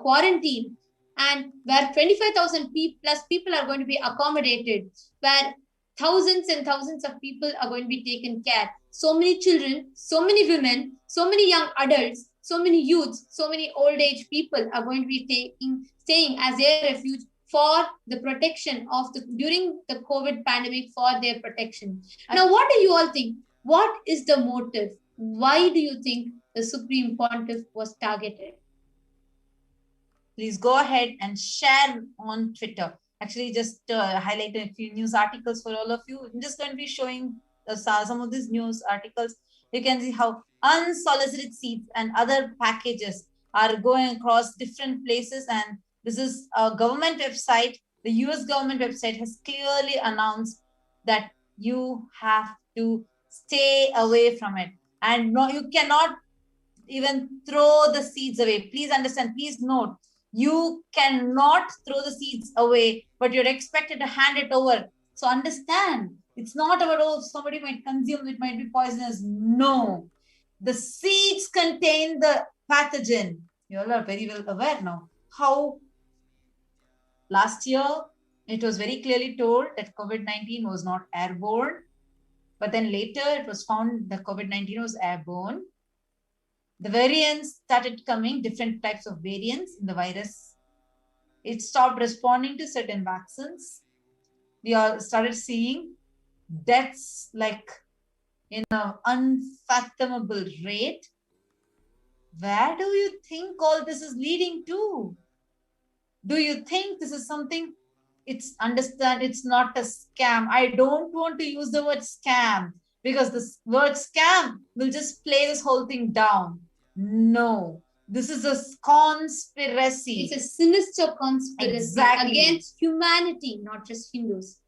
quarantine, and where 25,000 plus people are going to be accommodated, where thousands and thousands of people are going to be taken care. So many children, so many women, so many young adults, so many youths, so many old age people are going to be staying as their refuge for the protection of during the COVID pandemic, for their protection. Now, what do you all think? What is the motive? Why do you think the Supreme Pontiff was targeted? Please go ahead and share on Twitter. Actually, just highlighted a few news articles for all of you. I'm just going to be showing some of these news articles. You can see how unsolicited seeds and other packages are going across different places. And this is a government website. The US government website has clearly announced that you have to stay away from it. And no, you cannot even throw the seeds away. Please understand, please note, you cannot throw the seeds away, but you're expected to hand it over. So understand, it's not about, oh, somebody might consume, it might be poisonous. No, the seeds contain the pathogen. You all are very well aware now how last year it was very clearly told that COVID-19 was not airborne, but then later it was found that COVID-19 was airborne. The variants started coming, different types of variants in the virus. It stopped responding to certain vaccines. We all started seeing deaths like in an unfathomable rate. Where do you think all this is leading to? Do you think this is something? Understand, it's not a scam. I don't want to use the word scam because this word scam will just play this whole thing down. No, this is a conspiracy. It's a sinister conspiracy against humanity, not just Hindus.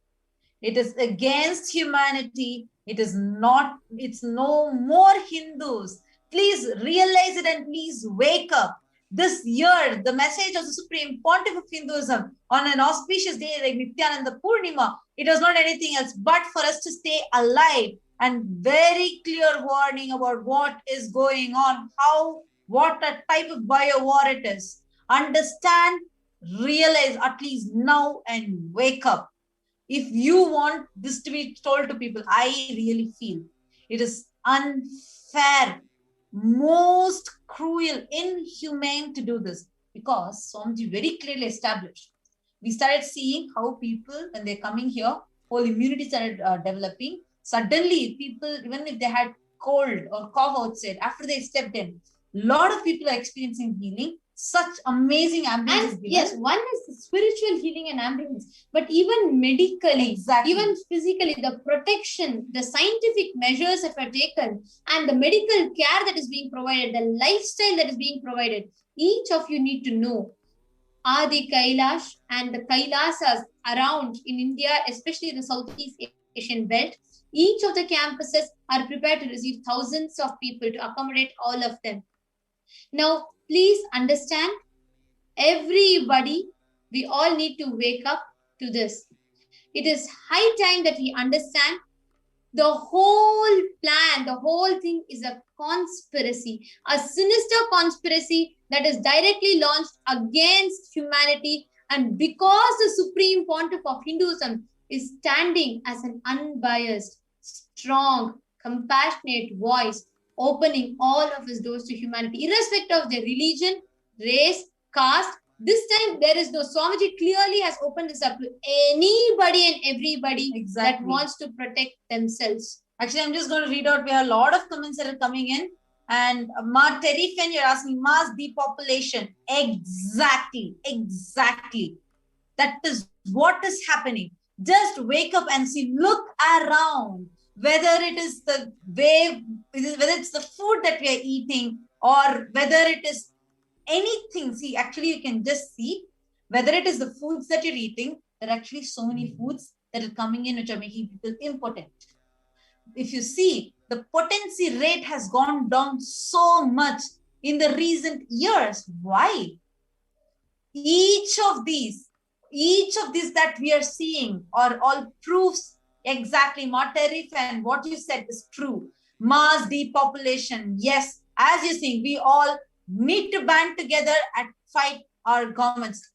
It is against humanity. It's no more Hindus. Please realize it and please wake up. This year, the message of the Supreme Pontiff of Hinduism on an auspicious day like Nityananda Purnima, it was not anything else but for us to stay alive, and very clear warning about what is going on, what a type of bio war it is. Understand, realize at least now and wake up. If you want this to be told to people, I really feel it is unfair, most cruel, inhumane to do this, because Swamiji very clearly established. We started seeing how people, when they're coming here, whole immunity started developing. Suddenly, people, even if they had cold or cough outside, after they stepped in, a lot of people are experiencing healing. Such amazing ambulance. And yes, one is spiritual healing and ambulance, but even medically, even physically, the protection, the scientific measures that are taken, and the medical care that is being provided, the lifestyle that is being provided, each of you need to know. Adi Kailash and the Kailasas around in India, especially the Southeast Asian belt, each of the campuses are prepared to receive thousands of people to accommodate all of them. Now, please understand, everybody, we all need to wake up to this. It is high time that we understand the whole plan, the whole thing is a conspiracy, a sinister conspiracy that is directly launched against humanity. And because the Supreme Pontiff of Hinduism is standing as an unbiased, strong, compassionate voice, opening all of his doors to humanity, irrespective of their religion, race, caste. This time, there is no, Swamiji clearly has opened this up to anybody and everybody that wants to protect themselves. Actually, I'm just going to read out. We have a lot of comments that are coming in. And Ma Terifen, you're asking, mass depopulation. Exactly. That is what is happening. Just wake up and see, look around. Whether it is the way, whether it's the food that we are eating, or whether it is anything. See, actually, you can just see whether it is the foods that you're eating. There are actually so many foods that are coming in which are making people impotent. If you see, the potency rate has gone down so much in the recent years. Why? Each of these Each of these that we are seeing are all proofs exactly. Ma tariff and what you said is true. Mass depopulation. Yes, as you think, we all need to band together and fight our governments.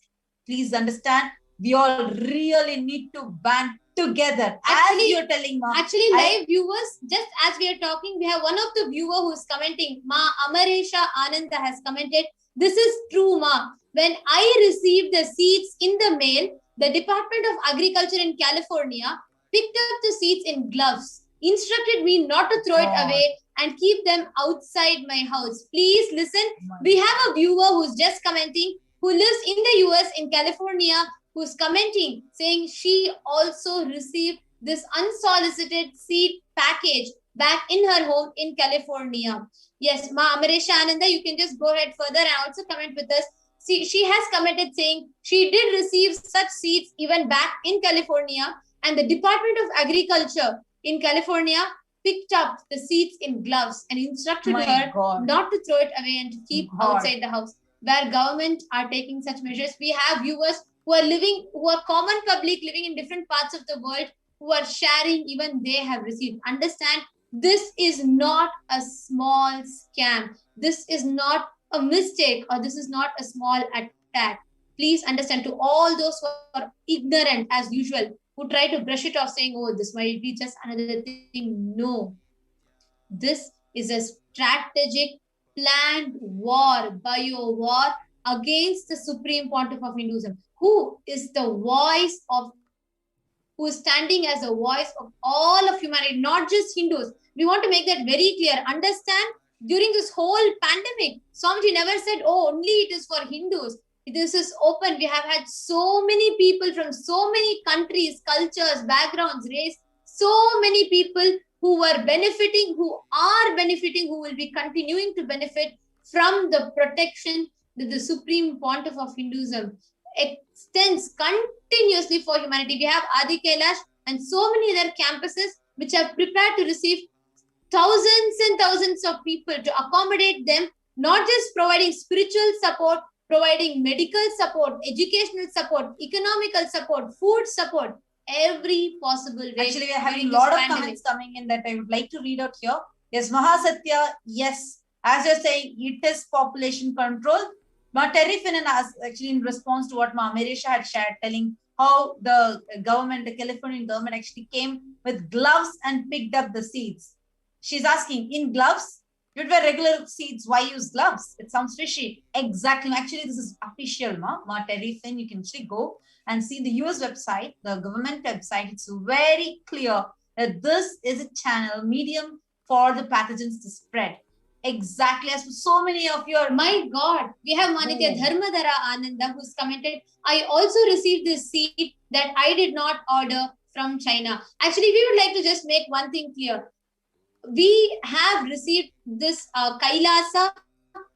Please understand, we all really need to band together. As you're telling, Ma. Actually, live viewers, just as we are talking, we have one of the viewer who's commenting. Ma Amaresha Ananda has commented, this is true, Ma. When I received the seeds in the mail, the Department of Agriculture in California picked up the seeds in gloves, instructed me not to throw it away and keep them outside my house. Please listen. We have a viewer who's just commenting, who lives in the US, in California, who's commenting, saying she also received this unsolicited seed package back in her home in California. Yes, Ma Amaresha Ananda, you can just go ahead further and also comment with us. See, she has commented saying she did receive such seeds even back in California, and the Department of Agriculture in California picked up the seeds in gloves and instructed her not to throw it away and to keep outside the house. Where government are taking such measures, we have viewers who are common public living in different parts of the world, who are sharing even they have received. Understand, this is not a small scam. This is not a mistake, or this is not a small attack. Please understand, to all those who are ignorant as usual, who try to brush it off saying, oh, this might be just another thing. No, this is a strategic planned war, bio war against the Supreme Pontiff of Hinduism, who is the voice of, who is standing as a voice of all of humanity, not just Hindus. We want to make that very clear. Understand, during this whole pandemic, Swamiji never said, oh, only it is for Hindus. This is open. We have had so many people from so many countries, cultures, backgrounds, race, so many people who were benefiting, who are benefiting, who will be continuing to benefit from the protection that the Supreme Pontiff of Hinduism extends continuously for humanity. We have Adi Kailash and so many other campuses which are prepared to receive thousands and thousands of people, to accommodate them, not just providing spiritual support, providing medical support, educational support, economical support, food support, every possible way. Actually, we are having a lot of comments coming in that I would like to read out here. Yes, Mahasatya, yes. As you're saying, it is population control. Ma Terrifin actually in response to what Ma Merisha had shared, telling how the government, the Californian government actually came with gloves and picked up the seeds. She's asking, in gloves? You'd wear regular seeds, why use gloves? It sounds fishy. Exactly. Actually, this is official, Ma Terrifin. You can actually go and see the US website, the government website. It's very clear that this is a channel, medium for the pathogens to spread. Exactly, as for so many of your... My God, we have Manitya Dharmadhara Ananda who's commented, I also received this seed that I did not order from China. Actually, we would like to just make one thing clear. We have received this Kailasa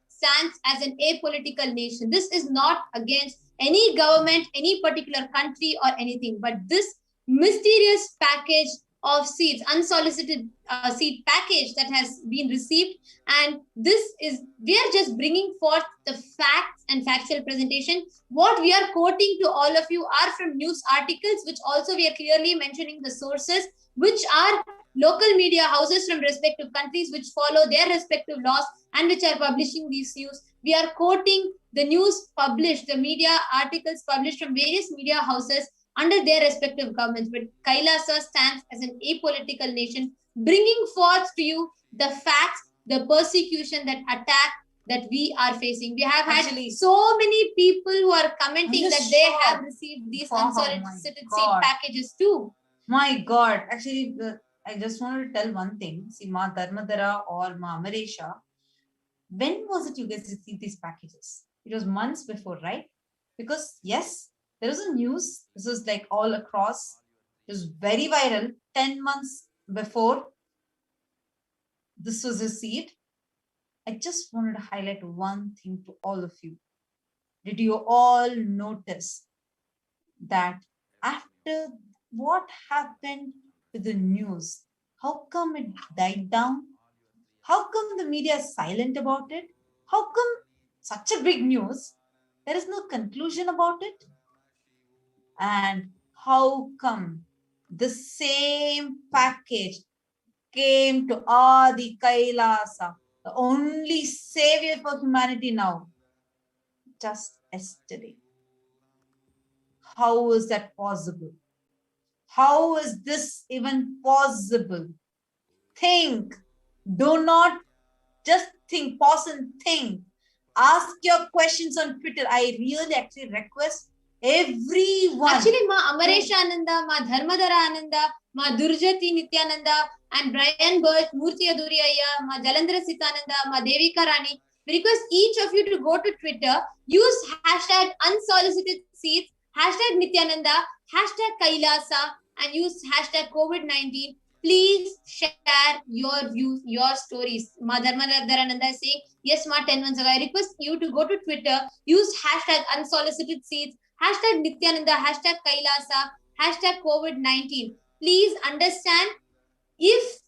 stands as an apolitical nation. This is not against any government, any particular country or anything, but this mysterious package of seeds, unsolicited seed package that has been received, and this is, we are just bringing forth the facts and factual presentation. What we are quoting to all of you are from news articles, which also we are clearly mentioning the sources, which are local media houses from respective countries which follow their respective laws and which are publishing these news. We are quoting the news published, the media articles published from various media houses under their respective governments. But Kailasa stands as an apolitical nation, bringing forth to you the facts, the persecution, that attack that we are facing. We have had so many people who are commenting that they have received these unsolicited seed packages too. My God, actually, I just wanted to tell one thing. See, Ma Dharmadhara or Ma Amaresha, when was it you guys received these packages? It was months before, right? Because yes, there was a news. This was like all across. It was very viral. 10 months before this was received. I just wanted to highlight one thing to all of you. Did you all notice that after what happened with the news, how come it died down? How come the media is silent about it? How come such a big news, there is no conclusion about it? And how come the same package came to Adi Kailasa, the only savior for humanity now, just yesterday? How is that possible? How is this even possible? Think. Do not just think. Pause and think. Ask your questions on Twitter. I really actually request everyone. Actually, Ma Amaresh Ananda, Ma Dharmadhara Ananda, Ma Durjati Nityananda, and Brian Burt, Murthy Aduriyaya, Ma Jalandhara Sitananda, Ma Devika Rani. We request each of you to go to Twitter, use hashtag unsolicited seats, hashtag Nityananda, hashtag Kailasa, and use hashtag COVID-19. Please share your views, your stories. Ma Dharmadharananda is saying, yes, Ma 10 months ago. I request you to go to Twitter, use hashtag unsolicited seats, hashtag Nityananda, hashtag Kailasa, hashtag COVID-19. Please understand, if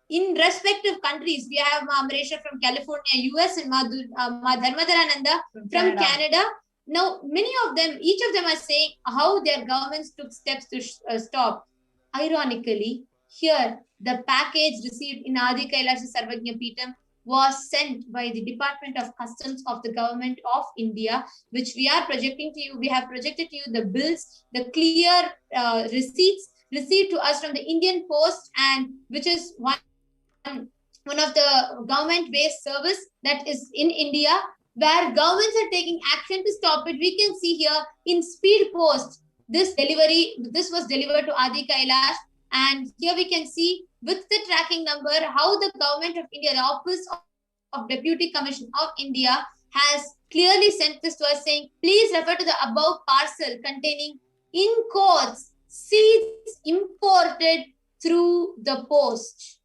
in respective countries, we have Ma Amaresha from California, US, and Ma Dharmadharananda from Canada. Now, many of them, each of them are saying how their governments took steps to stop. Ironically, here, the package received in Adi Kailasa Sarvajna Peetham was sent by the Department of Customs of the Government of India, which we are projecting to you. We have projected to you the bills, the clear receipts received to us from the Indian Post, and which is one of the government-based service that is in India, where governments are taking action to stop it. We can see here in Speed Post, this was delivered to Adi Kailash, and here we can see with the tracking number how the government of India, the Office of Deputy Commission of India, has clearly sent this to us saying, please refer to the above parcel containing, in quotes, seeds imported through the post.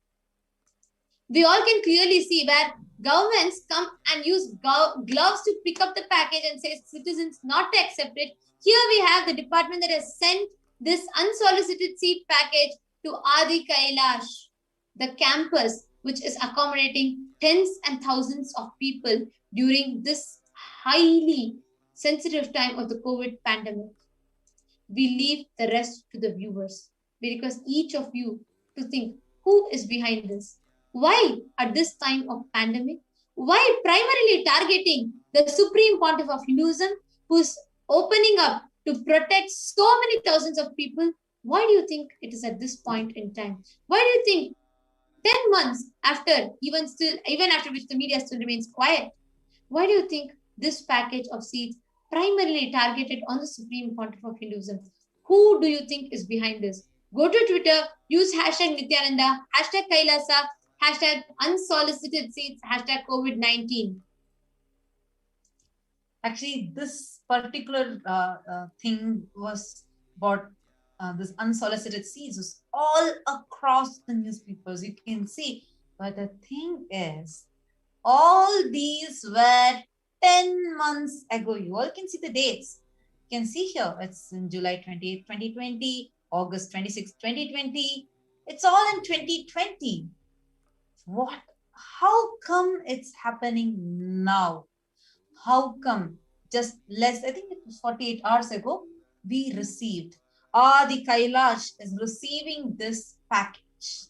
We all can clearly see where governments come and use gloves to pick up the package and say citizens not to accept it. Here we have the department that has sent this unsolicited seed package to Adi Kailash, the campus which is accommodating tens and thousands of people during this highly sensitive time of the COVID pandemic. We leave the rest to the viewers. We request each of you to think, who is behind this? Why at this time of pandemic? Why primarily targeting the Supreme Pontiff of Hinduism, who's opening up to protect so many thousands of people? Why do you think it is at this point in time? Why do you think 10 months after, even after which the media still remains quiet, why do you think this package of seeds primarily targeted on the Supreme Pontiff of Hinduism? Who do you think is behind this? Go to Twitter, use hashtag Nityananda, hashtag Kailasa, hashtag unsolicited seeds, hashtag COVID-19. Actually, this particular thing was about this unsolicited seeds was all across the newspapers. You can see. But the thing is, all these were 10 months ago. You all can see the dates. You can see here, it's in July 28, 2020, August 26, 2020. It's all in 2020. What? How come it's happening now? How come just less, I think it was 48 hours ago, we received, the Kailash is receiving this package.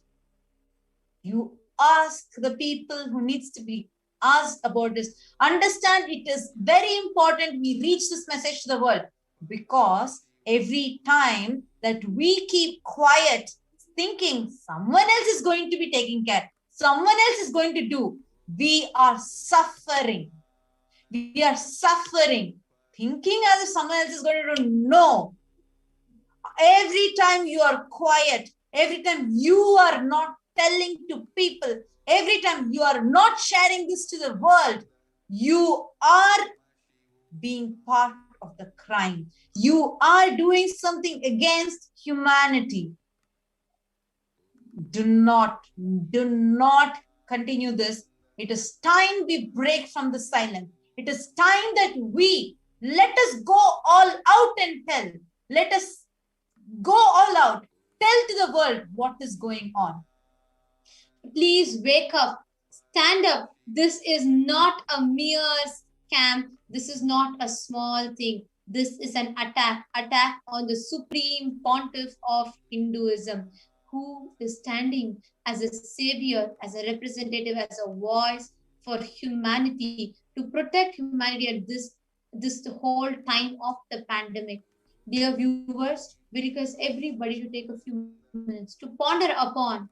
You ask the people who needs to be asked about this. Understand, it is very important we reach this message to the world, because every time that we keep quiet, thinking someone else is going to be taking care, someone else is going to do, we are suffering. We are suffering, thinking as if someone else is going to do. No. Every time you are quiet, every time you are not telling to people, every time you are not sharing this to the world, you are being part of the crime. You are doing something against humanity. Do not continue this. It is time we break from the silence. It is time that let us go all out and tell. Let us go all out. Tell to the world what is going on. Please wake up. Stand up. This is not a mere scam. This is not a small thing. This is an attack on the supreme pontiff of Hinduism, who is standing as a savior, as a representative, as a voice for humanity, to protect humanity at this whole time of the pandemic. Dear viewers, we request everybody to take a few minutes to ponder upon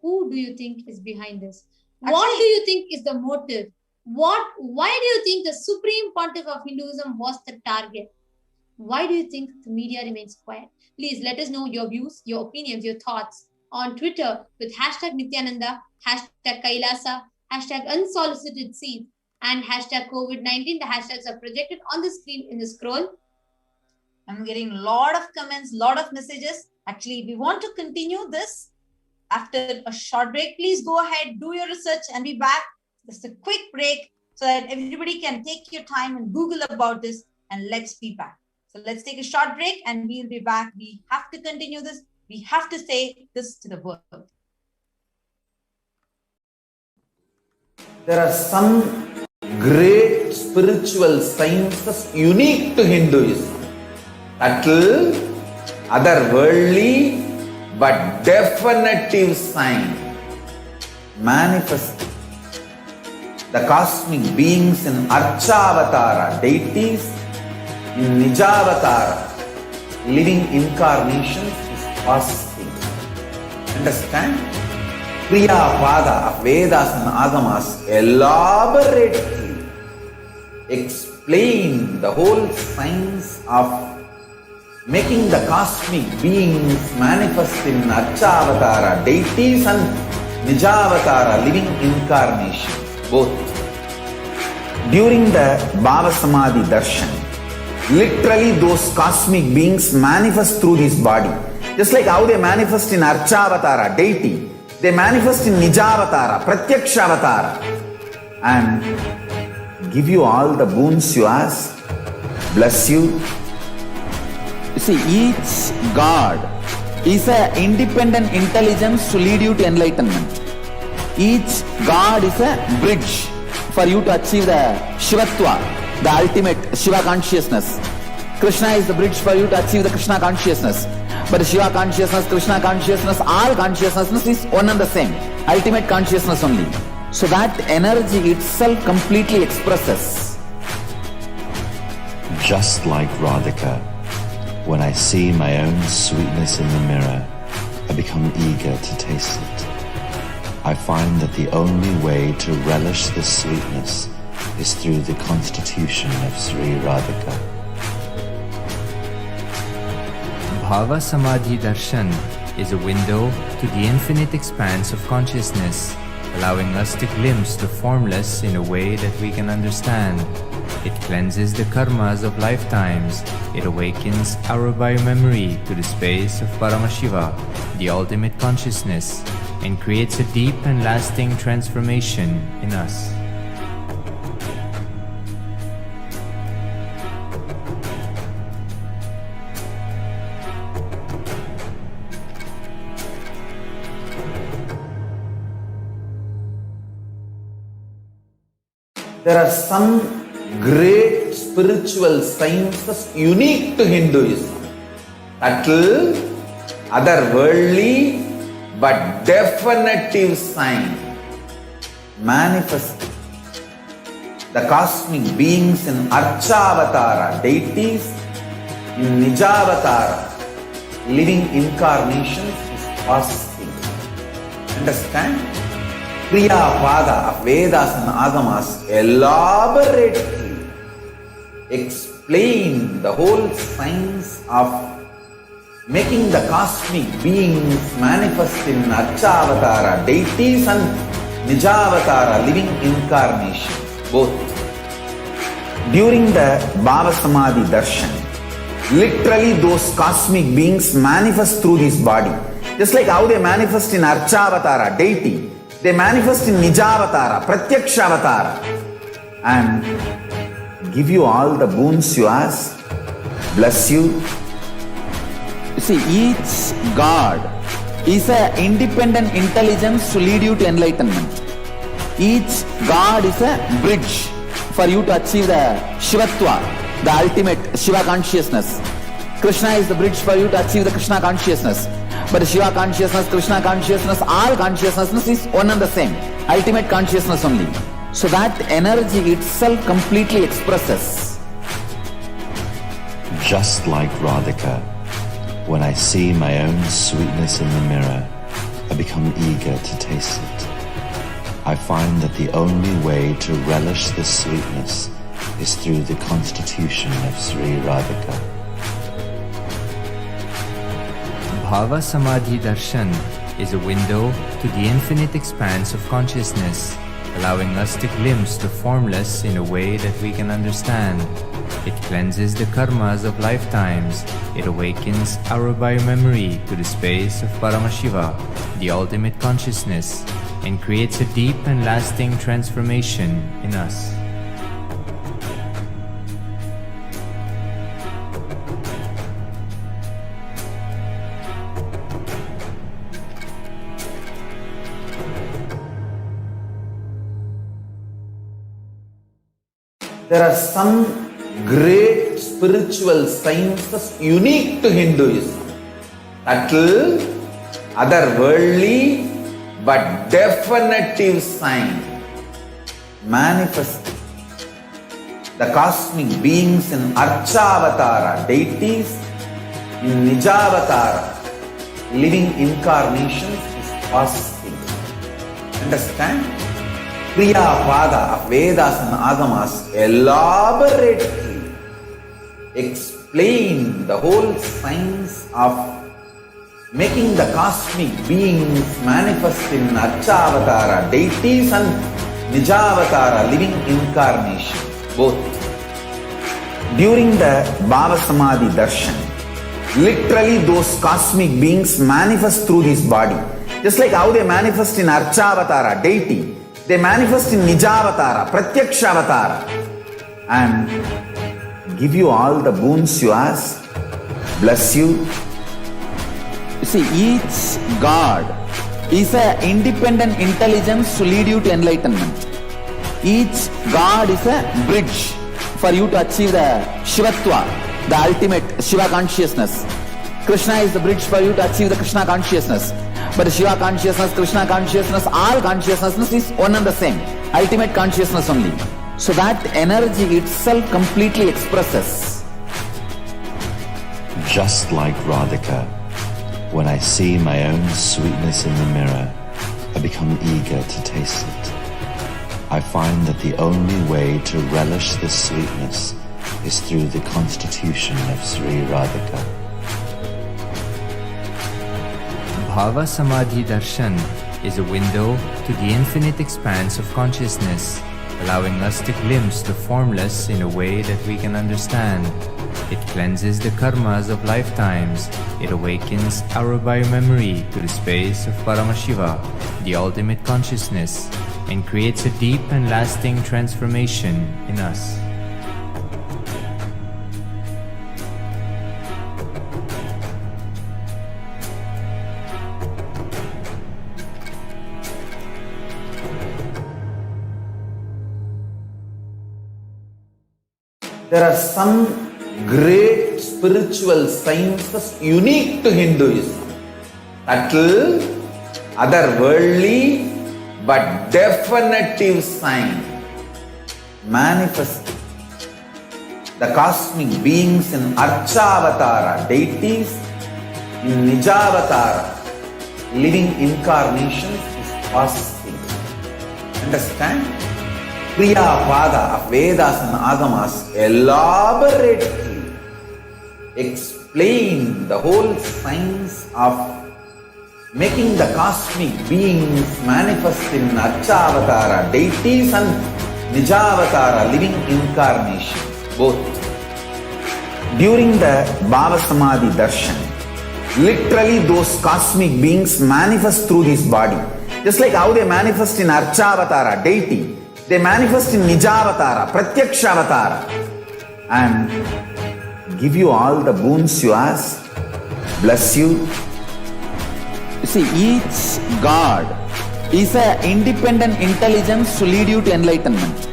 who do you think is behind this? What do you think is the motive? Why do you think the supreme pontiff of Hinduism was the target? Why do you think the media remains quiet? Please let us know your views, your opinions, your thoughts on Twitter with hashtag Nityananda, hashtag Kailasa, hashtag unsolicited seeds, and hashtag COVID-19. The hashtags are projected on the screen in the scroll. I'm getting a lot of comments, a lot of messages. Actually, we want to continue this after a short break. Please go ahead, do your research and be back. Just a quick break so that everybody can take your time and Google about this, and let's be back. So let's take a short break and we'll be back. We have to continue this. We have to say this to the world. There are some great spiritual sciences unique to Hinduism. Subtle, otherworldly, but definitive sign. Manifest the cosmic beings in Archavatara, deities in Nijavatara, living incarnations is possible. Understand? Kriya Pada of Vedas and Agamas elaborately explain the whole science of making the cosmic beings manifest in Archavatara, deities and Nijavatara, living incarnations, both. During the Bhava Samadhi Darshan, literally those cosmic beings manifest through this body. Just like how they manifest in Archavatara, deity, they manifest in Nijavatara, Pratyakshavatara, and give you all the boons you ask, bless you. You see, each God is an independent intelligence to lead you to enlightenment. Each God is a bridge for you to achieve the Shivatva, the ultimate Shiva consciousness. Krishna is the bridge for you to achieve the Krishna consciousness. But Shiva consciousness, Krishna consciousness, all consciousness is one and the same. Ultimate consciousness only. So that energy itself completely expresses. Just like Radhika, when I see my own sweetness in the mirror, I become eager to taste it. I find that the only way to relish this sweetness is through the constitution of Sri Radhika. Bhava Samadhi Darshan is a window to the infinite expanse of consciousness, allowing us to glimpse the formless in a way that we can understand. It cleanses the karmas of lifetimes. It awakens our biomemory to the space of Paramashiva, the ultimate consciousness, and creates a deep and lasting transformation in us. There are some great spiritual sciences unique to Hinduism. Subtle, otherworldly, but definitive sign. Manifest the cosmic beings in Archavatara, deities in Nijavatara, living incarnations is possible. Understand? Kriya Pada of Vedas and Agamas elaborately explain the whole science of making the cosmic beings manifest in Archavatara, deities and Nijavatara, living incarnations, both. During the Bhava Samadhi Darshan, literally those cosmic beings manifest through this body. Just like how they manifest in Archavatara, deity, they manifest in Nijavatara, Pratyakshavatara, and give you all the boons you ask, bless you. You see, each God is an independent intelligence to lead you to enlightenment. Each God is a bridge for you to achieve the Shivatva, the ultimate Shiva consciousness. Krishna is the bridge for you to achieve the Krishna consciousness. But Shiva consciousness, Krishna consciousness, all consciousness is one and the same. Ultimate consciousness only. So that energy itself completely expresses. Just like Radhika, when I see my own sweetness in the mirror, I become eager to taste it. I find that the only way to relish this sweetness is through the constitution of Sri Radhika. Bhava Samadhi Darshan is a window to the infinite expanse of consciousness, allowing us to glimpse the formless in a way that we can understand. It cleanses the karmas of lifetimes. It awakens our biomemory to the space of Paramashiva, the ultimate consciousness, and creates a deep and lasting transformation in us. There are some great spiritual sciences unique to Hinduism. Subtle, otherworldly, but definitive sign. Manifesting the cosmic beings in Archavatara, deities in Nijavatara, living incarnations is possible. Understand? Kriya Pada of Vedas and Agamas elaborately explain the whole science of making the cosmic beings manifest in Archavatara, deities and Nijavatara, living incarnation, both. During the Bhava Samadhi Darshan, literally those cosmic beings manifest through this body. Just like how they manifest in Archavatara, deity, they manifest in Nijavatara, Pratyakshavatara, and give you all the boons you ask, bless you. You see, each God is an independent intelligence to lead you to enlightenment. Each God is a bridge for you to achieve the Shivatva, the ultimate Shiva consciousness. Krishna is the bridge for you to achieve the Krishna consciousness. But Shiva consciousness, Krishna consciousness, all consciousness is one and the same. Ultimate consciousness only. So that energy itself completely expresses. Just like Radhika, when I see my own sweetness in the mirror, I become eager to taste it. I find that the only way to relish this sweetness is through the constitution of Sri Radhika. Bhava Samadhi Darshan is a window to the infinite expanse of consciousness, allowing us to glimpse the formless in a way that we can understand. It cleanses the karmas of lifetimes. It awakens our biomemory to the space of Paramashiva, the ultimate consciousness, and creates a deep and lasting transformation in us. There are some great spiritual sciences unique to Hinduism. Subtle, otherworldly, but definitive sign. Manifesting the cosmic beings in Archavatara, deities in Nijavatara, living incarnations is possible. Understand? Kriya Pada of Vedas and Agamas elaborately explain the whole science of making the cosmic beings manifest in Archavatara, deities and Nijavatara, living incarnations, both. During the Bhava Samadhi Darshan, literally those cosmic beings manifest through this body. Just like how they manifest in Archavatara, deity, they manifest in Nijavatara, Pratyakshavatara, and give you all the boons you ask, bless you. You see, each God is an independent intelligence to lead you to enlightenment.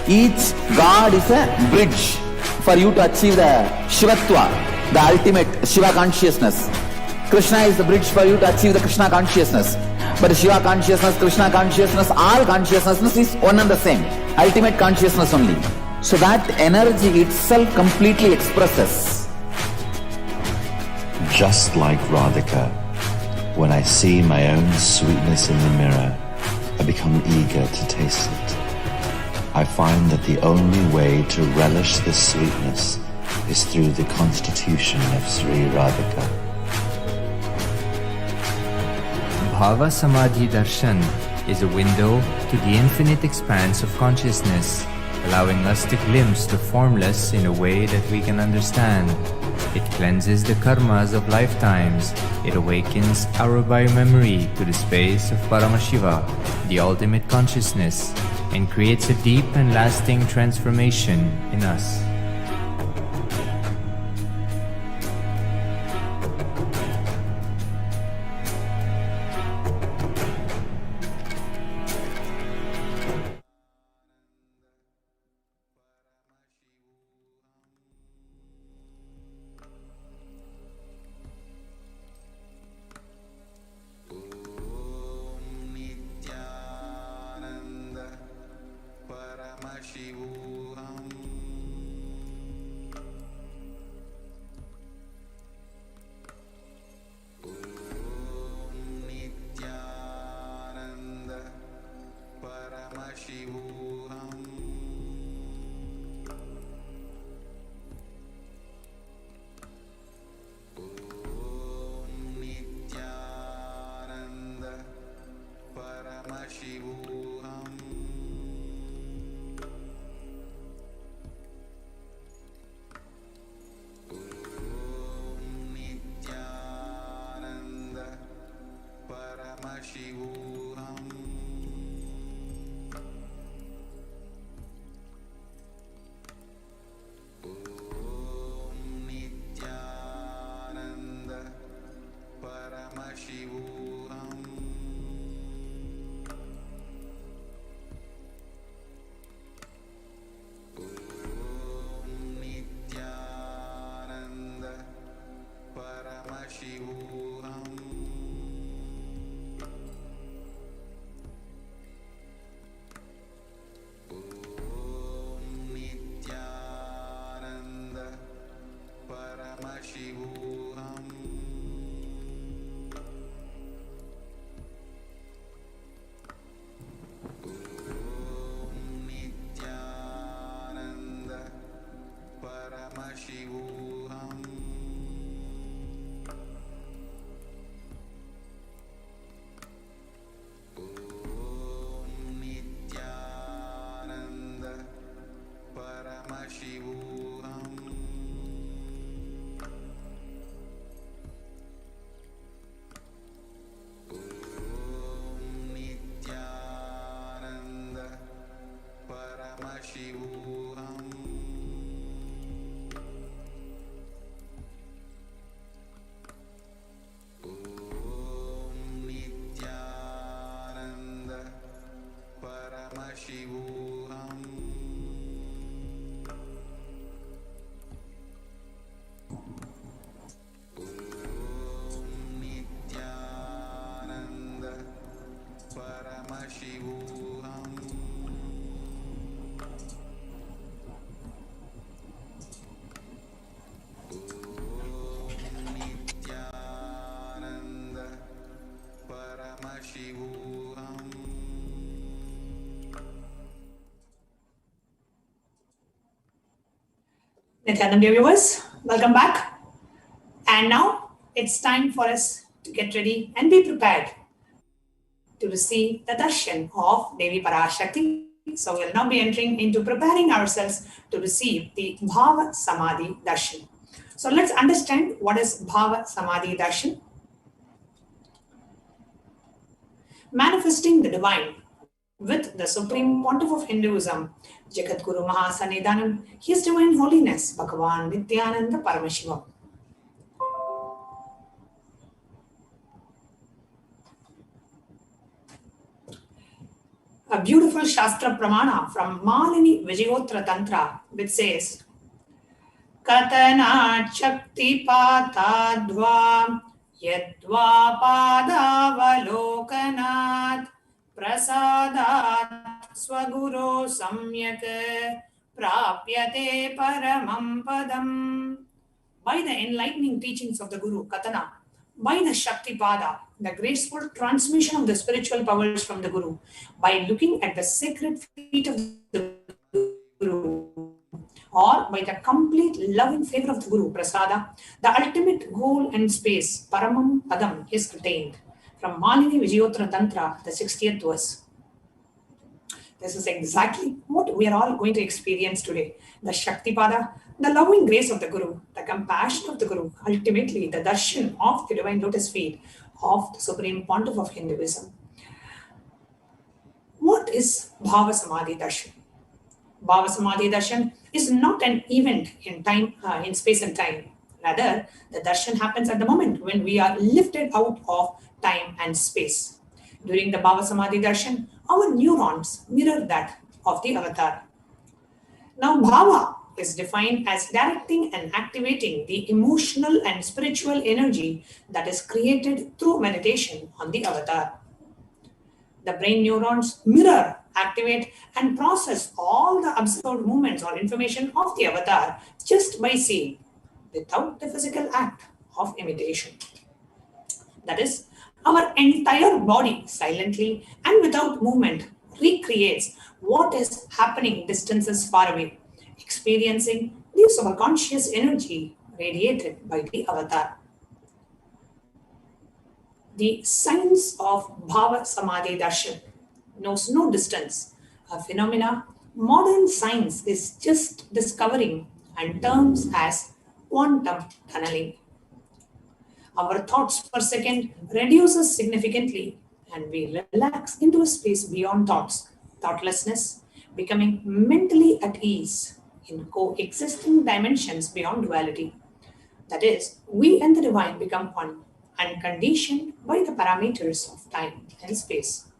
Each God is a bridge for you to achieve the Shivatva, the ultimate Shiva consciousness. Krishna is the bridge for you to achieve the Krishna consciousness. But Shiva consciousness, Krishna consciousness, all consciousness is one and the same. Ultimate consciousness only. So that energy itself completely expresses. Just like Radhika, when I see my own sweetness in the mirror, I become eager to taste it. I find that the only way to relish this sweetness is through the constitution of Sri Radhika. Bhava Samadhi Darshan is a window to the infinite expanse of consciousness, allowing us to glimpse the formless in a way that we can understand. It cleanses the karmas of lifetimes. It awakens our biomemory to the space of Paramashiva, the ultimate consciousness, and creates a deep and lasting transformation in us. Nityananda viewers, welcome back. And now it's time for us to get ready and be prepared to receive the darshan of Devi Parashakti. So we'll now be entering into preparing ourselves to receive the Bhava Samadhi darshan. So let's understand what is Bhava Samadhi darshan. Manifesting the divine with the supreme pontiff of Hinduism, Jagat Guru Mahasanidanam, His Divine Holiness, Bhagavan Nityananda Paramashiva. A beautiful Shastra Pramana from Malini Vijayottara Tantra, which says, Katanat Shaktipathadva Yadva Padavalokanat Prasadat Swaguro Samyak Prapyate Paramam Padam. By the enlightening teachings of the Guru, Katana, by the Shaktipada, the graceful transmission of the spiritual powers from the Guru, by looking at the sacred feet of the Guru, or by the complete loving favor of the Guru, Prasada, the ultimate goal and space, Paramam Padam, is attained. From Malini Vijayottara Tantra, the 60th verse. This is exactly what we are all going to experience today. The Shaktipada, the loving grace of the Guru, the compassion of the Guru, ultimately the darshan of the divine lotus feet of the Supreme Pontiff of Hinduism. What is Bhava Samadhi Darshan? Bhava Samadhi Darshan is not an event in time, in space and time. Rather, the darshan happens at the moment when we are lifted out of time and space. During the Bhava Samadhi Darshan, our neurons mirror that of the avatar. Now, Bhava is defined as directing and activating the emotional and spiritual energy that is created through meditation on the avatar. The brain neurons mirror, activate, and process all the observed movements or information of the avatar just by seeing, without the physical act of imitation. That is, our entire body silently and without movement recreates what is happening distances far away, experiencing the subconscious energy radiated by the avatar. The science of Bhava Samadhi Darshan knows no distance, a phenomena modern science is just discovering and terms as quantum tunneling. Our thoughts per second reduces significantly and we relax into a space beyond thoughts, thoughtlessness, becoming mentally at ease in coexisting dimensions beyond duality. That is, we and the divine become one, unconditioned by the parameters of time and space.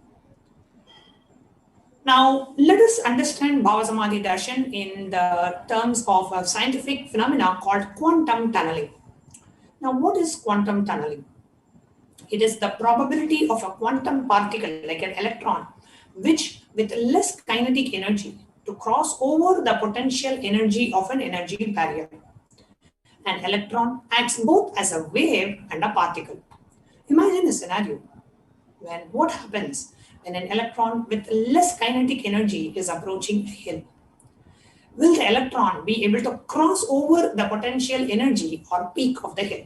Now, let us understand Bhava Samadhi Darshan in the terms of a scientific phenomena called quantum tunneling. Now, what is quantum tunneling? It is the probability of a quantum particle, like an electron, which with less kinetic energy to cross over the potential energy of an energy barrier. An electron acts both as a wave and a particle. Imagine a scenario when what happens when an electron with less kinetic energy is approaching a hill. Will the electron be able to cross over the potential energy or peak of the hill?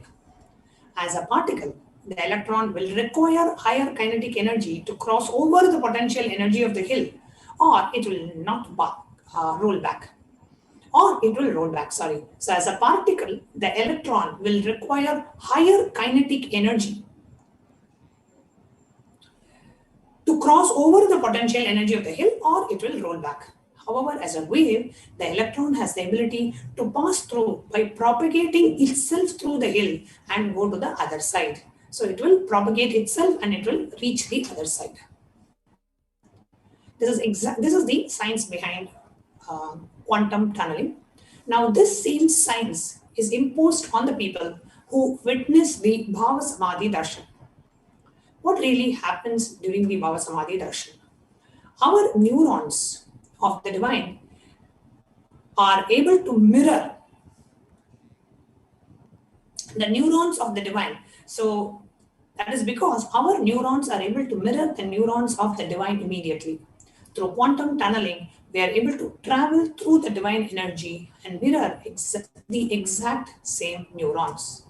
As a particle, the electron will require higher kinetic energy to cross over the potential energy of the hill, or it will not roll back. Or it will roll back, sorry. So as a particle, the electron will require higher kinetic energy to cross over the potential energy of the hill, or it will roll back. However, as a wave, the electron has the ability to pass through by propagating itself through the hill and go to the other side. So it will propagate itself and it will reach the other side. This is the science behind quantum tunneling. Now, this same science is imposed on the people who witness the Bhava Samadhi Darshan. What really happens during the Bhava Samadhi Darshan? Our neurons of the divine are able to mirror the neurons of the divine. So that is because our neurons are able to mirror the neurons of the divine immediately. Through quantum tunneling, we are able to travel through the divine energy and mirror the exact same neurons.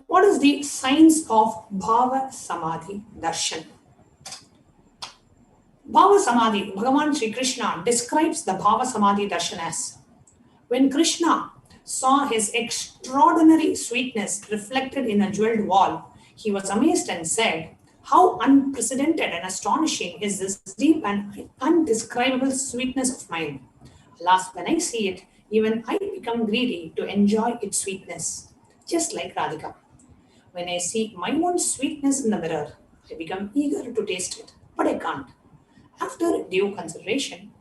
What is the science of Bhava Samadhi Darshan? Bhava Samadhi, Bhagavan Sri Krishna describes the Bhava Samadhi Darshan as when Krishna saw his extraordinary sweetness reflected in a jeweled wall, he was amazed and said, How unprecedented and astonishing is this deep and undescribable sweetness of mind. Alas, when I see it, even I become greedy to enjoy its sweetness, just like Radhika. When I see my own sweetness in the mirror, I become eager to taste it, but I can't. After due consideration,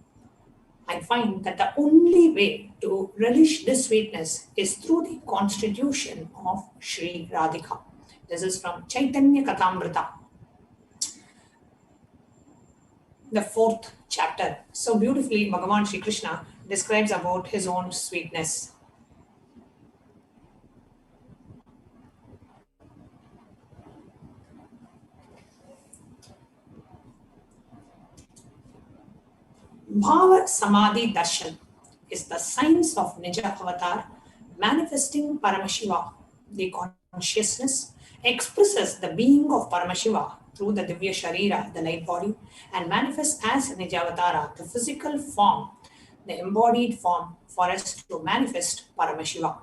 I find that the only way to relish this sweetness is through the constitution of Sri Radhika. This is from Chaitanya Katamrita, the 4th chapter. So beautifully, Bhagavan Sri Krishna describes about his own sweetness. Bhava Samadhi Darshan is the science of Nija Avatar manifesting Paramashiva. The consciousness expresses the being of Paramashiva through the Divya Sharira, the light body, and manifests as Nijavatara, the physical form, the embodied form for us to manifest Paramashiva.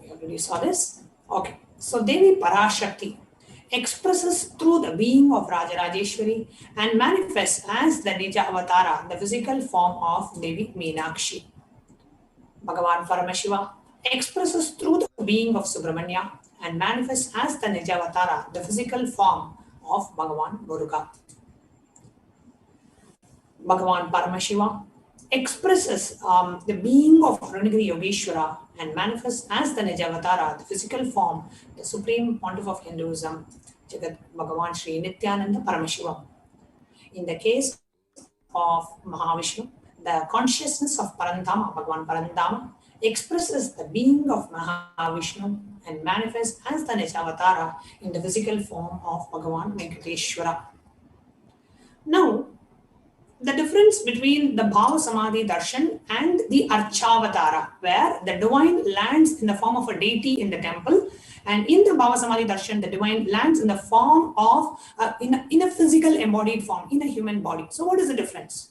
We already saw this. Okay. So Devi Parashakti expresses through the being of Rajarajeshwari and manifests as the Nija Avatara, the physical form of Devi Meenakshi. Bhagavan Paramashiva expresses through the being of Subramanya and manifests as the Nija Avatara, the physical form of Bhagavan Muruga. Bhagavan Paramashiva expresses the being of Ranagiri Yogeshwara and manifests as the Nijavatara, the physical form, the supreme pontiff of Hinduism, Jagat Bhagavan Sri Nityananda Paramashiva. In the case of Mahavishnu, the consciousness of Parantama, Bhagavan Parantama, expresses the being of Mahavishnu and manifests as the Nijavatara in the physical form of Bhagavan Venkateshwara. Now, the difference between the Bhava Samadhi Darshan and the Archavatara, where the divine lands in the form of a deity in the temple, and in the Bhava Samadhi Darshan, the divine lands in the form of, in a physical embodied form, in a human body. So what is the difference?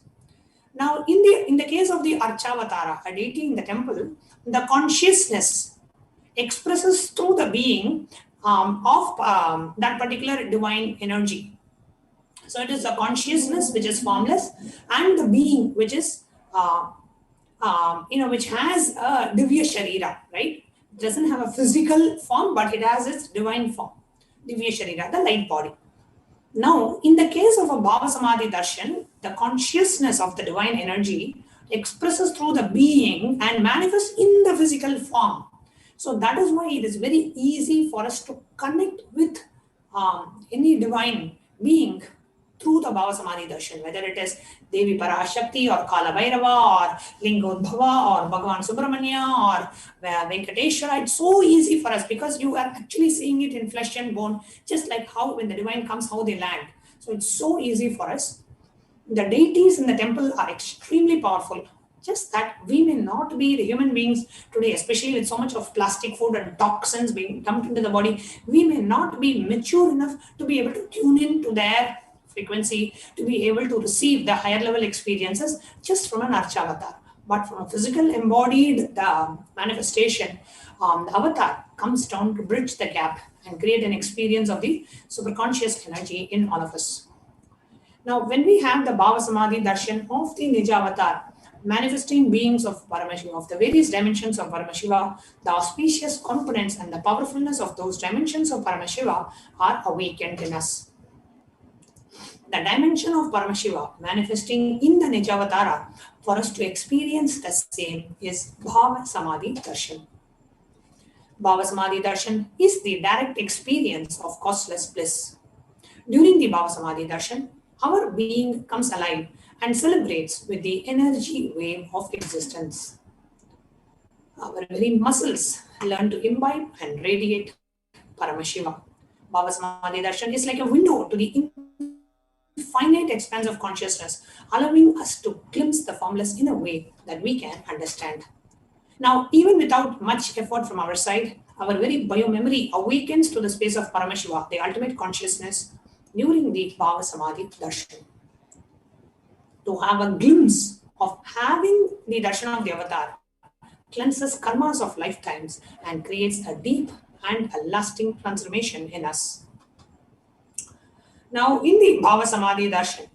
Now, in the case of the Archavatara, a deity in the temple, the consciousness expresses through the being of that particular divine energy. So it is the consciousness which is formless and the being which is, which has a Divya Sharira, right? It doesn't have a physical form, but it has its divine form, Divya Sharira, the light body. Now, in the case of a Bhava Samadhi Darshan, the consciousness of the divine energy expresses through the being and manifests in the physical form. So that is why it is very easy for us to connect with any divine being through the Bhava Samadhi Darshan, whether it is Devi Parashakti or Kala Bhairava or Lingodbhava or Bhagavan Subramanya or Venkateshwara. It's so easy for us because you are actually seeing it in flesh and bone, just like how when the divine comes, how they land. So it's so easy for us. The deities in the temple are extremely powerful. Just that we may not be the human beings today, especially with so much of plastic food and toxins being dumped into the body, we may not be mature enough to be able to tune in to their frequency, to be able to receive the higher level experiences just from an Archavatar. But from a physical embodied manifestation, the avatar comes down to bridge the gap and create an experience of the superconscious energy in all of us. Now, when we have the Bhava Samadhi Darshan of the Nijavatar, manifesting beings of Paramashiva, of the various dimensions of Paramashiva, the auspicious components and the powerfulness of those dimensions of Paramashiva are awakened in us. The dimension of Paramashiva manifesting in the Nijavatara for us to experience the same is Bhava Samadhi Darshan. Bhava Samadhi Darshan is the direct experience of causeless bliss. During the Bhava Samadhi Darshan, our being comes alive and celebrates with the energy wave of existence. Our very muscles learn to imbibe and radiate Paramashiva. Bhava Samadhi Darshan is like a window to the infinite expanse of consciousness, allowing us to glimpse the formless in a way that we can understand. Now, even without much effort from our side, Our very biomemory awakens to the space of Paramashiva, the ultimate consciousness, during the Bhava Samadhi darshan. To have a glimpse of having the darshan of the avatar cleanses karmas of lifetimes and creates a deep and a lasting transformation in us. Now, in the Bhava Samadhi darshan,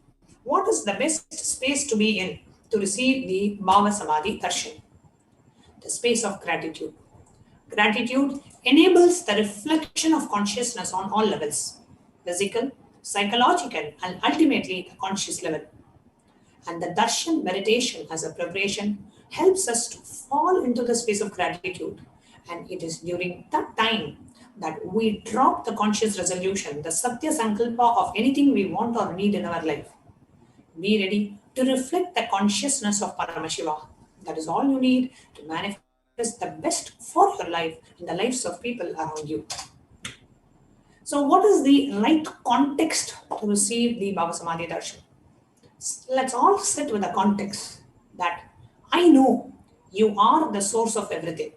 what is the best space to be in to receive the Bhava Samadhi darshan? The space of gratitude. Gratitude enables the reflection of consciousness on all levels: physical, psychological, and ultimately the conscious level. And the darshan meditation as a preparation helps us to fall into the space of gratitude. And it is during that time that we drop the conscious resolution, the Satya Sankalpa of anything we want or need in our life. Be ready to reflect the consciousness of Paramashiva. That is all you need to manifest the best for your life and the lives of people around you. So, what is the right context to receive the Bhava Samadhi Darshan? Let's all sit with the context that I know you are the source of everything.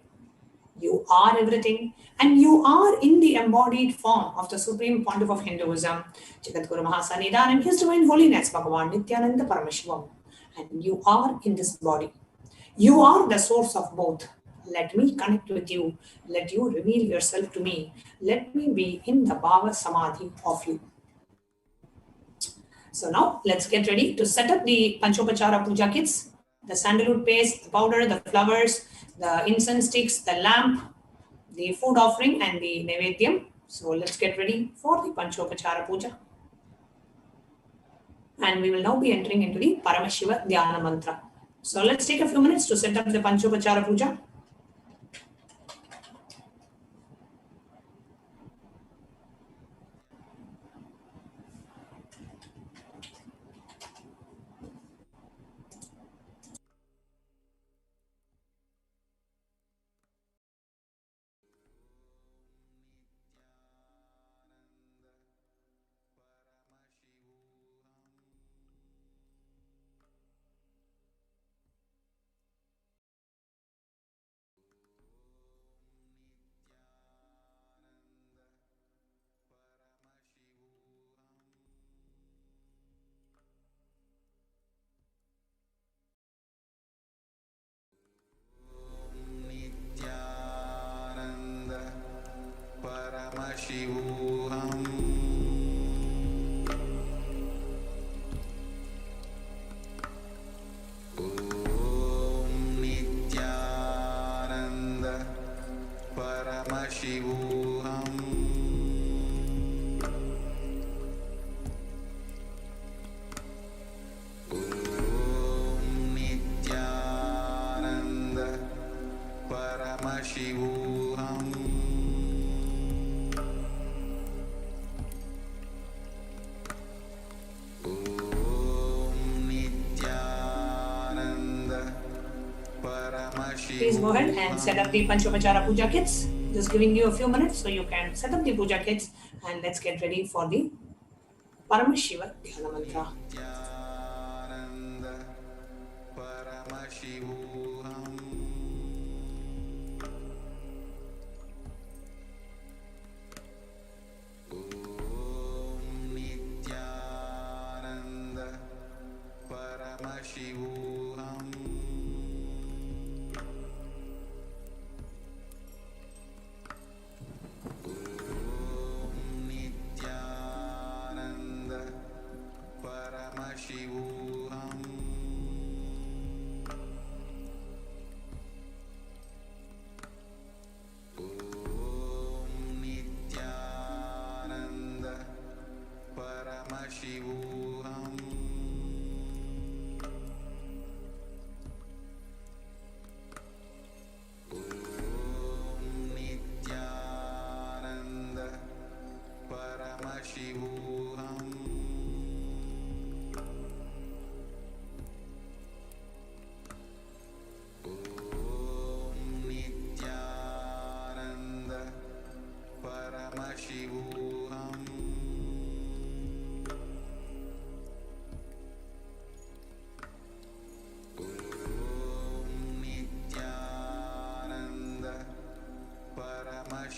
You are everything, and you are in the embodied form of the Supreme Pontiff of Hinduism, Jagadguru Mahasannidhanam, His Divine Holiness, Bhagavan Nityananda Paramashivam. And you are in this body. You are the source of both. Let me connect with you. Let you reveal yourself to me. Let me be in the Bhava Samadhi of you. So now let's get ready to set up the Panchopachara Puja kits, the sandalwood paste, the powder, the flowers, the incense sticks, the lamp, the food offering, and the Naivedyam. So let's get ready for the Panchopachara Puja. And we will now be entering into the Paramashiva Dhyana Mantra. So let's take a few minutes to set up the Panchopachara Puja. Please go ahead and set up the Panchopachara Puja kits. Just giving you a few minutes so you can set up the puja kits, and let's get ready for the Paramashiva Dhyana Mantra.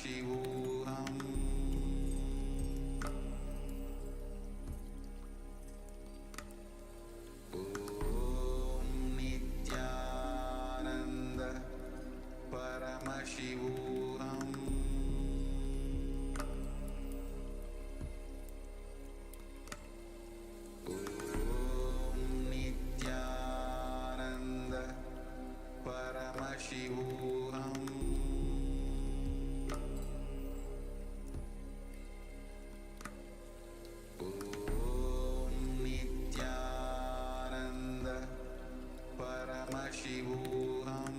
Paramashivoham. Om Nityananda Paramashivoham. Om Nityananda Paramashivoham. Om Nityananda Paramashivoham.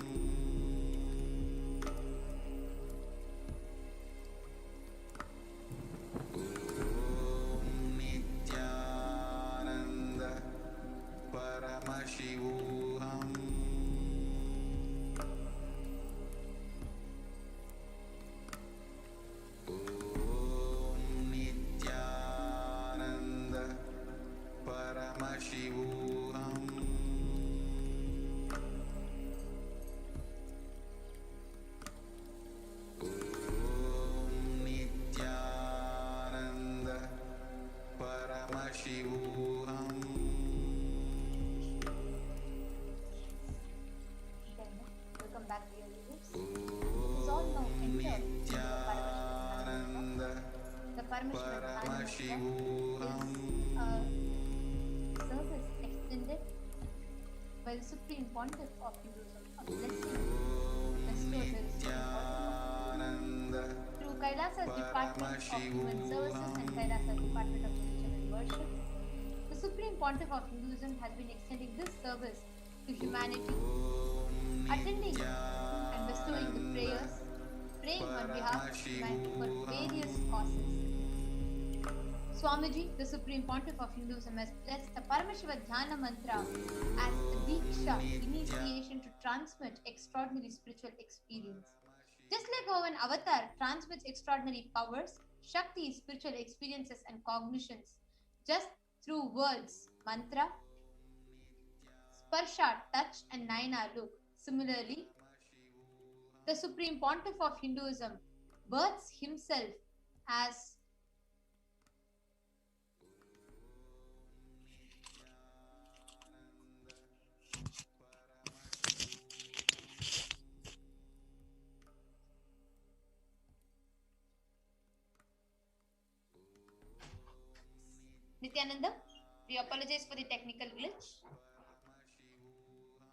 Om Nityananda Paramashivoham. Om Nityananda Paramashivoham. Om Nityananda Paramashivoham. Welcome back to your leaders. This is all now entered into the Nityananda The Parameshwara Dhana Mantra Paramashivoham. is a service extended by the Supreme Pontiff of Hinduism, a blessing bestowed by the Supreme Pontiff Nityananda through Kailasa's Department of Human Services and Kailasa's Department of Religion and Worship. The Supreme Pontiff of Hinduism has been extending this service to humanity, attending and bestowing the prayers, praying on behalf of humanity for various causes. Swamiji, the Supreme Pontiff of Hinduism, has blessed the Parameshiva Dhyana Mantra as a Diksha, initiation to transmit extraordinary spiritual experience. Just like how an avatar transmits extraordinary powers, Shakti, spiritual experiences and cognitions, just through words, mantra, sparsha, touch, and nayana, look. Similarly, the Supreme Pontiff of Hinduism births himself as Nityananda. We apologize for the technical glitch.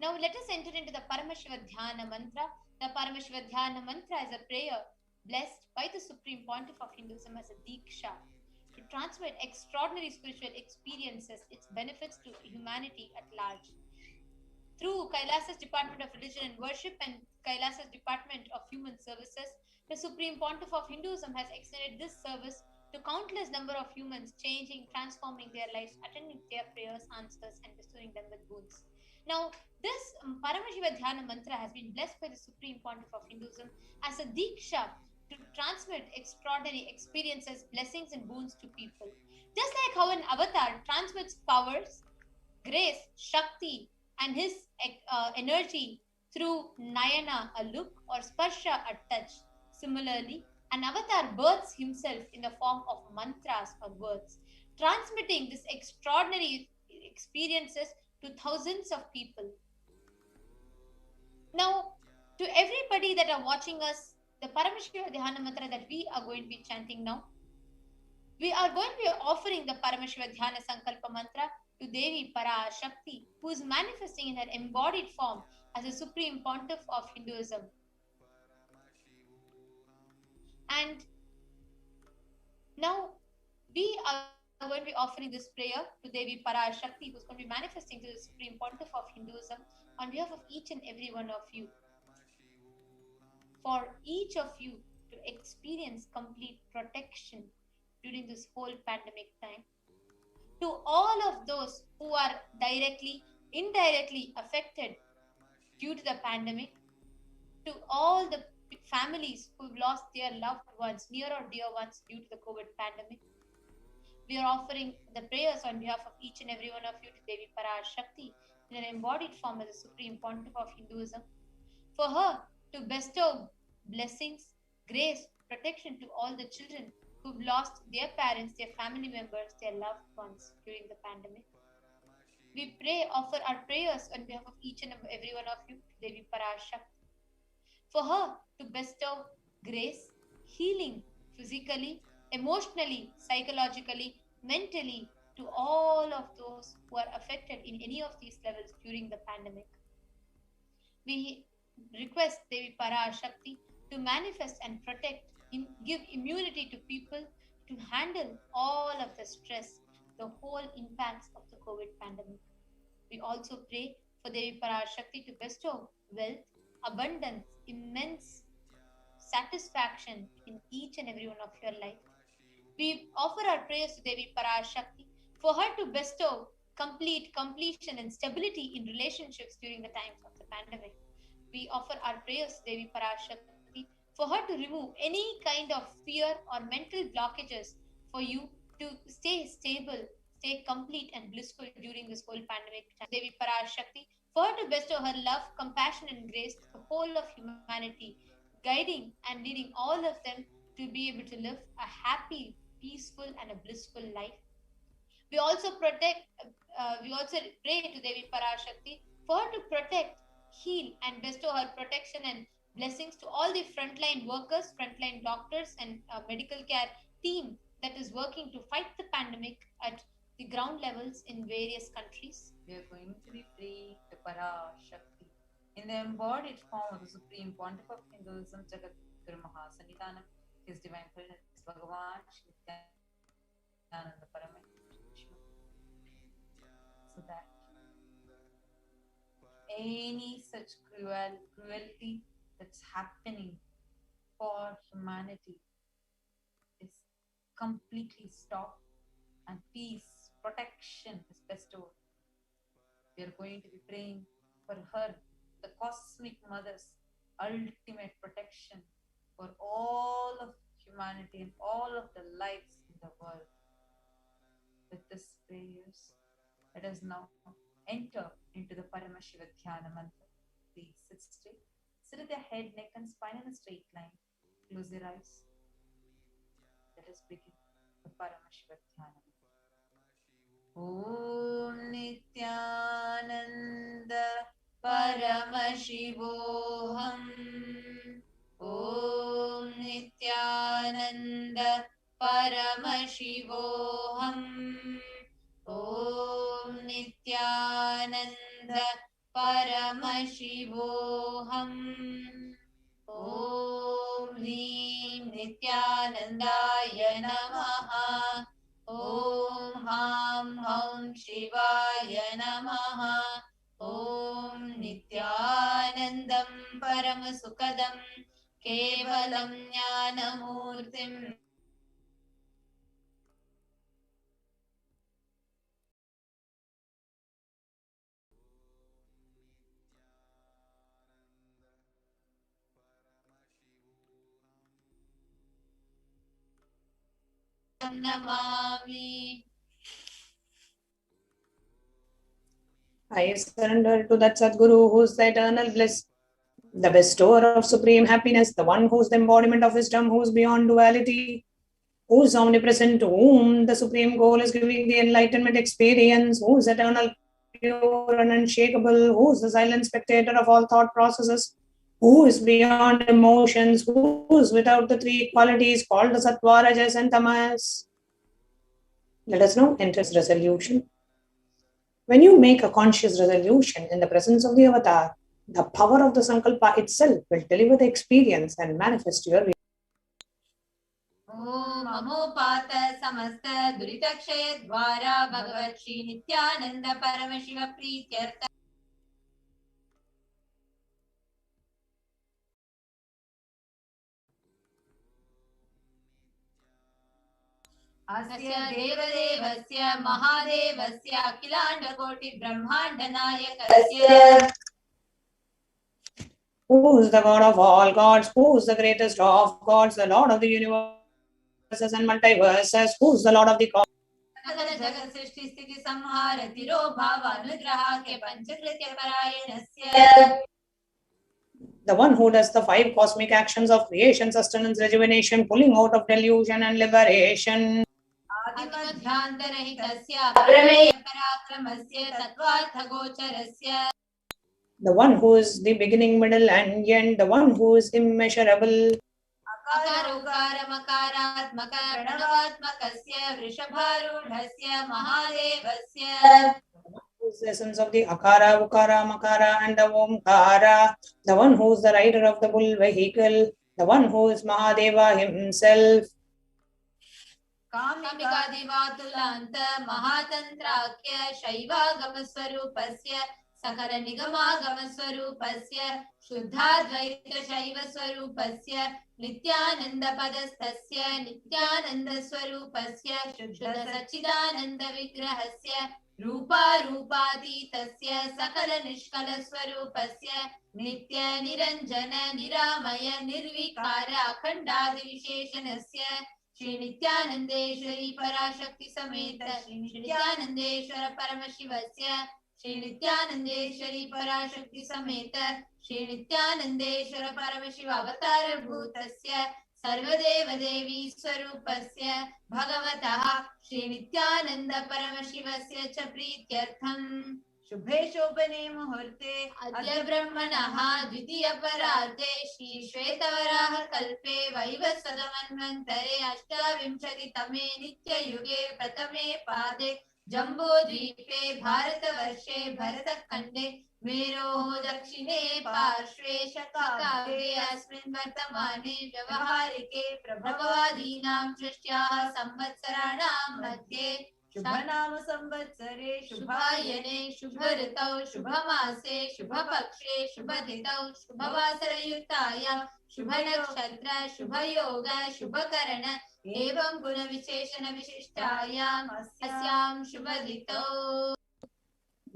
Now let us enter into the Parameshiva Dhyana Mantra. The Parameshiva Dhyana Mantra is a prayer blessed by the Supreme Pontiff of Hinduism as a Diksha to transmit extraordinary spiritual experiences, its benefits to humanity at large. Through Kailasa's Department of Religion and Worship and Kailasa's Department of Human Services, the Supreme Pontiff of Hinduism has extended this service to countless number of humans, changing, transforming their lives, attending their prayers, answers, and bestowing them with boons. Now, this Parameshiva Dhyana Mantra has been blessed by the Supreme Pontiff of Hinduism as a Diksha to transmit extraordinary experiences, blessings, and boons to people. Just like how an avatar transmits powers, grace, Shakti, and his energy through Nayana, a look, or Sparsha, a touch. Similarly, an avatar births himself in the form of mantras or words, transmitting these extraordinary experiences to thousands of people. Now, to everybody that are watching us, the Parameshiva Dhyana Mantra that we are going to be chanting now, we are going to be offering the Parameshiva Dhyana Sankalpa Mantra to Devi Parashakti, who is manifesting in her embodied form as a Supreme Pontiff of Hinduism. And now we are going to be offering this prayer to Devi Parashakti, who is going to be manifesting to the Supreme Pontiff of Hinduism on behalf of each and every one of you. For each of you to experience complete protection during this whole pandemic time. To all of those who are directly, indirectly affected due to the pandemic, to all the families who've lost their loved ones, near or dear ones, due to the COVID pandemic, we are offering the prayers on behalf of each and every one of you to Devi Parashakti in an embodied form as the Supreme Pontiff of Hinduism, for her to bestow blessings, grace, protection to all the children who've lost their parents, their family members, their loved ones during the pandemic. We pray, offer our prayers on behalf of each and every one of you, Devi Parashakti, for her to bestow grace, healing physically, emotionally, psychologically, mentally to all of those who are affected in any of these levels during the pandemic. We request Devi Parashakti to manifest and protect, give immunity to people to handle all of the stress, the whole impacts of the COVID pandemic. We also pray for Devi Parashakti to bestow wealth, abundance, immense satisfaction in each and every one of your life. We offer our prayers to Devi Parashakti for her to bestow completion and stability in relationships during the times of the pandemic. We offer our prayers to Devi Parashakti for her to remove any kind of fear or mental blockages for you to stay stable, stay complete and blissful during this whole pandemic time. Devi Parashakti for her to bestow her love, compassion and grace to the whole of humanity, guiding and leading all of them to be able to live a happy, peaceful and a blissful life. We also we also pray to Devi Parashakti for her to protect, heal, and bestow her protection and blessings to all the frontline workers, frontline doctors, and medical care team that is working to fight the pandemic at the ground levels in various countries. We are going to be praying to Parashakti in the embodied form of the Supreme Pontiff of Hinduism, Jagat Guru Mahasanidhanam, His Divine Holiness Bhagavan Shri Nityananda Parameshwar, so that any such cruelty that's happening for humanity is completely stopped and peace, protection is bestowed. We are going to be praying for her, the cosmic mother's ultimate protection for all of humanity and all of the lives in the world. With these prayers, let us now enter into the Paramashiva Dhyana mantra. Please sit straight. Sit with your head, neck and spine in a straight line. Close your eyes. Let us begin the Paramashiva Dhyana mantra. Om Nityananda Paramashivoham. Om Nityananda Paramashivoham. Om Nityananda Paramashivoham. Om Hrim Nityanandaya Namaha. Om Ham Hum Shivaya Namaha. Om Nityanandam Paramasukadam Kevalam Jnanamurtim Namami. I surrender to that Sadguru who is the eternal bliss, the bestower of supreme happiness, the one who is the embodiment of wisdom, who is beyond duality, who is omnipresent, to whom the supreme goal is giving the enlightenment experience, who is eternal, pure and unshakable, who is the silent spectator of all thought processes, who is beyond emotions, who is without the three qualities called the Sattva, Rajas and Tamas. Let us now enter this resolution. When you make a conscious resolution in the presence of the avatar, the power of the Sankalpa itself will deliver the experience and manifest your reality. Om Amopata Samasta Duritakshaya Dvara Bhagavat Shri Nityananda Paramashiva Prityartha. Asya Devadevasya Mahadevasya Akhilanda Koti Brahmanda Nayakasya. Who is the God of all gods? Who is the greatest of gods? The Lord of the universes and multiverses. Who is the Lord of the cosmos? Jagat Srishti Sthiti Samhara Tiro Bhava Anugraha Ke Panchakritya Parayanasya. The one who does the 5 cosmic actions of creation, sustenance, rejuvenation, pulling out of delusion and liberation. The one who is the beginning, middle and end, the one who is immeasurable. Who's the essence of the Akara, Ukara, Makara and the Omkara, the one who is the rider of the bull vehicle, the one who is Mahadeva himself. Kamikadivatulanta Mahatantrakya Shaivagamaswarupasya Sakara Nigamaagamaswarupasya Shuddhadvaita Shaivaswarupasya Nityananda Padastasya Nityananda Swarupasya Shuddha Sachidananda Vigrahasya Rupa Rupaditasya Sakala Nishkala Swarupasya Nitya Niranjana Niramaya Nirvikara Akhandadi Visheshanasya Shri Nityanandeshwari Parashakti Sameta Shri Nityanandeshwara Paramashivasya Shri Nityanandeshwari Parashakti Sameta Shri Nityanandeshwara Paramashiva Avatara Bhutasya Sarvadeva Devi Swarupasya Bhagavataha Shri Nityananda Paramashivasya Cha Prityartham Shubhe Shobhane Muhurte Adya Brahmanaha Dvitiya Pararte Shri Shvetavaraha Kalpe Vaivasvadamanvantare Ashtavimshati Tame Nitya Yuge Pratame Pade Jambo Dvipe Bharatavarshe Bharatakande Mero Dakshine Parshve Shakave Asmin Vartamane Vyavaharike Prabhavadinam Shrishyaha Samvatsaranam Madhye Shubhanam Samvatsare Shubhayane Shubharitau Shubhamase Shubhapakshe Shubhaditau Shubhavasarayuktaya Shubhanakshatra Shubhayoga Shubhakarana Evam Guna Visheshana Vishishtayam Asyam Shubhaditau.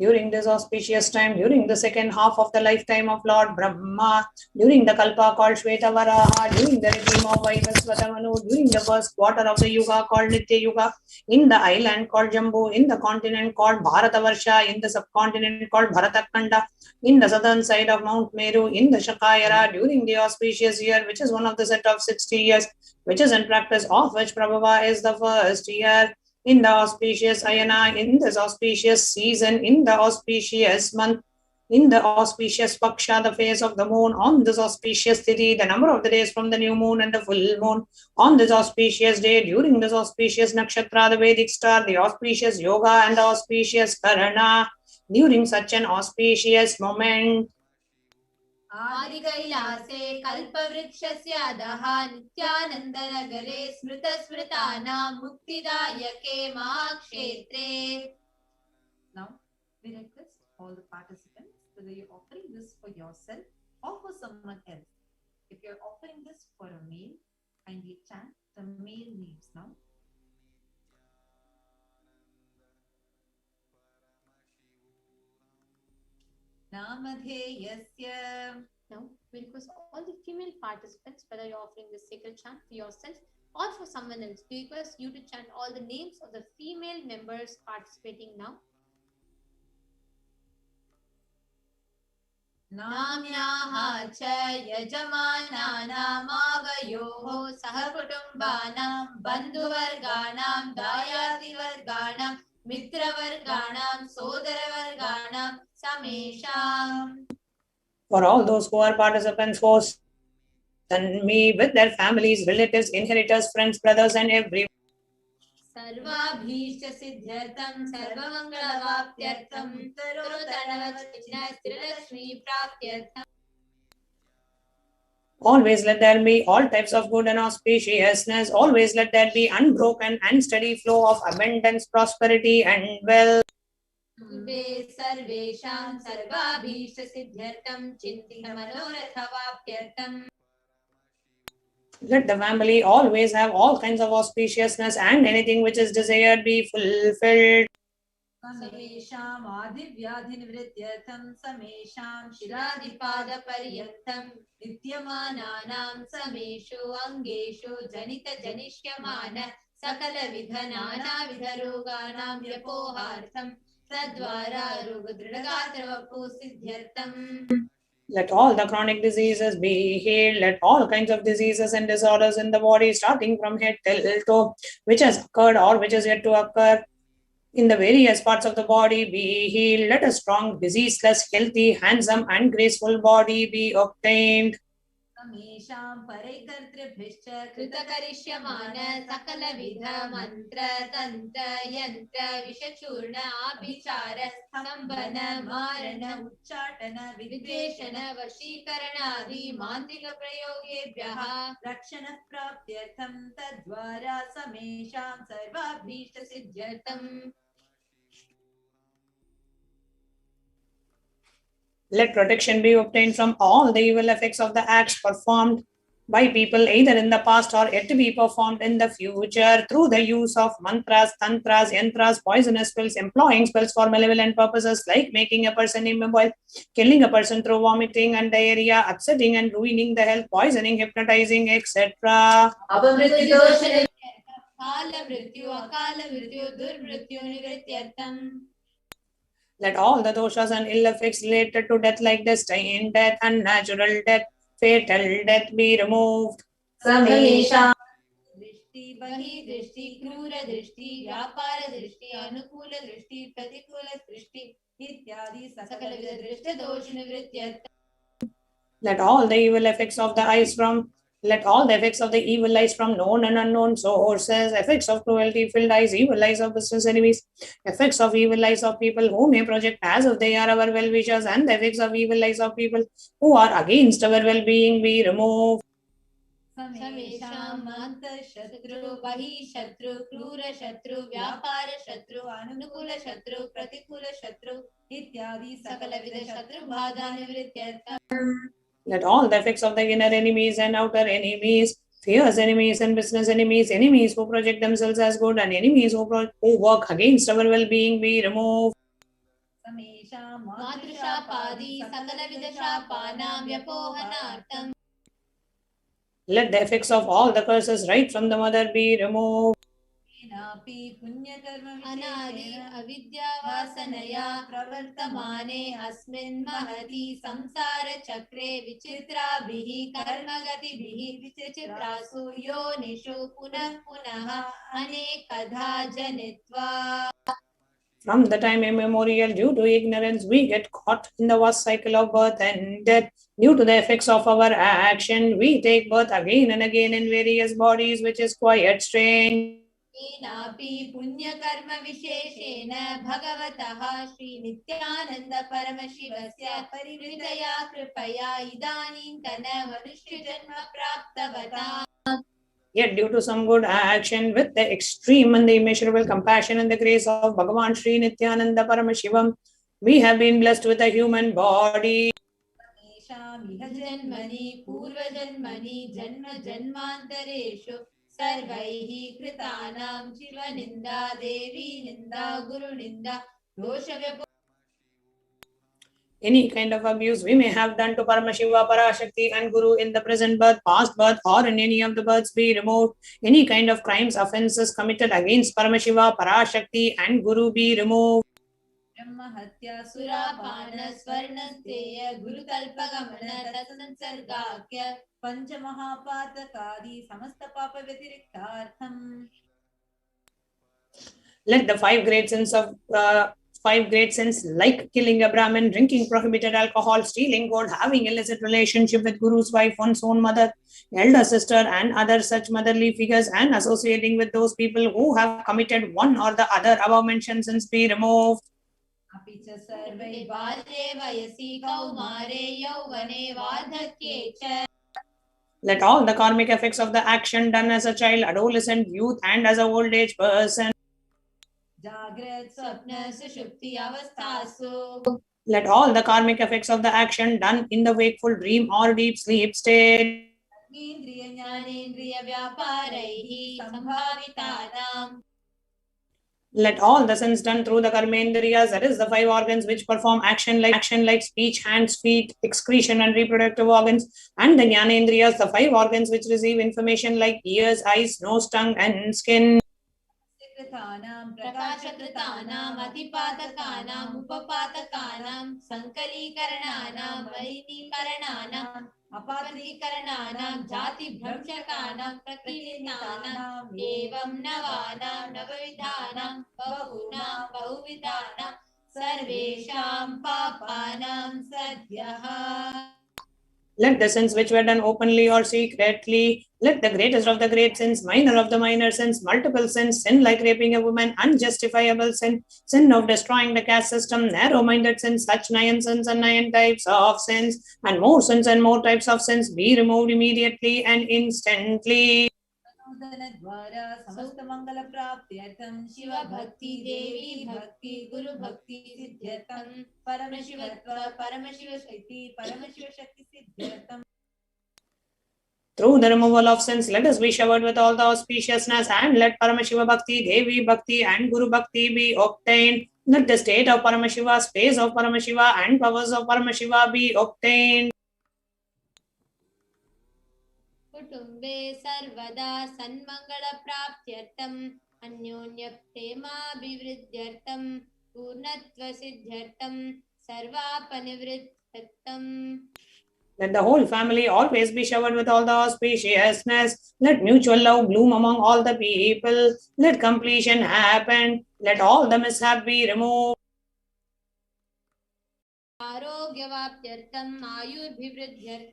During this auspicious time, during the second half of the lifetime of Lord Brahma, during the Kalpa called Shvetavaraha, during the regime of Vaivasvatamanu, during the first quarter of the Yuga called Nitya Yuga, in the island called Jambu, in the continent called Bharatavarsha, in the subcontinent called Bharatakanda, in the southern side of Mount Meru, in the Shakayara, during the auspicious year, which is one of the set of 60 years, which is in practice, of which Prabhava is the first year. In the auspicious Ayana, in this auspicious season, in the auspicious month, in the auspicious Paksha, the phase of the moon, on this auspicious Tithi, the number of the days from the new moon and the full moon, on this auspicious day, during this auspicious Nakshatra, the Vedic star, the auspicious Yoga and the auspicious Karana, during such an auspicious moment. Adi Kailase Kalpavrikshasya Adaha Nityanandanagare Smrita Smritana Muktidayake Mahakshetre. Now, we request all the participants, whether you're offering this for yourself or for someone else. If you're offering this for a male, kindly chant the male names now. Namadheyasya. Now, we request all the female participants, whether you're offering this sacred chant for yourself or for someone else, we request you to chant all the names of the female members participating now. Namyaha cha yajamananam avayoho sahakutumbanam bandhuvarganam dayativarganam mitravarganam sodaravarganam samesham. For all those who are participants, hosts, and me with their families, relatives, inheritors, friends, brothers, and everyone. Sarvabhishta siddhyartham sarvamangala-vaptyartham tarotanavachina sthiralakshmi praptyartham. Always let there be all types of good and auspiciousness. Always let there be unbroken and steady flow of abundance, prosperity, and wealth. Sarvesham sarvabhishta siddhyartham chintina manoratha vaptyartham. Let the family always have all kinds of auspiciousness and anything which is desired be fulfilled. Samesham adivyadhinivrityartham samesham shiradipada paryantam nityamananam sameshu angeshu janita janishyamana sakala vidhanana vidharoganam vyapohartham tadvara rogadridagatravapu siddhyartham. Let all the chronic diseases be healed. Let all kinds of diseases and disorders in the body, starting from head till toe, which has occurred or which is yet to occur in the various parts of the body, be healed. Let a strong, diseaseless, healthy, handsome, and graceful body be obtained. समेषां परैकर्तृभिश्च कृतकरिष्यमान सकलविध मन्त्र तन्त्र यन्त्र विषचूर्ण आभिचार स्तम्भन मारण उच्चाटन विद्वेषण वशीकरणादि मान्त्रिक प्रयोगेभ्यः रक्षणप्राप्त्यर्थं तद्वारा समेषां सर्वाभीष्टसिद्ध्यर्थम्. Let protection be obtained from all the evil effects of the acts performed by people either in the past or yet to be performed in the future through the use of mantras, tantras, yantras, poisonous spells, employing spells for malevolent purposes like making a person immobile, killing a person through vomiting and diarrhea, upsetting and ruining the health, poisoning, hypnotizing, etc. Let all the doshas and ill effects related to death like destined death, unnatural death, fatal death be removed. समेषां दृष्टि बहिर्दृष्टि क्रूर दृष्टि व्यापार दृष्टि अनुकूल दृष्टि प्रतिकूल दृष्टि इत्यादि सकलविध दृष्ट दोष निवृत्त्यर्थम्. Let all the evil effects of the eyes from let all the effects of the evil eyes from known and unknown sources, effects of cruelty filled eyes, evil eyes of business enemies, effects of evil eyes of people who may project as if they are our well wishers, and the effects of evil eyes of people who are against our well being be removed. समेषां शत्रु बहिः शत्रु क्रूर शत्रु व्यापार शत्रु अनुकूल शत्रु प्रतिकूल शत्रु इत्यादि सकलविध शत्रु बाधा निवृत्त्यर्थम्. Let all the effects of the inner enemies and outer enemies, fierce enemies and business enemies, enemies who project themselves as good and enemies who work against our well-being be removed. मातृशापादि सकलविध शापानां व्यपोहनार्थम्. Let the effects of all the curses right from the mother be removed. अनादि अविद्यावासनया प्रवर्तमाने अस्मिन् महति संसार चक्रे विचित्राभिः कर्मगतिभिः विचित्रासु योनिषु पुनः पुनः अनेकधा जनित्वा. From the time immemorial, due to ignorance, we get caught in the vast cycle of birth and death. Due to the effects of our action, we take birth again and again in various bodies, which is quite strange. येनापि पुण्यकर्म विशेषेण भगवतः श्री नित्यानंद परमशिवस्य परिवृतया कृपया इदानीन्तन मनुष्यजन्म प्राप्तवता. Yet due to some good action with the extreme and the immeasurable compassion and the grace of Bhagavan Sri Nityananda Paramashivam, we have been blessed with a human body. जन्मनि पूर्वजन्मनि जन्म जन्मान्तरेषु सर्वैः कृतानां शिवनिन्दा देवी निन्दा गुरुनिन्दा दोषव्यपो. Any kind of abuse we may have done to Paramashiva, Parashakti and Guru in the present birth, past birth or in any of the births be removed. Any kind of crimes, offences committed against Paramashiva, Parashakti and Guru be removed. ब्रह्महत्या सुरापान स्वर्णस्तेय गुरुकल्पगमन तत्संसर्गाख्य पंचमहापातकादि समस्त पाप व्यतिरिक्तार्थम्. Let the five great sins like killing a Brahmin, drinking prohibited alcohol, stealing gold, having illicit relationship with Guru's wife, one's own mother, elder sister, and other such motherly figures, and associating with those people who have committed one or the other above mentioned sins be removed. अपि च सर्वै बाल्ये वयसि कौमारे यौवने वार्धक्ये च. Let all the karmic effects of the action done as a child, adolescent, youth, and as an old age person. जाग्रत स्वप्न सुषुप्ति अवस्थासु. Let all the karmic effects of the action done in the wakeful dream or deep sleep state. इंद्रिय ज्ञानेन्द्रिय व्यापारैः संभावितानां. Let all the sins done through the karmendriyas, that is the five organs which perform action like speech, hands, feet, excretion and reproductive organs, and the jnanendriyas, the five organs which receive information like ears, eyes, nose, tongue and skin. प्रकाशकृतानाम् अतिपातकानाम् उपपातकानाम् सङ्कलीकरणानाम् मलिनीकरणानाम् अपत्रीकरणानाम् जातिभ्रंशकानाम् प्रकीर्तनानाम् एवं नवानाम् नवविधानाम् बहूनाम् बहुविधानाम् सर्वेषां पापानां सद्यः. Let the sins which were done openly or secretly, let the greatest of the great sins, minor of the minor sins, multiple sins, sin like raping a woman, unjustifiable sin, sin of destroying the caste system, narrow-minded sins, such 9 sins and 9 types of sins, and more sins and more types of sins be removed immediately and instantly. द्वारा समस्त मंगल प्राप्त्यर्थं शिव भक्ति देवी भक्ति गुरु भक्ति सिद्ध्यर्थं परमशिवत्व परमशिव शक्ति सिद्ध्यर्थं. Through the removal of sins, let us be showered with all the auspiciousness, and let Paramashiva Bhakti, Devi Bhakti, and Guru Bhakti be obtained. Let the state of Paramashiva, space of Paramashiva, and powers of Paramashiva be obtained. कुटुम्बे सर्वदा सन्मङ्गलप्राप्त्यर्थम् अन्योन्यप्रेमाभिवृद्ध्यर्थं पूर्णत्वसिद्ध्यर्थं सर्वापनिवृत्त्यर्थम्. Let the whole family always be showered with all the auspiciousness. Let mutual love bloom among all the people. Let completion happen. Let all the mishap be removed. आरोग्यवाप्त्यर्थम् आयुर्भिवृद्ध्यर्थम्.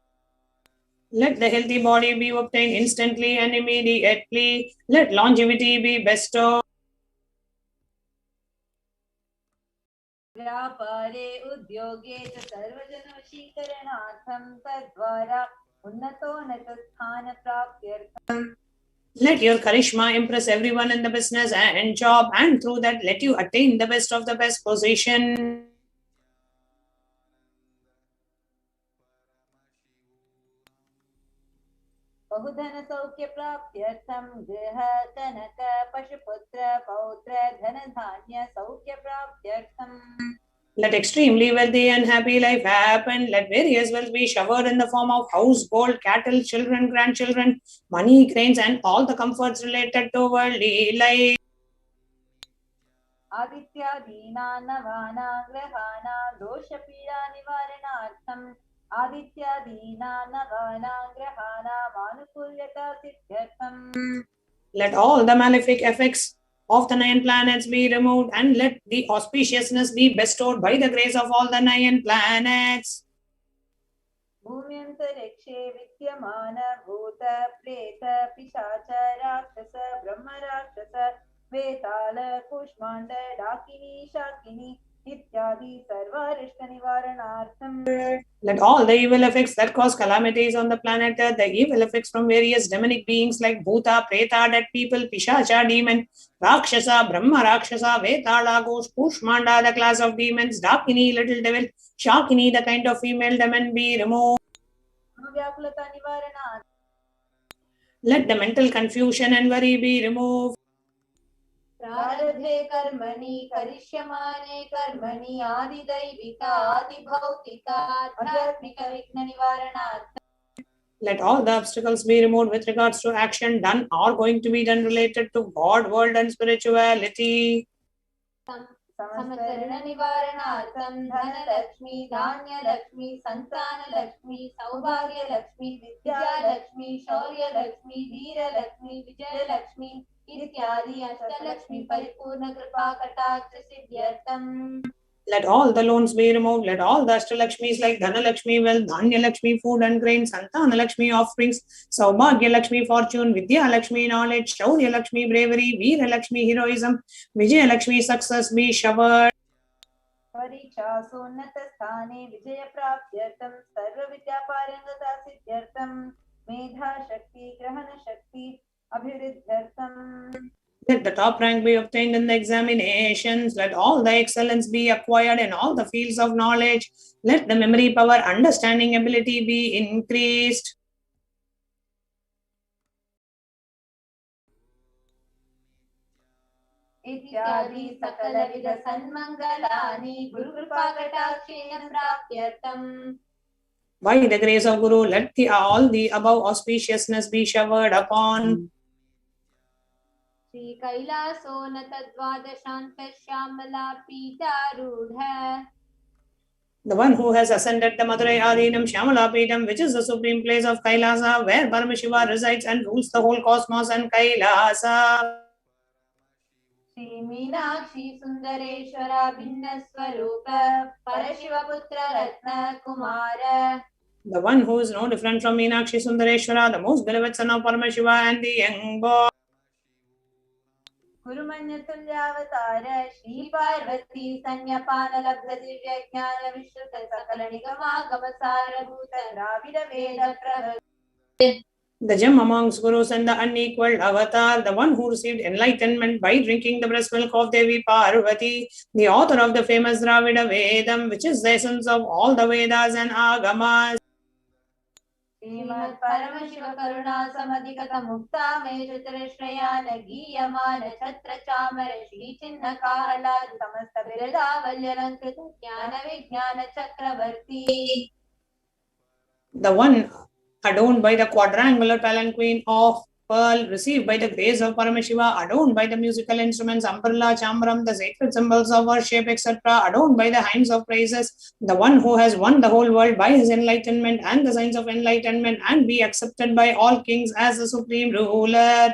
Let the healthy body be obtained instantly and immediately. Let longevity be bestowed. व्यापारे उद्योगे च सर्वजनवशीकरणार्थं तद्वारा उन्नतोन्नतस्थानप्राप्त्यर्थम्. Let your charisma impress everyone in the business and job, and through that let you attain the best of the best position. बहुधन सौख्य प्राप्त्यर्थं गृह कनक पशुपुत्र पौत्र धन धान्य सौख्य प्राप्त्यर्थम्. Let extremely wealthy and happy life happen. Let various wealth be showered in the form of house, gold, cattle, children, grandchildren, money, cranes, and all the comforts related to worldly life. आदित्यादीना नवाना ग्रहाणा दोषपीडा निवारणार्थम् आदित्यादीना नवाना ग्रहाणा मानुकूल्यता सिद्ध्यर्थम्. Let all the malefic effects of the 9 planets be removed, and let the auspiciousness be bestowed by the grace of all the 9 planets. भूम्यन्तरिक्षे विद्यमान भूत प्रेत पिशाच राक्षस ब्रह्म राक्षस वेताल कूष्माण्ड डाकिनी शाकिनी इत्यादि सर्वारिष्ट निवारणार्थम्. Let all the evil effects that cause calamities on the planet Earth, the evil effects from various demonic beings like Bhuta, Preta, dead people, Pishacha, demon, Rakshasa, Brahma, Rakshasa, Vetala, ghost, Kushmanda, the class of demons, Dakini, little devil, Shakini, the kind of female demon be removed. Let the mental confusion and worry be removed. प्रारब्धे कर्मणि करिष्यमाणे कर्मणि आदिदैविक आदिभौतिक आध्यात्मिक विघ्न निवारणार्थम्. Let all the obstacles be removed with regards to action done or going to be done related to God, world, and spirituality. समस्तऋण निवारणार्थं Dhanlaxmi Dhanyalakshmi Santanalakshmi सौभाग्यलक्ष्मी Vidyalakshmi शौर्यलक्ष्मी Veerlakshmi Vijayalakshmi इत्यादि अष्टलक्ष्मी परिपूर्ण कृपा कटाक्ष सिद्ध्यर्थम्. Let all the loans be removed. Let all the Ashtalakshmis like Dhanalakshmi, wealth, Dhanya-Lakshmi, food and grain, Santana-Lakshmi, offerings, Saubhagya-Lakshmi, fortune, Vidya-Lakshmi, knowledge, Shaurya-Lakshmi, bravery, Veera-Lakshmi, heroism, Vijaya-Lakshmi, success be showered. परीक्षासोन्नतस्थाने विजयप्राप्त्यर्थं सर्वविद्यापारङ्गता सिद्ध्यर्थं मेधाशक्ति ग्रहणशक्ति अभिवृद्ध्यर्थम्. Let the top rank be obtained in the examinations. Let all the excellence be acquired in all the fields of knowledge. Let the memory power, understanding ability be increased. इत्यादि सकलविध सन्मङ्गलानि गुरुकृपाकटाक्षेण प्राप्त्यर्थम्. By the grace of Guru, let all the above auspiciousness be showered upon. Shri कैलासो न तद्वादशांत Shyamala पीतारूढ़. The one who has ascended the Madurai Adinam Shyamalapeetam, which is the supreme place of Kailasa, where Paramashiva resides and rules the whole cosmos and Kailasa. Shri Meenakshi सुंदरेश्वरा भिन्न स्वरूप परशिवपुत्र रत्न Kumar. The one who is no different from Meenakshi Sundareshwara, the most beloved son of Paramashiva and the young boy. गुरुमन्यतुल्यावतार Shri Parvati संज्ञापान लब्ध दिव्य ज्ञान विश्रुत सकल निगमागम सारभूत द्राविड वेद प्रभव. The gem amongst gurus and the unequaled avatar, the one who received enlightenment by drinking the breast milk of Devi Parvati, the author of the famous Dravida Vedam, which is the essence of all the Vedas and Agamas. श्रीमत् Paramshiva करुणा समधिगत मुक्ता मे चतुरश्रयान गीयमान छत्र चामर श्री चिन्ह काला समस्त बिरदावल्यलंकृत ज्ञान विज्ञान चक्रवर्ती. The one adorned by the quadrangular palanquin of pearl, received by the grace of Paramashiva, adorned by the musical instruments, umbrella, chambram, the sacred symbols of worship, etc., adorned by the hymns of praises, the one who has won the whole world by his enlightenment and the signs of enlightenment, and be accepted by all kings as the supreme ruler.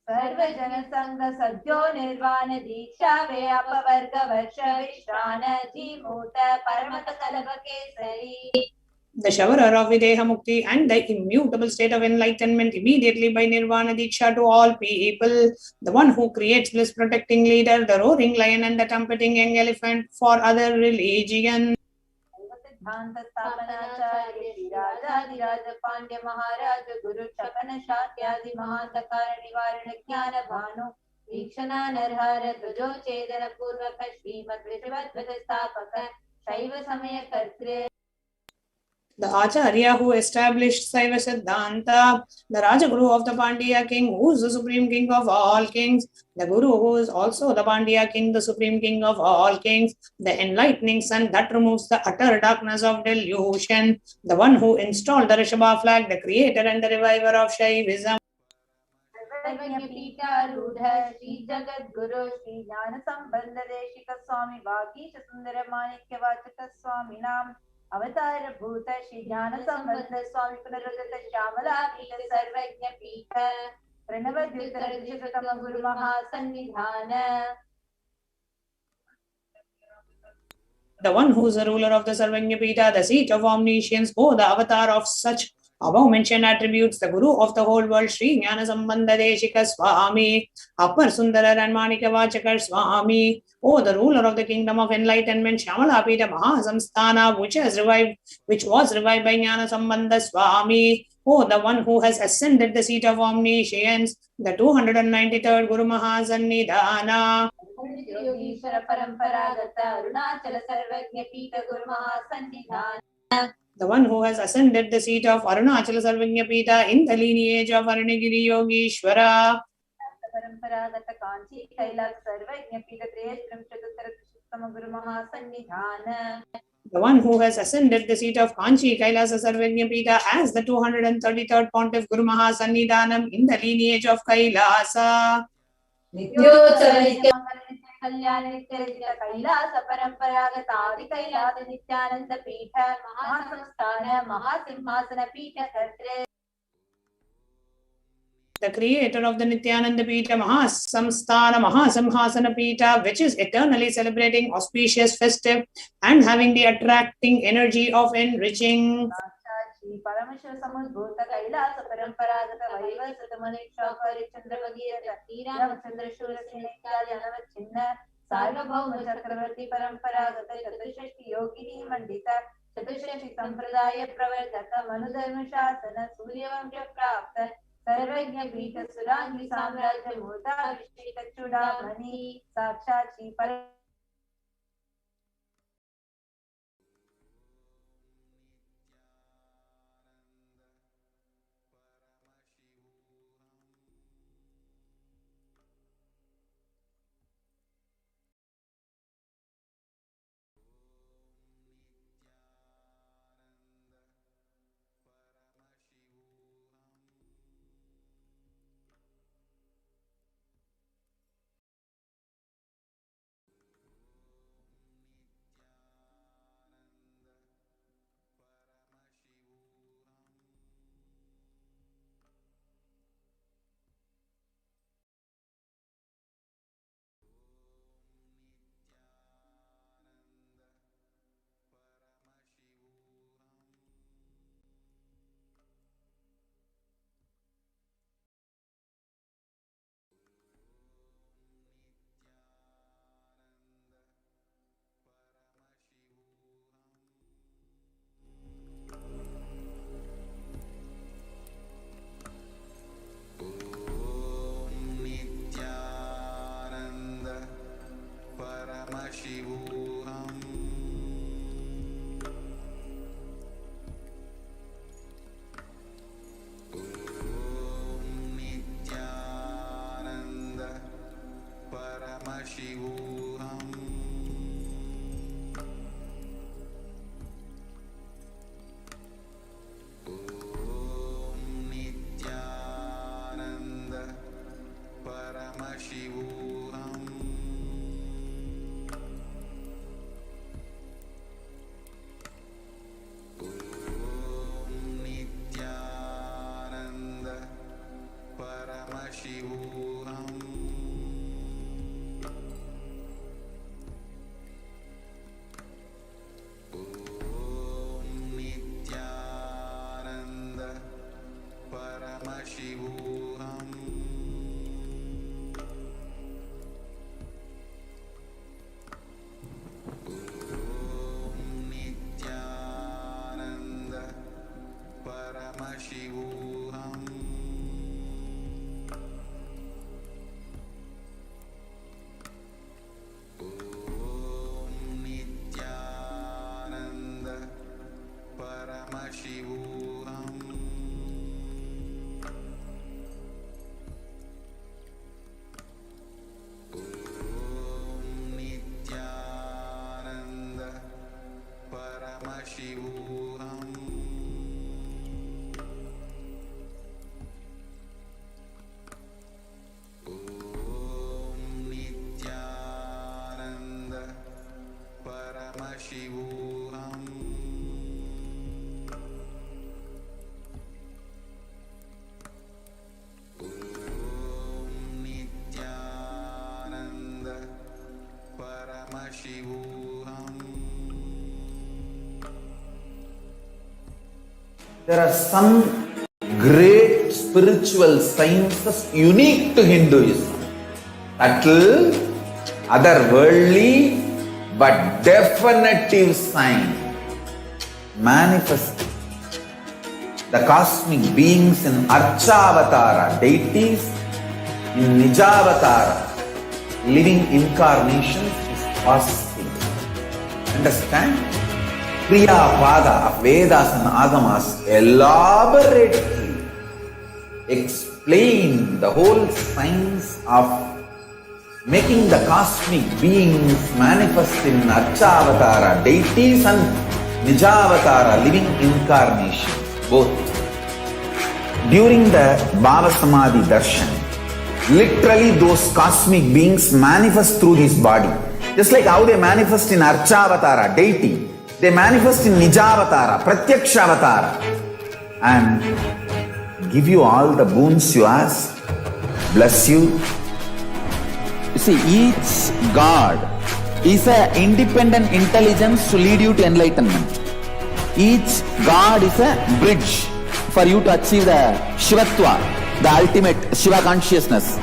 सर्वजन संग सद्यो निर्वाण दीक्षा वे अपवर्ग वर्ष विश्रान Jimuta परमत कलभ Kesari. The showerer of Videha Mukti and the immutable state of enlightenment immediately by Nirvana Diksha to all people, the one who creates bliss protecting leader, the roaring lion and the trumpeting young elephant for other religions. सिद्धांत स्थापनाचार्य श्री राजाधिराज पांड्य महाराज गुरु क्षपन शाक्यादि महांधकार निवारण ज्ञान भानु वीक्षणा नरहर ध्वजो छेदन पूर्वक श्रीमद् विश्वध्वज स्थापक शैव समय कर्तृ. The Acharya who established Saiva Siddhanta, the Rajaguru of the Pandya king, who is the supreme king of all kings, the Guru who is also the Pandya king, the supreme king of all kings, the enlightening sun that removes the utter darkness of delusion, the one who installed the Rishabha flag, the creator and the reviver of Shaivism. Shri Jagat Guru Shri ज्ञान संबंध देशिक स्वामी वागीश सुंदर माणिक्य वाचक स्वामी नाम अवतार भूत श्री ज्ञान संबंध स्वामी पुनरुदित श्यामला पीठ सर्वज्ञ पीठ प्रणव द्युतम गुरु महासन्निधान. The one who is the ruler of the Sarvanya Pita, the seat of omniscience, the avatar of such above mentioned attributes, the Guru of the whole world, Sri Jnana Sambandha Deshika Swami, Appar Sundara and Manika Vachakar Swami, the ruler of the kingdom of enlightenment, Shyamalapita Mahasamsthana, which was revived by Jnana Sambandha Swami, the one who has ascended the seat of omniscience, the 293rd Guru Mahasannidhana. Yogeshwar परंपरागत अरुणाचल सर्वज्ञ पीठ गुरु महासन्निधान. The one who has ascended the seat of Arunachala Sarvanya Pita in the lineage of Arunagiri Yogishwara. परंपरागत कांची कैलास सर्वज्ञ पीठ त्रेयस्त्रम चतुर्थम गुरु महासन्निधान. The one who has ascended the seat of Kanchi Kailasa Sarvanya Pita as the 233rd Pontiff Guru Mahasannidhanam in the lineage of Kailasa. कल्याण नित्य कैलास परंपरागत आदि कैलास नित्यानंद पीठ महासंस्थान महासिंहासन पीठ कर्तृ. The creator of the Nityananda Pita Mahasamsthana Mahasimhasana Pita, which is eternally celebrating auspicious, festive, and having the attracting energy of enriching. Shri परमेश्वर समुद्भूत कैलास परंपरागत वैवस्वत मनीषा परिचंद्र भगीरथ रामचंद्र शूरसेन इत्यादि अनवत चिन्ह सार्वभौम चक्रवर्ती परंपरागत चतुष्षष्टि योगिनी मंडित चतुष्षष्टि संप्रदाय प्रवर्तक मनुधर्म शासन सूर्यवंश प्राप्त सर्वज्ञ पीठ सुरांगी साम्राज्य मूर्ता अभिषेक चूड़ामणि साक्षात Shri There are some great spiritual sciences unique to Hinduism. Subtle, otherworldly, but definitive sign manifesting the cosmic beings in Archavatara, deities in Nijavatara, living incarnations is possible. Understand? Kriya Pada of Vedas and Agamas elaborately explain the whole science of making the cosmic beings manifest in Archavatara, deities and Nijavatara, living incarnations, both. During the Bhava Samadhi Darshan, literally those cosmic beings manifest through this body. Just like how they manifest in Archavatara, deity, they manifest in Nijavatara, Pratyakshavatara, and give you all the boons you ask, bless you. You see, each God is an independent intelligence to lead you to enlightenment. Each God is a bridge for you to achieve the Shivatva, the ultimate Shiva consciousness.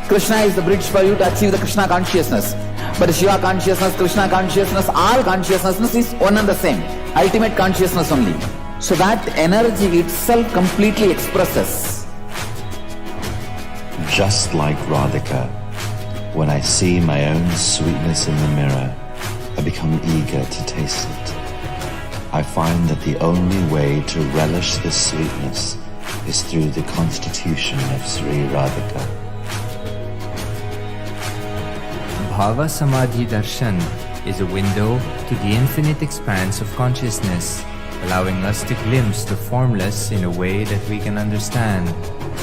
Krishna is the bridge for you to achieve the Krishna consciousness. But Shiva consciousness, Krishna consciousness, all consciousness is one and the same. Ultimate consciousness only. So that energy itself completely expresses. Just like Radhika, when I see my own sweetness in the mirror, I become eager to taste it. I find that the only way to relish this sweetness is through the constitution of Sri Radhika. Bhava Samadhi Darshan is a window to the infinite expanse of consciousness, allowing us to glimpse the formless in a way that we can understand.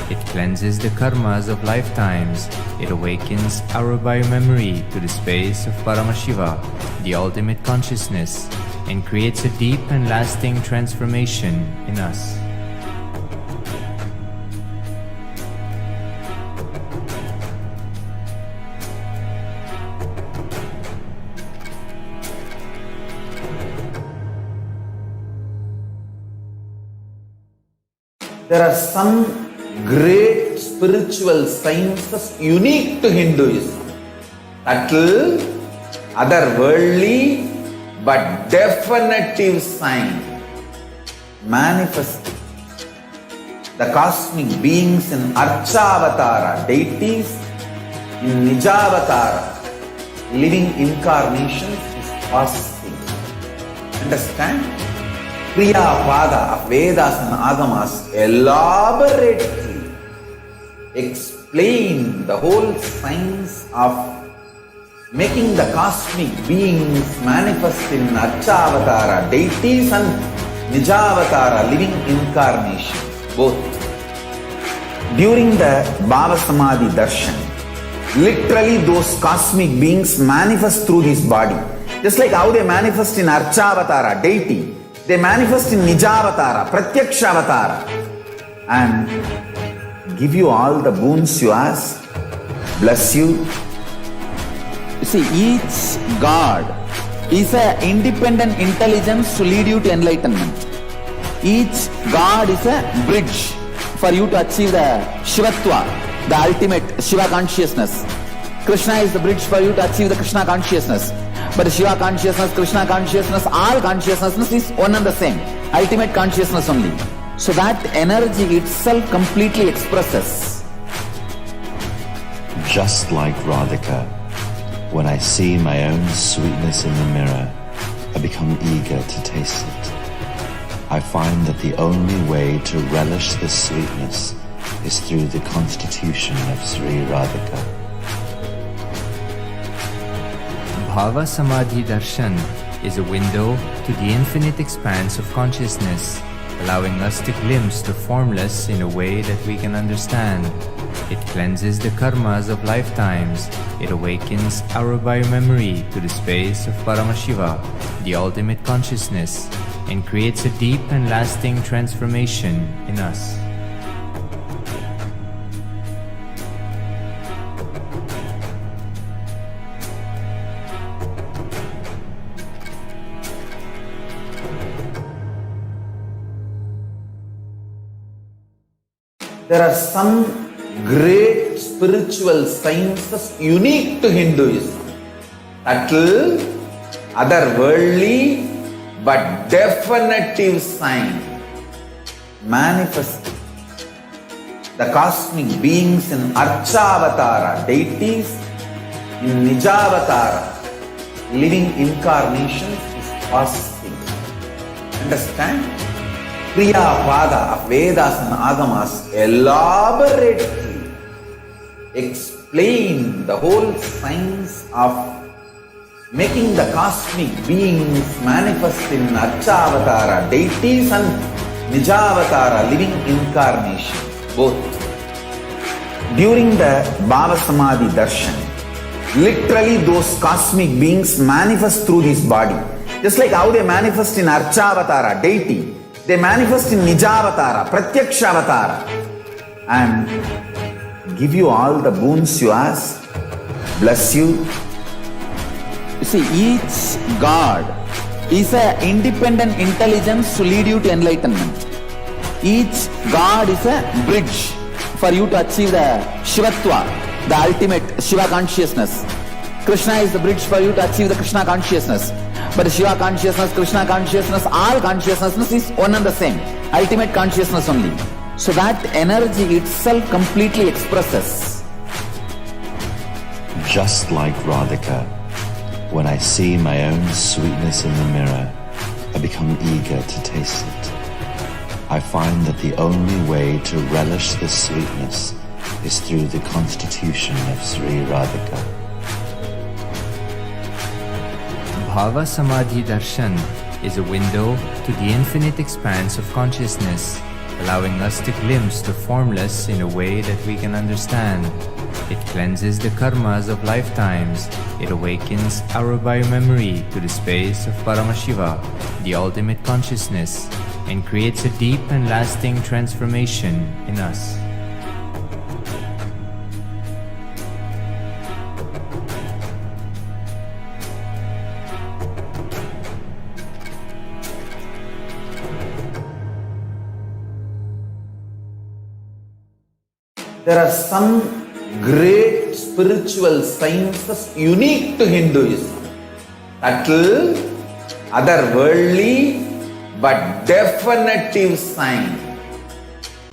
It cleanses the karmas of lifetimes. It awakens our biomemory to the space of Paramashiva, the ultimate consciousness, and creates a deep and lasting transformation in us. There are some great spiritual sciences unique to Hinduism. Subtle, otherworldly, but definitive sign manifesting the cosmic beings in Archavatara, deities in Nijavatara, living incarnations is possible. Understand? Kriya Pada of Vedas and Agamas elaborately explain the whole science of making the cosmic beings manifest in Archavatara, deities and Nijavatara, living incarnations, both. During the Bhava Samadhi Darshan, literally those cosmic beings manifest through this body. Just like how they manifest in Archavatara, deity, they manifest in Nijavatara, Pratyakshavatara, and give you all the boons you ask, bless you. You see, each God is an independent intelligence to lead you to enlightenment. Each God is a bridge for you to achieve the Shivatva, the ultimate Shiva consciousness. Krishna is the bridge for you to achieve the Krishna consciousness. But Shiva consciousness, Krishna consciousness, all consciousness is one and the same. Ultimate consciousness only. So that energy itself completely expresses. Just like Radhika, when I see my own sweetness in the mirror, I become eager to taste it. I find that the only way to relish this sweetness is through the constitution of Sri Radhika. Bhava Samadhi Darshan is a window to the infinite expanse of consciousness, allowing us to glimpse the formless in a way that we can understand. It cleanses the karmas of lifetimes. It awakens our biomemory to the space of Paramashiva, the ultimate consciousness, and creates a deep and lasting transformation in us. There are some great spiritual sciences unique to Hinduism. Subtle, otherworldly, but definitive sign manifesting. The cosmic beings in Archavatara, deities in Nijavatara, living incarnations is possible. Understand? Kriya Pada of Vedas and Agamas elaborately explain the whole science of making the cosmic beings manifest in Archavatara, deities and Nijavatara, living incarnations, both. During the Bhava Samadhi Darshan, literally those cosmic beings manifest through this body. Just like how they manifest in Archavatara, deity, they manifest in Nijavatara, Pratyakshavatara, and give you all the boons you ask, bless you. You see, each God is an independent intelligence to lead you to enlightenment. Each God is a bridge for you to achieve the Shivatva, the ultimate Shiva consciousness. Krishna is the bridge for you to achieve the Krishna consciousness. But Shiva consciousness, Krishna consciousness, all consciousness is one and the same. Ultimate consciousness only. So that energy itself completely expresses. Just like Radhika, when I see my own sweetness in the mirror, I become eager to taste it. I find that the only way to relish this sweetness is through the constitution of Sri Radhika. Bhava Samadhi Darshan is a window to the infinite expanse of consciousness, allowing us to glimpse the formless in a way that we can understand. It cleanses the karmas of lifetimes. It awakens our biomemory to the space of Paramashiva, the ultimate consciousness, and creates a deep and lasting transformation in us. There are some great spiritual sciences unique to Hinduism. Subtle, otherworldly, but definitive sign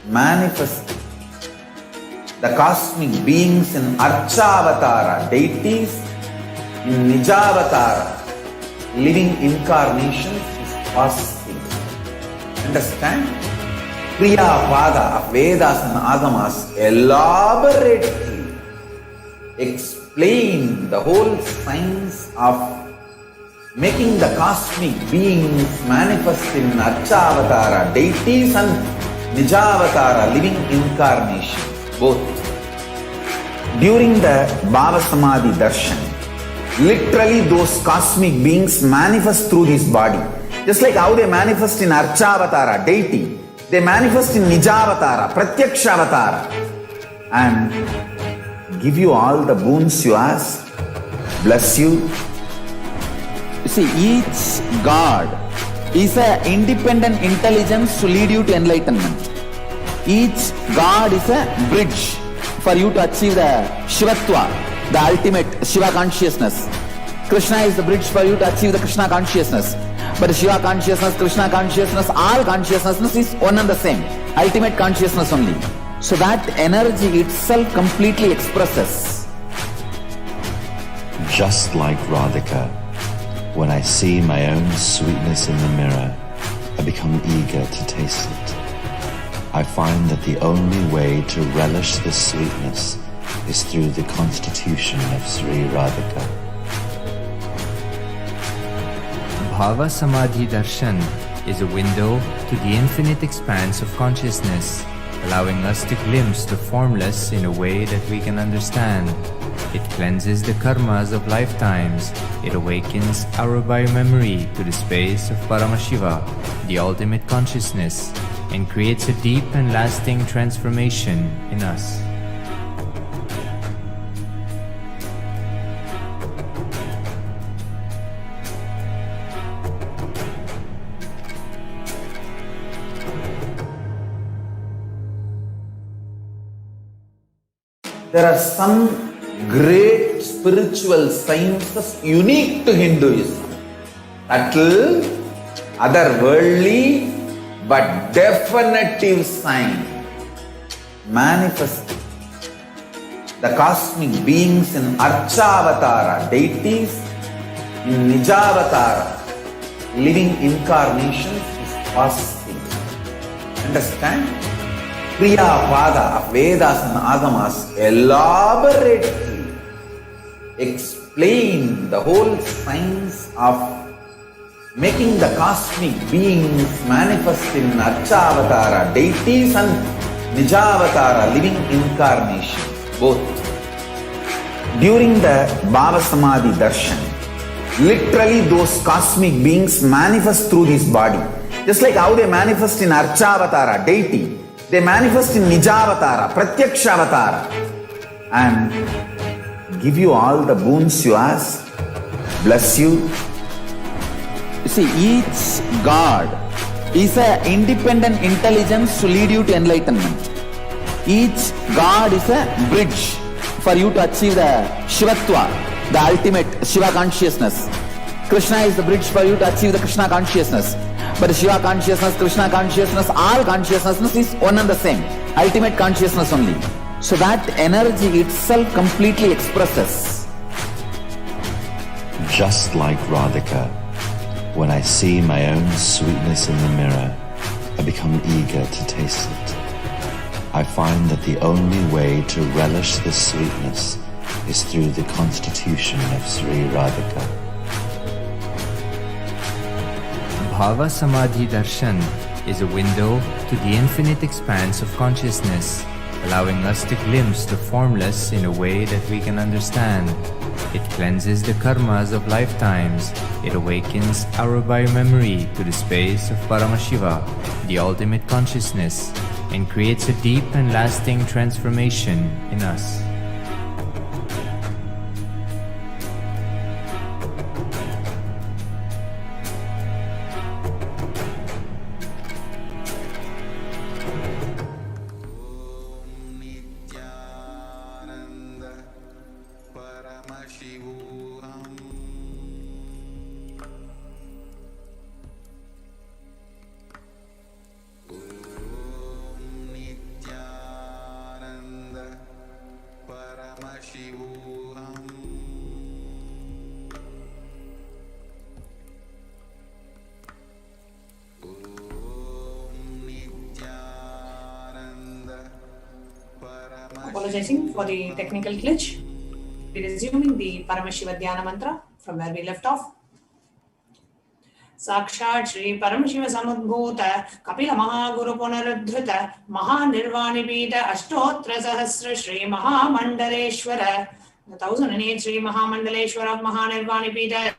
manifesting. The cosmic beings in Archavatara, deities in Nijavatara, living incarnations is possible. Understand? Kriya Pada of Vedas and Agamas elaborately explain the whole science of making the cosmic beings manifest in Archavatara, deities and Nijavatara, living incarnations, both. During the Bhava Samadhi Darshan, literally those cosmic beings manifest through this body. Just like how they manifest in Archavatara, deity, they manifest in Nijavatara, Pratyakshavatara, and give you all the boons you ask, bless you. You see, each God is an independent intelligence to lead you to enlightenment. Each God is a bridge for you to achieve the Shivatva, the ultimate Shiva consciousness. Krishna is the bridge for you to achieve the Krishna consciousness. But Shiva consciousness, Krishna consciousness, all consciousness is one and the same. Ultimate consciousness only. So that energy itself completely expresses. Just like Radhika, when I see my own sweetness in the mirror, I become eager to taste it. I find that the only way to relish this sweetness is through the constitution of Sri Radhika. Bhava Samadhi Darshan is a window to the infinite expanse of consciousness, allowing us to glimpse the formless in a way that we can understand. It cleanses the karmas of lifetimes. It awakens our biomemory to the space of Paramashiva, the ultimate consciousness, and creates a deep and lasting transformation in us. There are some great spiritual sciences unique to Hinduism. Subtle, otherworldly, but definitive sign. Manifesting the cosmic beings in Archavatara, deities in Nijavatara, living incarnations is possible. Understand? Kriya Pada of Vedas and Agamas elaborately explain the whole science of making the cosmic beings manifest in Archavatara, deities and Nijavatara, living incarnations, both. During the Bhava Samadhi Darshan, literally those cosmic beings manifest through this body. Just like how they manifest in Archavatara, deity, they manifest in Nijavatara, Pratyakshavatara, and give you all the boons you ask, bless you. You see, each God is an independent intelligence to lead you to enlightenment. Each God is a bridge for you to achieve the Shivatva, the ultimate Shiva consciousness. Krishna is the bridge for you to achieve the Krishna consciousness. But Shiva consciousness, Krishna consciousness, all consciousness is one and the same. Ultimate consciousness only. So that energy itself completely expresses. Just like Radhika, when I see my own sweetness in the mirror, I become eager to taste it. I find that the only way to relish this sweetness is through the constitution of Sri Radhika. Bhava Samadhi Darshan is a window to the infinite expanse of consciousness, allowing us to glimpse the formless in a way that we can understand. It cleanses the karmas of lifetimes. It awakens our biomemory to the space of Paramashiva, the ultimate consciousness, and creates a deep and lasting transformation in us. Apologizing for the technical glitch. We're resuming the Paramashiva Dhyana mantra from where we left off. Sakshat Shri Paramashiva Samudbhuta Kapila Mahaguru Punaruddhrita Mahanirvanipita Ashtotra Sahasra Shri Mahamandaleshwara, the 1008 Shri Mahamandaleshwara of Mahanirvanipita.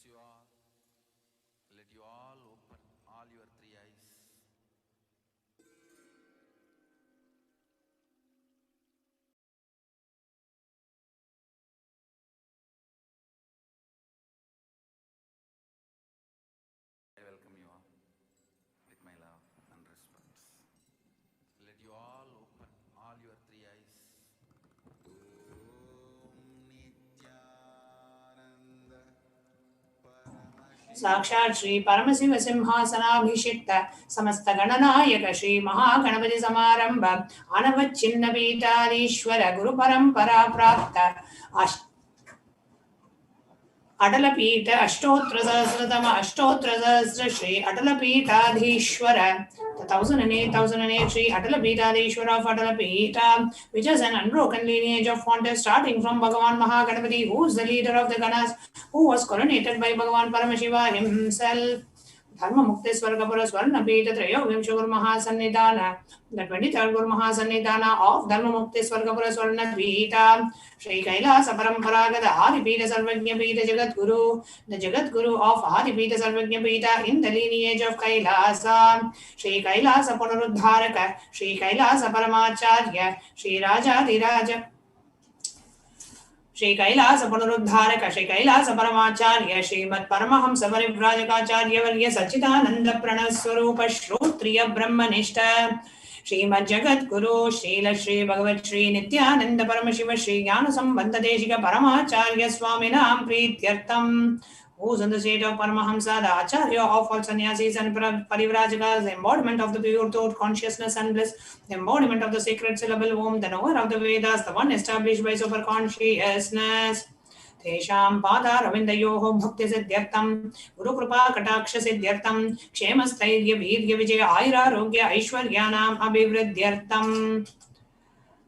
you all. Let you all open all your three eyes. I welcome you all with my love and respect. Let you all open all your three eyes. साक्षात् श्री परमशिव सिंहासनाभिषिक्त समस्त गणनायक श्री महागणपति समारंभ अनवच्छिन्न पीठाधीश्वर गुरु परंपरा प्राप्त अटलपीठ अष्टोत्तर सहस्र Shri अटलपीठाधीश्वर 1008 Shri अटलपीठाधीश्वर of Atalapita, which is an unbroken lineage of founders starting from Bhagavan Mahaganapati, who is the leader of the Ganas, who was coronated by Bhagavan Paramashiva himself. Dharma Mukti Swargapura Swarna Pita Trayogam Guru Mahasannidhana, the 23rd Guru Mahasannidhana of Dharma Mukti Swargapura Swarna Pita, Shri Kailasa Paramparagada Adi Pita Sarvajna Pita Jagat Guru, the Jagat Guru of Adi Pita Sarvajna Pita in the lineage of Kailasa, Shri Kailasa Punaruddharaka, Shri Kailasa Paramacharya, Shri Raja Diraja. Shri Kailash पुनरुद्धारक Shri Kailash परमाचार्य श्रीमत् Paramhans परिव्राजकाचार्य वर्य सच्चिदानंद प्रणव स्वरूप श्रोत्रिय ब्रह्मनिष्ठ श्रीमद् जगत गुरु श्रील श्री भगवत श्री नित्यानंद परम शिव श्री ज्ञान संबंध Desika परमाचार्य स्वामिनां प्रीत्यर्थम, who's in the state of Paramahamsa, the Acharya of all sannyasis and parivrajakas, the embodiment of the pure thought, consciousness and bliss, the embodiment of the sacred syllable Om, the knower of the Vedas, the one established by super consciousness. तेषां पादारविन्दयोः भक्तिसिद्ध्यर्थं गुरुकृपा कटाक्षसिद्ध्यर्थं क्षेमस्थैर्य वीर्य विजय आयुरारोग्य ऐश्वर्याणाम् अभिवृद्ध्यर्थं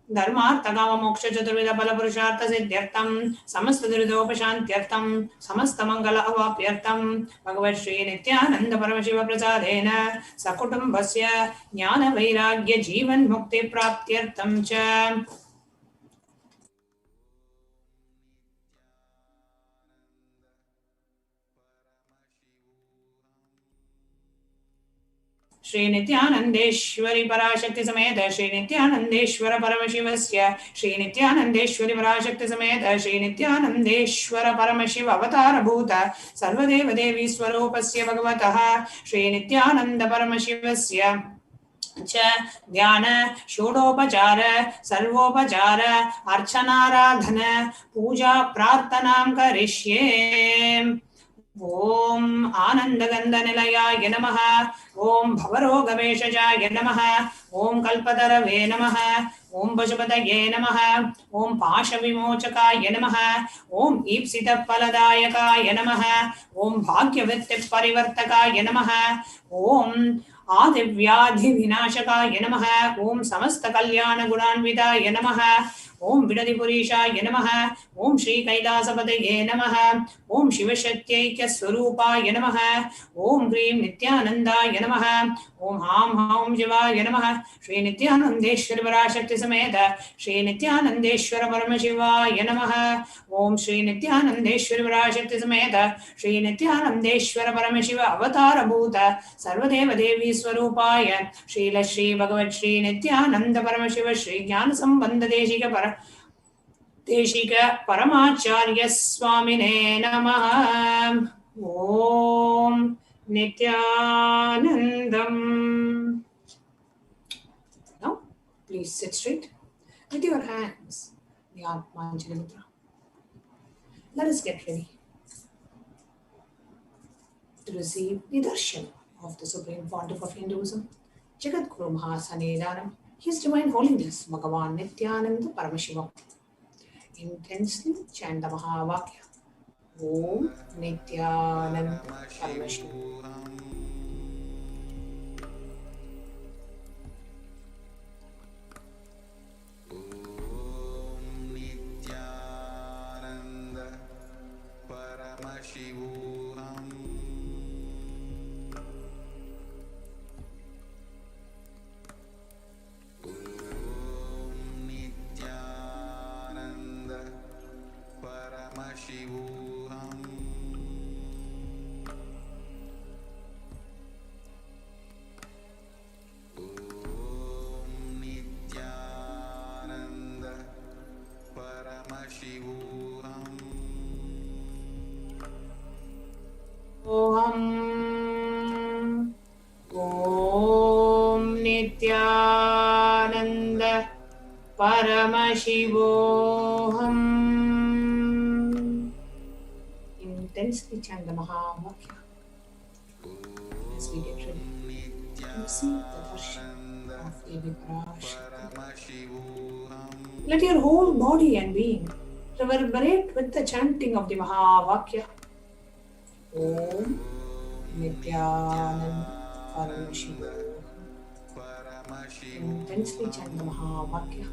धर्मार्थ काम मोक्ष चतुर्विध फल पुरुषार्थ सिद्ध्यर्थम समस्त दुरितोपशांत्यर्थम समस्त मंगल अवाप्यर्थम भगवत् श्री नित्यानंद परमशिव प्रसादेन सकुटुम्बस्य ज्ञान वैराग्य जीवन मुक्ति प्राप्त्यर्थम च श्री नित्यानंदेश्वरी पराशक्ति समेत श्री नित्यानंदेश्वर परमशिवस्य श्री नित्यानंदेश्वरी पराशक्ति समेत श्री नित्यानंदेश्वर परमशिव अवतार भूत सर्वदेव देवी स्वरूपस्य भगवतः श्री नित्यानंद परमशिवस्य च ध्यान षोडोपचार सर्वोपचार अर्चनाराधन पूजा प्रार्थनां करिष्ये। ओम आनंदगंधनिलयाय नमः, ओम भवरोगवेशजाय नमः, ओम कल्पतरवे नमः, ओम पशुपतये नमः, ओम पाशविमोचकाय नमः, ओम ईप्सितफलदायकाय नमः, ओम भाग्यवृत्तिपरिवर्तकाय नमः, ओम आदिव्याधिविनाशकाय नमः, ओम समस्त कल्याण गुणान्विताय नमः, ओम विडदिपुरीशाय नमः, ओम श्री कैलासपतये नमः, ओम शिवशक्त्यैक्य स्वरूपाय नमः, ओम ह्रीं नित्यानंदाय नमः, ओम हां हां शिवाय नमः, श्री नित्यानंदेश्वर पराशक्ति समेत श्री नित्यानंदेश्वर परमशिवाय नमः, ओम श्री नित्यानंदेश्वर पराशक्ति समेत श्री नित्यानंदेश्वर परमशिव अवतार भूत सर्वदेव देवी स्वरूपाय श्रील श्री भगवत श्री नित्यानंद परमशिव श्री ज्ञान संबंध देशिक परमाचार्य स्वामिने नमः। ओम Nityanandam. Now, please sit straight with your hands, the Atmanjali Mudra. Let us get ready to receive the darshan of the Supreme Pontiff of Hinduism, Jagat Guru Mahasannidhanam, His Divine Holiness, Bhagavan Nityananda Paramashiva. Intensely chant the Mahavakya. Om Nityananda Paramashiva. Nityanand परमशिवोऽहम्. Intensely chant the Mahavakya as we get ready to receive the darshan of Devu Parashakti. Let your whole body and being reverberate with the chanting of the Mahavakya. Om Nityanand Paramashivoham. Intensely chant the Mahavakya.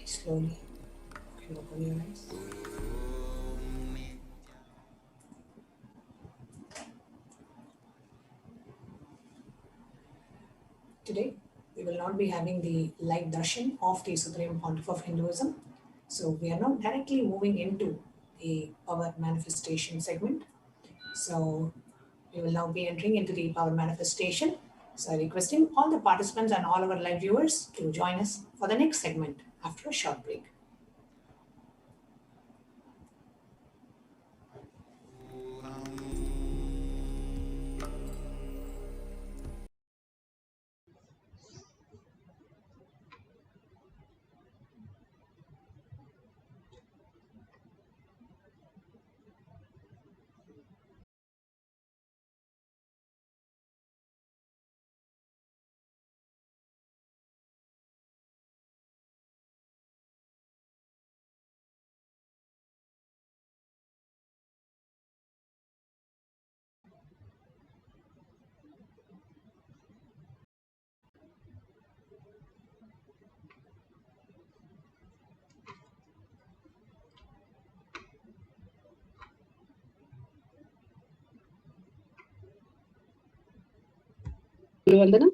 Slowly. You open your eyes. Today, we will not be having the live darshan of the Supreme Pontiff of Hinduism. So, we are now directly moving into the power manifestation segment. So, we will now be entering into the power manifestation. So, requesting all the participants and all our live viewers to join us for the next segment after a short break. Vandanam.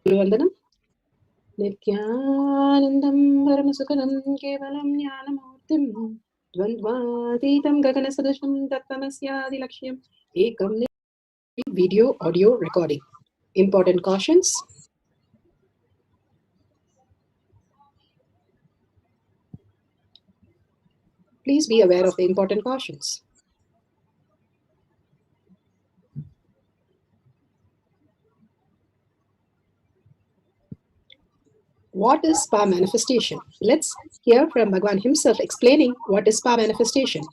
Vandanam. Nityanandam Paramasukhanam Kevalam Jnanamurtim Dvandvatītam Gaganasadasham Tattvamasyaadi Lakshyam Ekam video audio recording. Important cautions. Please be aware of the important cautions. What is power manifestation? Let's hear from Bhagwan himself explaining what is power manifestation.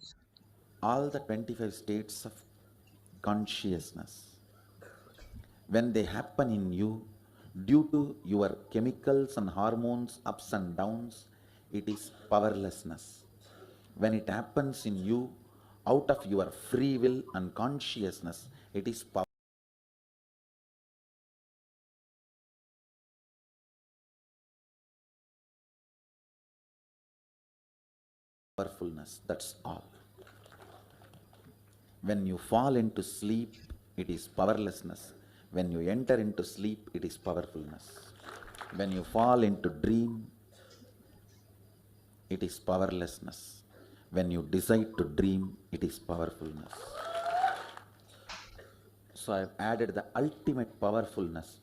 All the 25 states of consciousness, when they happen in you, due to your chemicals and hormones ups and downs, it is powerlessness. When it happens in you, out of your free will and consciousness, it is powerfulness. That's all. When you fall into sleep, it is powerlessness. When you enter into sleep, it is powerfulness. When you fall into dream, it is powerlessness. When you decide to dream, it is powerfulness. So I have added the ultimate powerfulness,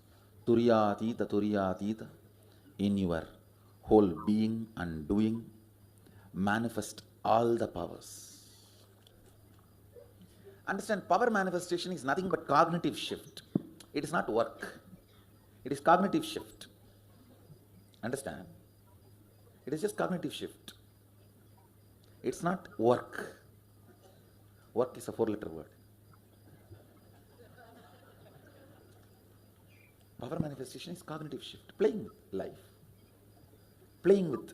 Turyatita, in your whole being and doing. Manifest all the powers. Understand, power manifestation is nothing but cognitive shift. It is not work. It is cognitive shift. Understand? It is just cognitive shift. It's not work. Work is a 4-letter word. Power manifestation is cognitive shift. Playing with life. Playing with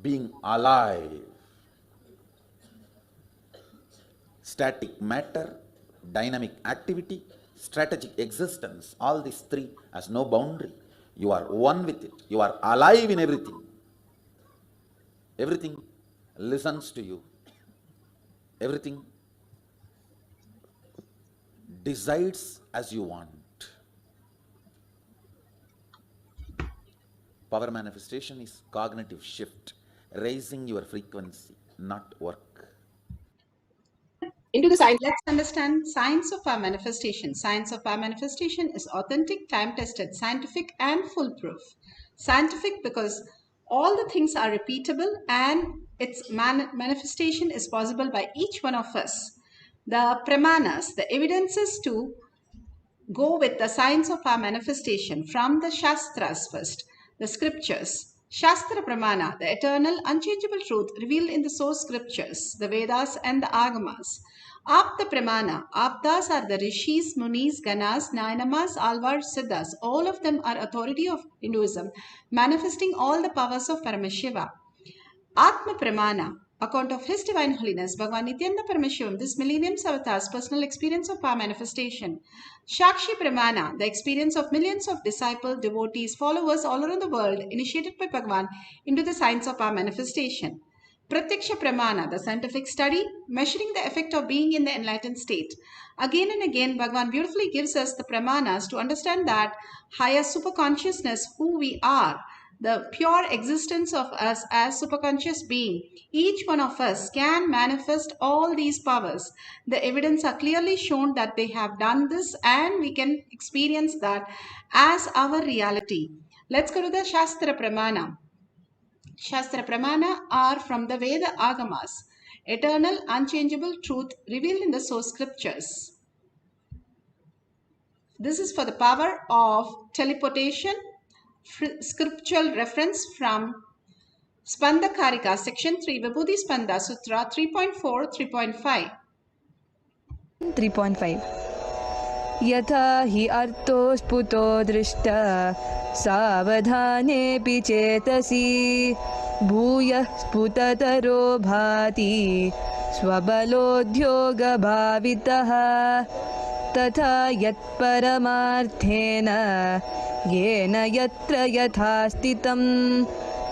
being alive. Static matter, dynamic activity, strategic existence, all these three has no boundary. You are one with it. You are alive in everything. Everything listens to you. Everything decides as you want. Power manifestation is cognitive shift, raising your frequency, not work. Into the science, let's understand science of power manifestation. Science of power manifestation is authentic, time-tested, scientific, and foolproof. Scientific because all the things are repeatable and its manifestation is possible by each one of us. The pramanas, the evidences to go with the science of our manifestation from the Shastras first, the scriptures. Shastra Pramana, the eternal, unchangeable truth revealed in the source scriptures, the Vedas and the Agamas. Apta Pramana, Aptas are the Rishis, Munis, Ganas, Nainamas, Alvar, Siddhas. All of them are authority of Hinduism, manifesting all the powers of Paramashiva. Atma Pramana, account of His Divine Holiness, Bhagavan Nityananda Paramashivam, this millennium's avatar's personal experience of power manifestation. Shakshi Pramana, the experience of millions of disciples, devotees, followers all around the world, initiated by Bhagavan into the science of power manifestation. Pratyaksha Pramana, the scientific study, measuring the effect of being in the enlightened state. Again and again, Bhagavan beautifully gives us the pramanas to understand that higher superconsciousness, who we are, the pure existence of us as superconscious being. Each one of us can manifest all these powers. The evidence are clearly shown that they have done this, and we can experience that as our reality. Let's go to the Shastra Pramana. Shastra Pramana are from the Veda Agamas, eternal, unchangeable truth revealed in the source scriptures. This is for the power of teleportation. Scriptural reference from Spanda Karika, section 3, Vibhuti Spanda, Sutra 3.4, 3.5. 3.5 यथा हि अर्थो स्फुतो दृष्ट सावधानेऽपि चेतसि भूयः स्फुटतरो भाति स्वबलोद्योगभावितः तथा यत्परमार्थेन येन यत्र यथा स्थितं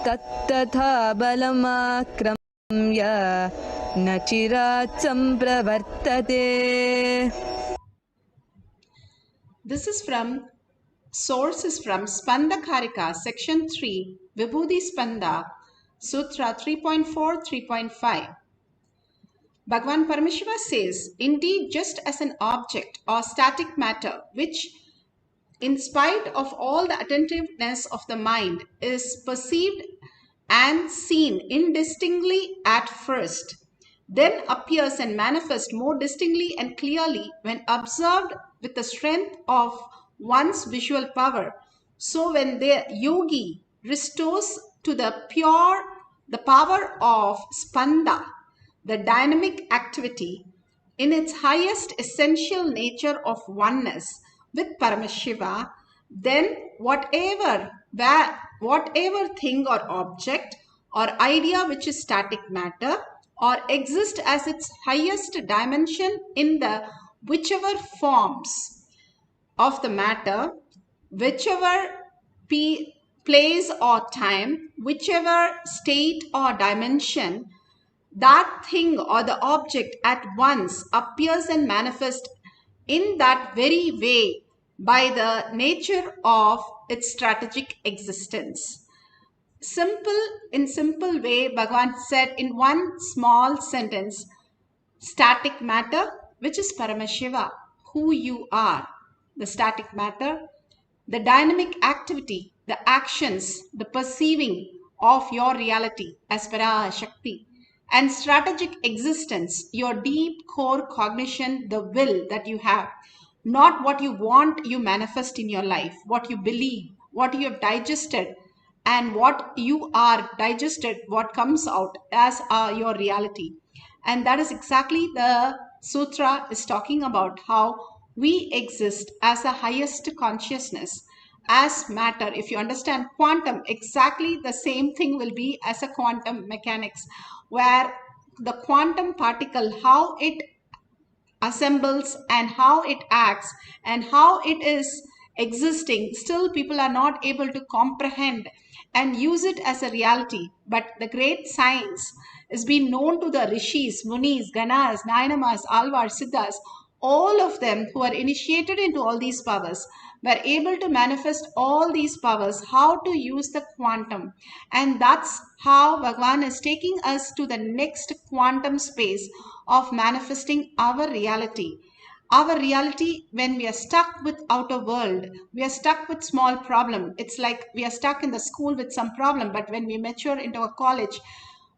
तत्तथा बलमाक्रम्य न चिरात् सम्प्रवर्तते. This is from, source is from Spanda Karika, section 3, Vibhuti Spanda, Sutra 3.4, 3.5. Bhagavan Paramashiva says, indeed, just as an object or static matter, which in spite of all the attentiveness of the mind is perceived and seen indistinctly at first, then appears and manifests more distinctly and clearly when observed with the strength of one's visual power. So when the yogi restores to the power of spanda, the dynamic activity in its highest essential nature of oneness with Paramashiva, then whatever thing or object or idea which is static matter or exist as its highest dimension in the whichever forms of the matter, whichever place or time, whichever state or dimension, that thing or the object at once appears and manifests in that very way by the nature of its strategic existence. In simple way, Bhagavan said in one small sentence, static matter, which is Paramashiva, who you are, the static matter, the dynamic activity, the actions, the perceiving of your reality as Parashakti, and strategic existence, your deep core cognition, the will that you have, not what you want you manifest in your life, what you believe, what you have digested, and what you are digested, what comes out as your reality. And that is exactly the sutra is talking about, how we exist as the highest consciousness, as matter. If you understand quantum, exactly the same thing will be as a quantum mechanics, where the quantum particle, how it assembles and how it acts and how it is existing, still people are not able to comprehend and use it as a reality. But the great science has been known to the rishis, munis, ganas, nainamas, alvars, siddhas. All of them who are initiated into all these powers were able to manifest all these powers, how to use the quantum. And that's how Bhagavan is taking us to the next quantum space of manifesting our reality. Our reality, when we are stuck with outer world, we are stuck with small problem. It's like we are stuck in the school with some problem, but when we mature into a college,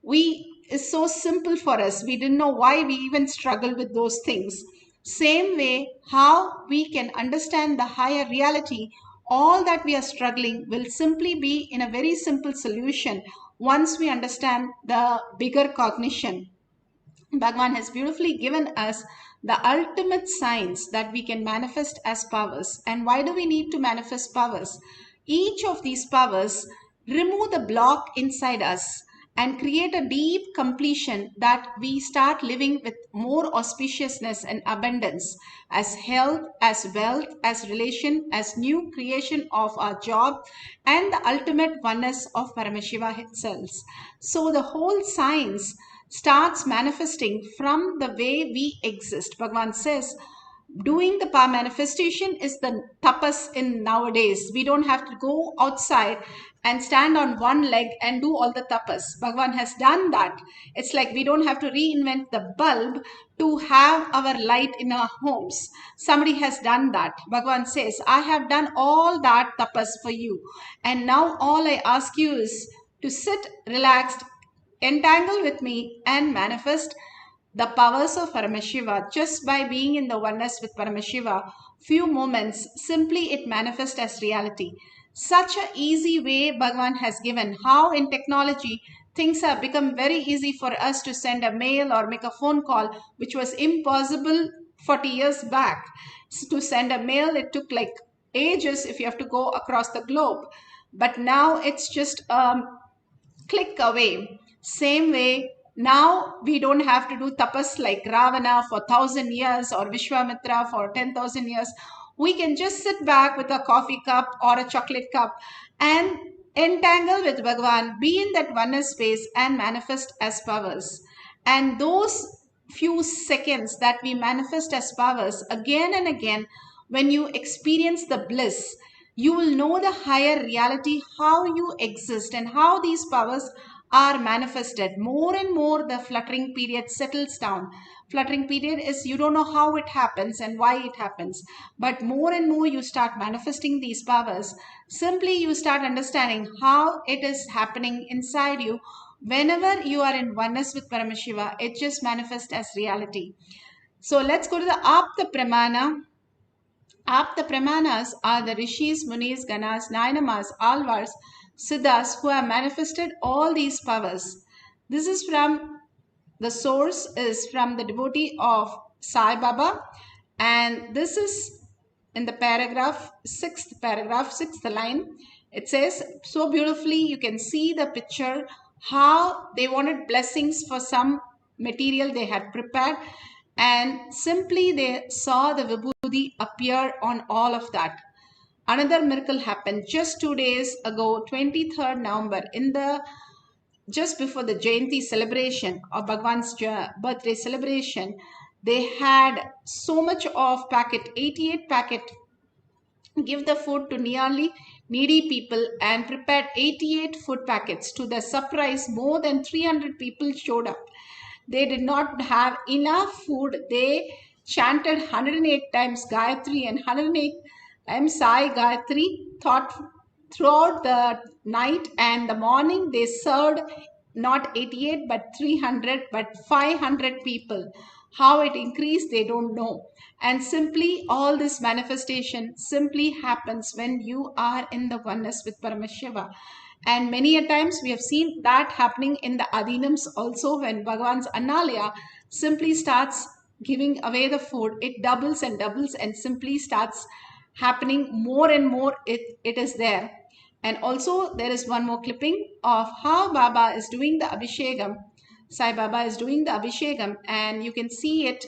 it's so simple for us. We didn't know why we even struggle with those things. Same way, how we can understand the higher reality, all that we are struggling will simply be in a very simple solution once we understand the bigger cognition. Bhagavan has beautifully given us the ultimate science that we can manifest as powers. And why do we need to manifest powers? Each of these powers remove the block inside us and create a deep completion that we start living with more auspiciousness and abundance, as health, as wealth, as relation, as new creation of our job, and the ultimate oneness of Paramashiva itself. So the whole science starts manifesting from the way we exist. Bhagavan says, doing the power manifestation is the tapas in nowadays. We don't have to go outside and stand on one leg and do all the tapas. Bhagavan has done that. It's like we don't have to reinvent the bulb to have our light in our homes. Somebody has done that. Bhagavan says, I have done all that tapas for you. And now all I ask you is to sit relaxed, entangle with me, and manifest the powers of Paramashiva. Just by being in the oneness with Paramashiva, few moments, simply it manifests as reality. Such an easy way Bhagavan has given. How in technology things have become very easy for us to send a mail or make a phone call, which was impossible 40 years back. To send a mail, it took like ages if you have to go across the globe. But now it's just click away. Same way, now we don't have to do tapas like Ravana for 1,000 years or Vishwamitra for 10,000 years. We can just sit back with a coffee cup or a chocolate cup and entangle with Bhagavan, be in that oneness space and manifest as powers. And those few seconds that we manifest as powers again and again, when you experience the bliss, you will know the higher reality, how you exist and how these powers are manifested. More and more the fluttering period settles down. Fluttering period is you don't know how it happens and why it happens, but more and more you start manifesting these powers. Simply you start understanding how it is happening inside you. Whenever you are in oneness with Paramashiva, it just manifests as reality. So let's go to the Apta Pramana. Apta Pramanas are the Rishis, Munis, Ganas, Nainamas, Alvars, Siddhas who have manifested all these powers. This is from, the source is from the devotee of Sai Baba, and this is in the paragraph, sixth line. It says so beautifully, you can see the picture, how they wanted blessings for some material they had prepared, and simply they saw the vibhuti appear on all of that. Another miracle happened just 2 days ago, 23rd November, in the just before the Jayanti celebration or Bhagwan's birthday celebration. They had so much of packet, 88 packet, give the food to nearly needy people, and prepared 88 food packets. To their surprise, more than 300 people showed up. They did not have enough food. They chanted 108 times Gayatri and 108 times Sai Gayatri throughout the night and the morning. They served not 88 but 300 but 500 people. How it increased, they don't know. And simply all this manifestation simply happens when you are in the oneness with Paramashiva. And many a times we have seen that happening in the Adinams also. When Bhagavan's Annalaya simply starts giving away the food, it doubles and simply starts happening more and more. It is there. And also there is one more clipping of how Baba is doing the Abhishekam. Sai Baba is doing the Abhishekam, and you can see it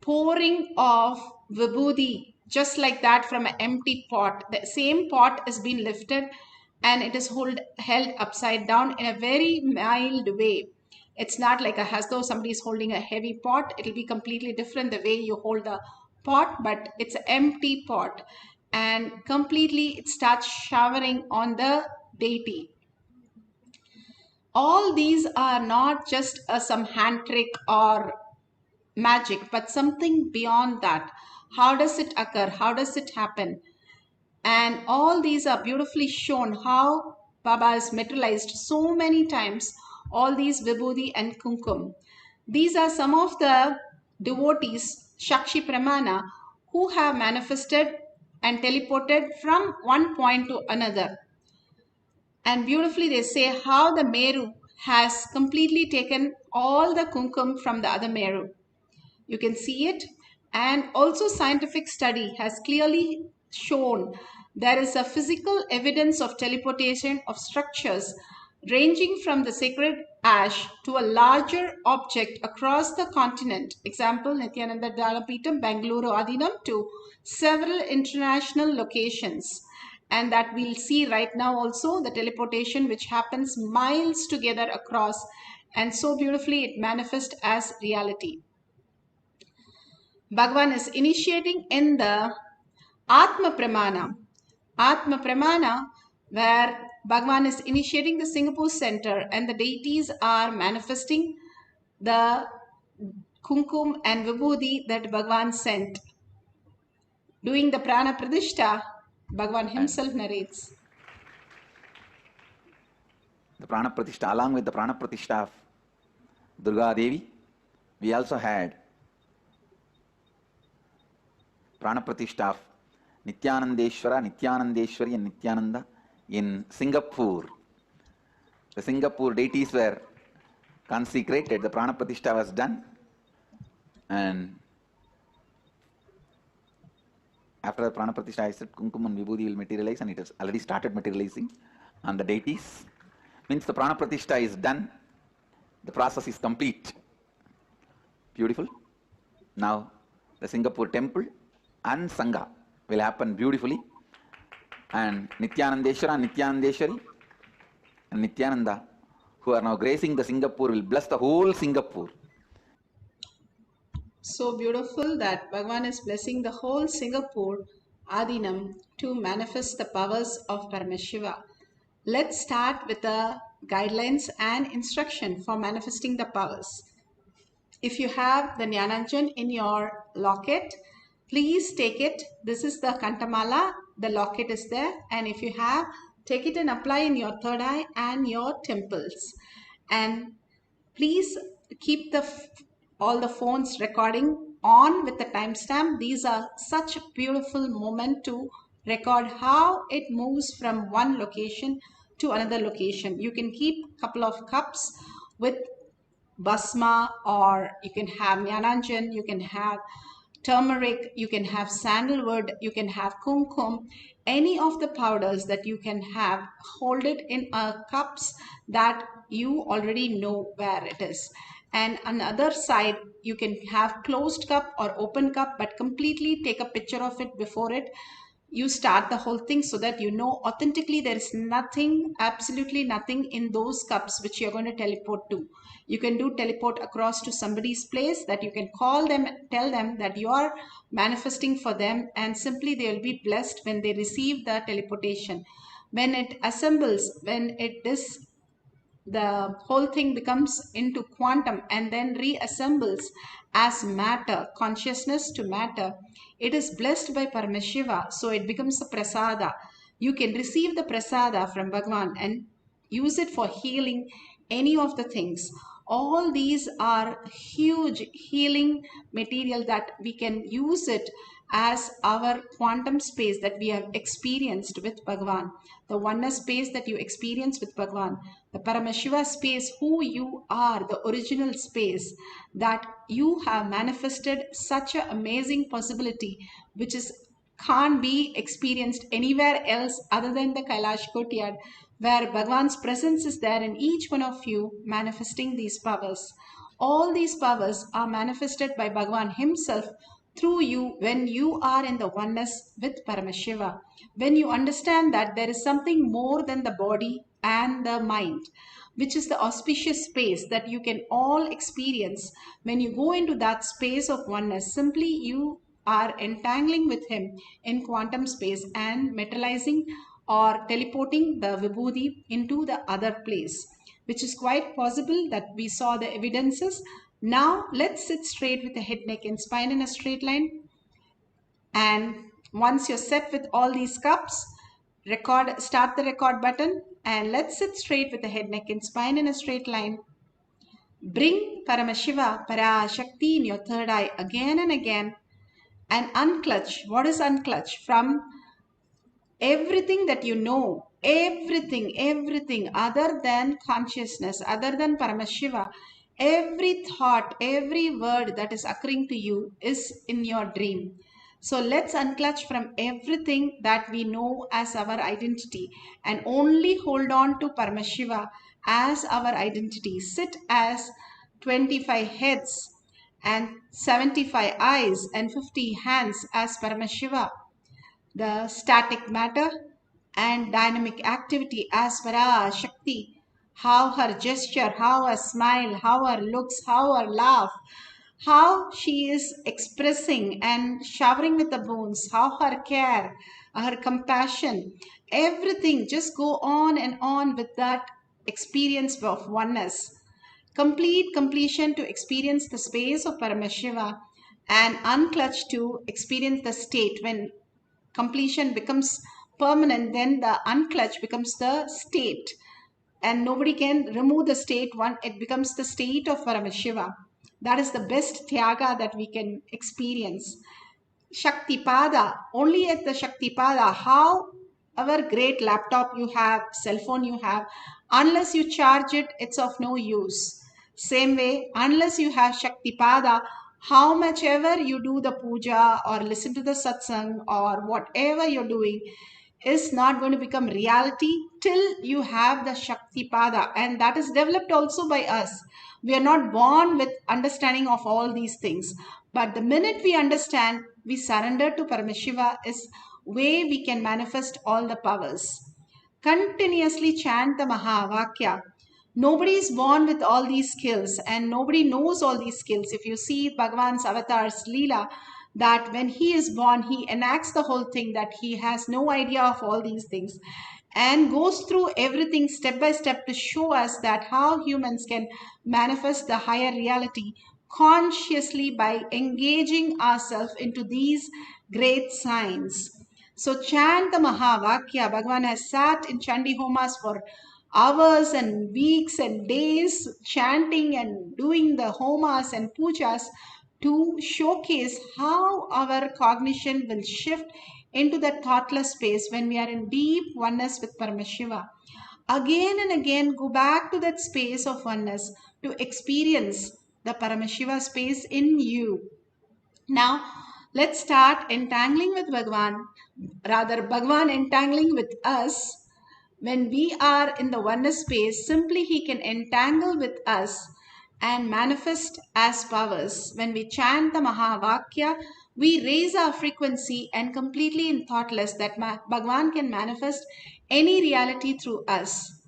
pouring of vibhuti just like that from an empty pot. The same pot is being lifted and it is held upside down in a very mild way. It's not like as though somebody is holding a heavy pot. It'll be completely different the way you hold the pot, but it's an empty pot and completely it starts showering on the deity. All these are not just some hand trick or magic, but something beyond that. How does it occur? How does it happen? And all these are beautifully shown how Baba is materialized so many times, all these vibhuti and kumkum. These are some of the devotees, Shakshi Pramana, who have manifested and teleported from one point to another. And beautifully they say how the Meru has completely taken all the kumkum from the other Meru. You can see it. And also scientific study has clearly shown there is a physical evidence of teleportation of structures ranging from the sacred ash to a larger object across the continent. Example, Nityananda Dalapeetham, Bangalore Adinam, to several international locations. And that we'll see right now also, the teleportation which happens miles together across, and so beautifully it manifests as reality. Bhagavan is initiating in the Atma Pramana. Atma Pramana, where Bhagavan is initiating the Singapore center and the deities are manifesting the Kumkum and Vibhuti that Bhagavan sent. Doing the Prana Pradishta, Bhagavan himself narrates. The Prana Pratishtha, along with the Prana Pratishtha of Durga Devi, we also had Prana Pratishtha of Nityanandeshwara, Nityanandeshwari and Nityananda in Singapore. The Singapore deities were consecrated, the Prana Pratishtha was done, and after the Prana Pratishtha I said Kumkum and Vibhuti will materialize, and it has already started materializing on the deities. Means the Prana Pratishtha is done, the process is complete. Beautiful. Now the Singapore temple and Sangha will happen beautifully, and Nityanandeshwara, Nityanandeshwari and Nityananda, who are now gracing the Singapore, will bless the whole Singapore. So beautiful that Bhagavan is blessing the whole Singapore Adinam to manifest the powers of Paramashiva. Let's start with the guidelines and instruction for manifesting the powers. If you have the Jnananjan in your locket, please take it. This is the Kantamala, the locket is there, and if you have, take it and apply in your third eye and your temples. And please keep all the phones recording on with the timestamp. These are such a beautiful moment to record how it moves from one location to another location. You can keep a couple of cups with basma, or you can have Jnananjan, you can have turmeric, you can have sandalwood, you can have kumkum, any of the powders that you can have, hold it in cups that you already know where it is. And on the other side, you can have closed cup or open cup, but completely take a picture of it before you start the whole thing, so that you know authentically there is nothing, absolutely nothing in those cups which you're going to teleport to. You can do teleport across to somebody's place, that you can call them, tell them that you are manifesting for them, and simply they will be blessed when they receive the teleportation. When it assembles, when it is, the whole thing becomes into quantum and then reassembles as matter, consciousness to matter. It is blessed by Paramashiva, so it becomes a prasada. You can receive the prasada from Bhagavan and use it for healing any of the things. All these are huge healing material that we can use it as our quantum space that we have experienced with Bhagavan, the oneness space that you experience with Bhagavan, the Paramashiva space, who you are, the original space that you have manifested such an amazing possibility, which is can't be experienced anywhere else other than the Kailash Courtyard, where Bhagavan's presence is there in each one of you, manifesting these powers. All these powers are manifested by Bhagavan himself through you when you are in the oneness with Paramashiva. When you understand that there is something more than the body and the mind, which is the auspicious space that you can all experience. When you go into that space of oneness, simply you are entangling with him in quantum space and materializing or teleporting the vibhuti into the other place, which is quite possible that we saw the evidences. Now let's sit straight with the head, neck and spine in a straight line. And once you're set with all these cups, start the record button, and let's sit straight with the head, neck and spine in a straight line. Bring Paramashiva, Parashakti in your third eye again and again, and unclutch. What is unclutch? From everything that you know, everything other than consciousness, other than Paramashiva, every thought, every word that is occurring to you is in your dream. So let's unclutch from everything that we know as our identity and only hold on to Paramashiva as our identity, sit as 25 heads and 75 eyes and 50 hands as Paramashiva, the static matter and dynamic activity as Parashakti, how her gesture, how her smile, how her looks, how her laugh, how she is expressing and showering with the bones, how her care, her compassion, everything, just go on and on with that experience of oneness. Complete completion to experience the space of Paramashiva, and unclutch to experience the state. When completion becomes permanent, then the unclutch becomes the state, and nobody can remove the state. One, it becomes the state of Paramashiva. That is the best Tyaga that we can experience. Shaktipada, only at the Shaktipada, how our great laptop you have, cell phone you have, unless you charge it, it's of no use. Same way, unless you have Shaktipada, how much ever you do the puja or listen to the satsang or whatever you're doing is not going to become reality till you have the Shaktipada, and that is developed also by us. We are not born with understanding of all these things, but the minute we understand, we surrender to Paramashiva is way we can manifest all the powers. Continuously chant the Mahavakya. Nobody is born with all these skills and nobody knows all these skills. If you see Bhagavan's avatar's Leela, that when he is born, he enacts the whole thing, that he has no idea of all these things and goes through everything step by step to show us that how humans can manifest the higher reality consciously by engaging ourselves into these great signs. So chant the Mahavakya. Bhagavan has sat in Chandi Homas for hours and weeks and days chanting and doing the homas and pujas to showcase how our cognition will shift into the thoughtless space when we are in deep oneness with Paramashiva. Again and again, go back to that space of oneness to experience the Paramashiva space in you. Now, let's start entangling with Bhagavan, rather, Bhagavan entangling with us. When we are in the oneness space, simply he can entangle with us and manifest as powers. When we chant the Mahavakya, we raise our frequency and completely in thoughtless that Bhagavan can manifest any reality through us.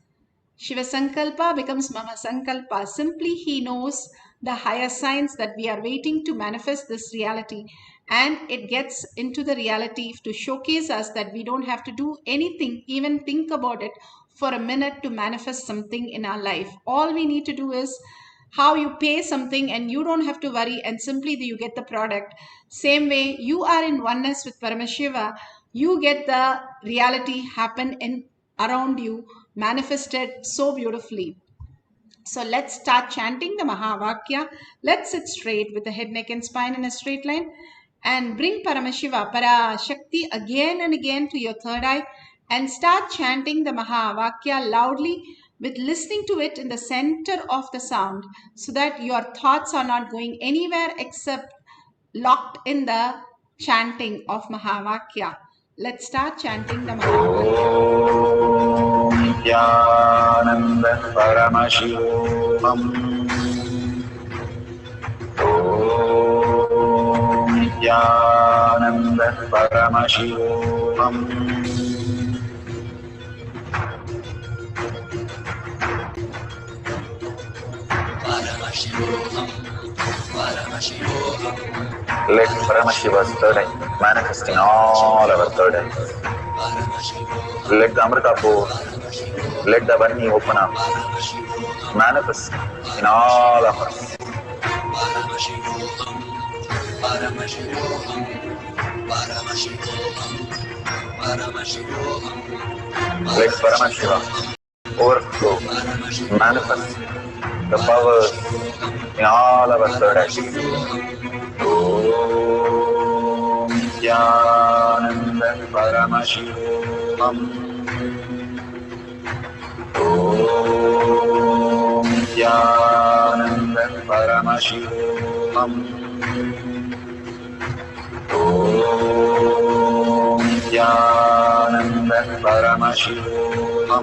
Shiva Sankalpa becomes Mama Sankalpa. Simply he knows the higher signs that we are waiting to manifest this reality, and it gets into the reality to showcase us that we don't have to do anything, even think about it for a minute to manifest something in our life. All we need to do is how you pay something and you don't have to worry, and simply you get the product. Same way, you are in oneness with Paramashiva, you get the reality happen in around you, manifested so beautifully. So let's start chanting the Mahavakya. Let's sit straight with the head, neck and spine in a straight line and bring Paramashiva, Parashakti again and again to your third eye and start chanting the Mahavakya loudly with listening to it in the center of the sound so that your thoughts are not going anywhere except locked in the chanting of Mahavakya. Let's start chanting the Mahavakya. Nityananda Paramashivam. Om Nityananda Paramashivam. Let Paramashiva's third eye manifest in all our third eyes. Let the Amrita pour, let the Vani open up, manifest in all of us. Let Paramashiva overflow, manifest the powers in all our third eyes. Om Nityananda Paramashivam. Om Nityananda Paramashivam. Om Nityananda Paramashivam.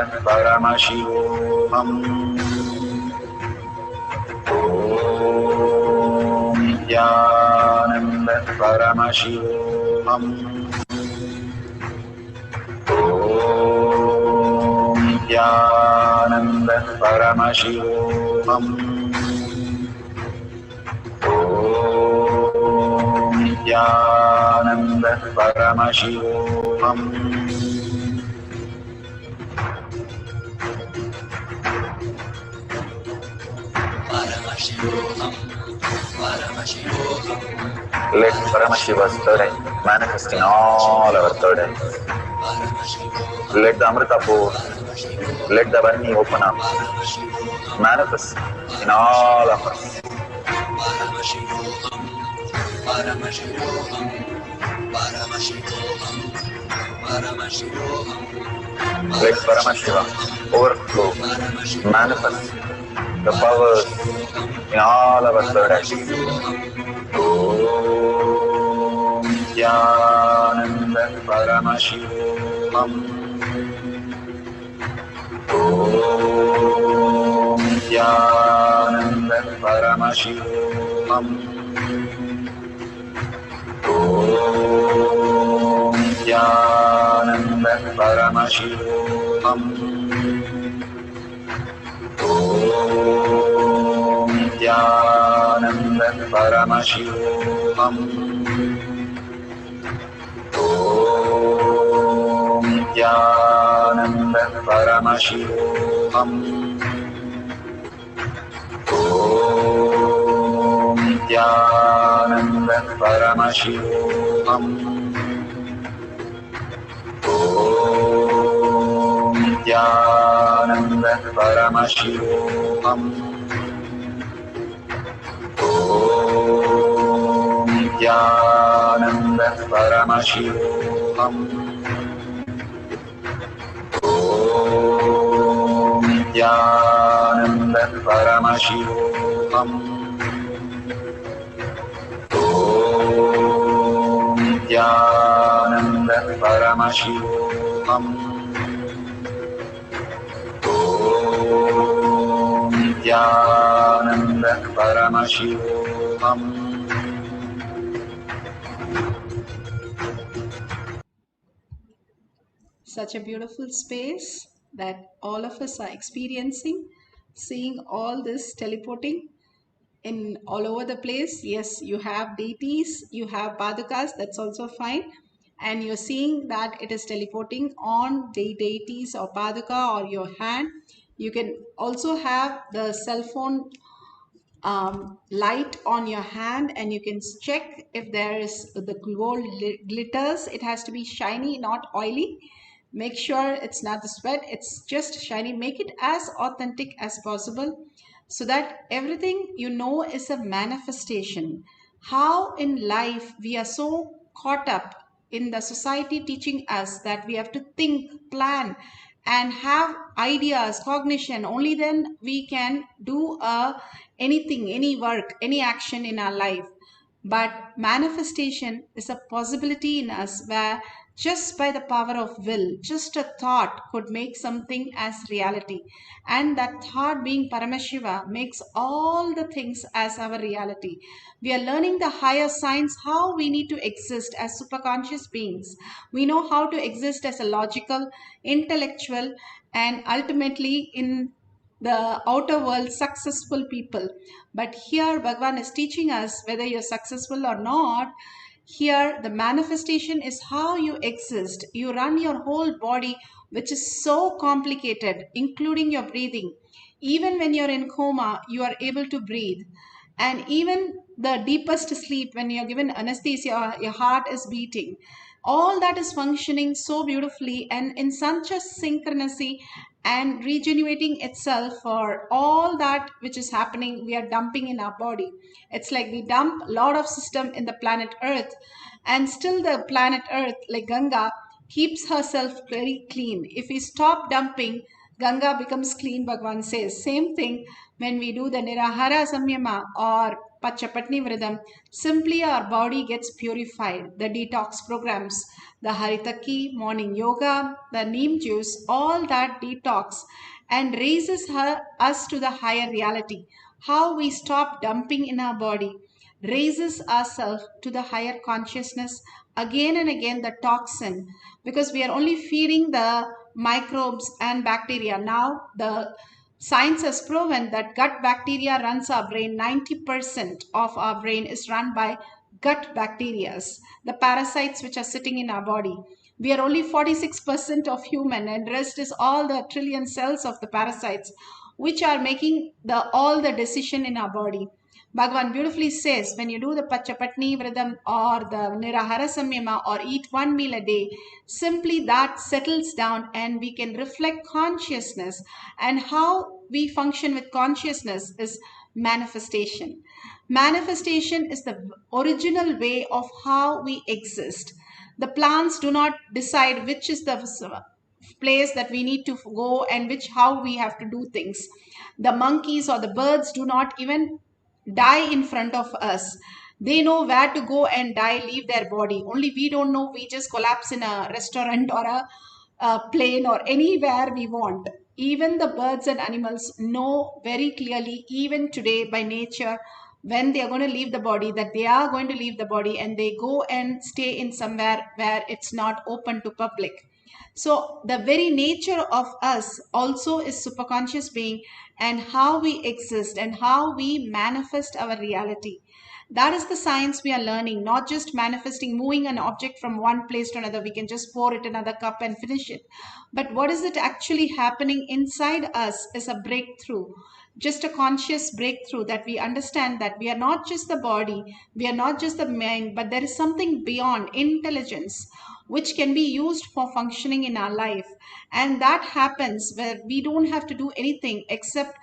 Paramashivoham. Om Nityananda Paramashivoham. Om Nityananda Paramashivoham. Om Nityananda Paramashivoham. Let Paramashiva's third eye manifest in all our third eyes. Let the Amrita pour, let the Varni open up, manifest in all of us. Let Paramashiva overflow, manifest the powers in all our third eyes. Om Nityananda Paramashivoham. Om Nityananda Paramashivoham. Om Nityananda Paramashivoham. Om Nityananda Paramashivoham. Om Nityananda Paramashivoham. Om Nityananda Paramashivoham. Om Nityananda Paramashivoham. Om Nityananda Paramashivoham. Om Nityananda Paramashivoham. Om Nityananda Paramashivoham. Om Nityananda Paramashivoham. Such a beautiful space that all of us are experiencing, seeing all this teleporting in all over the place. Yes, you have deities, you have padukas, that's also fine. And you're seeing that it is teleporting on the deities or paduka or your hand. You can also have the cell phone light on your hand, and you can check if there is the gold glitters. It has to be shiny, not oily. Make sure it's not the sweat, it's just shiny. Make it as authentic as possible so that everything you know is a manifestation. How in life we are so caught up in the society teaching us that we have to think, plan, and have ideas, cognition. Only then we can do anything, any work, any action in our life. But manifestation is a possibility in us where just by the power of will, just a thought could make something as reality. And that thought being Paramashiva makes all the things as our reality. We are learning the higher science, how we need to exist as superconscious beings. We know how to exist as a logical, intellectual, and ultimately in the outer world successful people. But here Bhagavan is teaching us whether you're successful or not. Here the manifestation is how you exist. You run your whole body, which is so complicated, including your breathing. Even when you're in coma, you are able to breathe. And even the deepest sleep, when you're given anesthesia, your heart is beating. All that is functioning so beautifully and in such a synchronicity and regenerating itself for all that which is happening, we are dumping in our body. It's like we dump a lot of system in the planet Earth, and still the planet Earth, like Ganga, keeps herself very clean. If we stop dumping, Ganga becomes clean, Bhagavan says. Same thing when we do the Nirahara Samyama or Pachapatni Vridam, simply our body gets purified. The detox programs, the Haritaki, morning yoga, the neem juice, all that detox and raises us to the higher reality. How we stop dumping in our body, raises ourselves to the higher consciousness again and again, the toxin, because we are only feeding the microbes and bacteria. Now the science has proven that gut bacteria runs our brain. 90% of our brain is run by gut bacteria, the parasites which are sitting in our body. We are only 46% of human, and rest is all the trillion cells of the parasites which are making all the decision in our body. Bhagavan beautifully says, when you do the Pachapatni Vridam or the Nirahara Samyama or eat one meal a day, simply that settles down and we can reflect consciousness. And how we function with consciousness is manifestation. Manifestation is the original way of how we exist. The plants do not decide which is the place that we need to go and how we have to do things. The monkeys or the birds do not even die in front of us. They know where to go and die, leave their body. Only we don't know. We just collapse in a restaurant or a plane or anywhere we want. Even the birds and animals know very clearly, even today by nature, when they are going to leave the body, that they are going to leave the body, and they go and stay in somewhere where it's not open to public. So the very nature of us also is superconscious being, and how we exist and how we manifest our reality. That is the science we are learning, not just manifesting, moving an object from one place to another. We can just pour it in another cup and finish it. But what is it actually happening inside us is a breakthrough, just a conscious breakthrough, that we understand that we are not just the body, we are not just the mind, but there is something beyond, intelligence, which can be used for functioning in our life. And that happens where we don't have to do anything except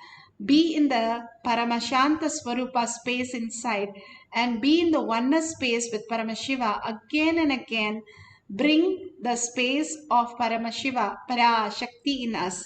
be in the Paramashanta Swarupa space inside and be in the oneness space with Paramashiva again and again. Bring the space of Paramashiva, Parashakti in us.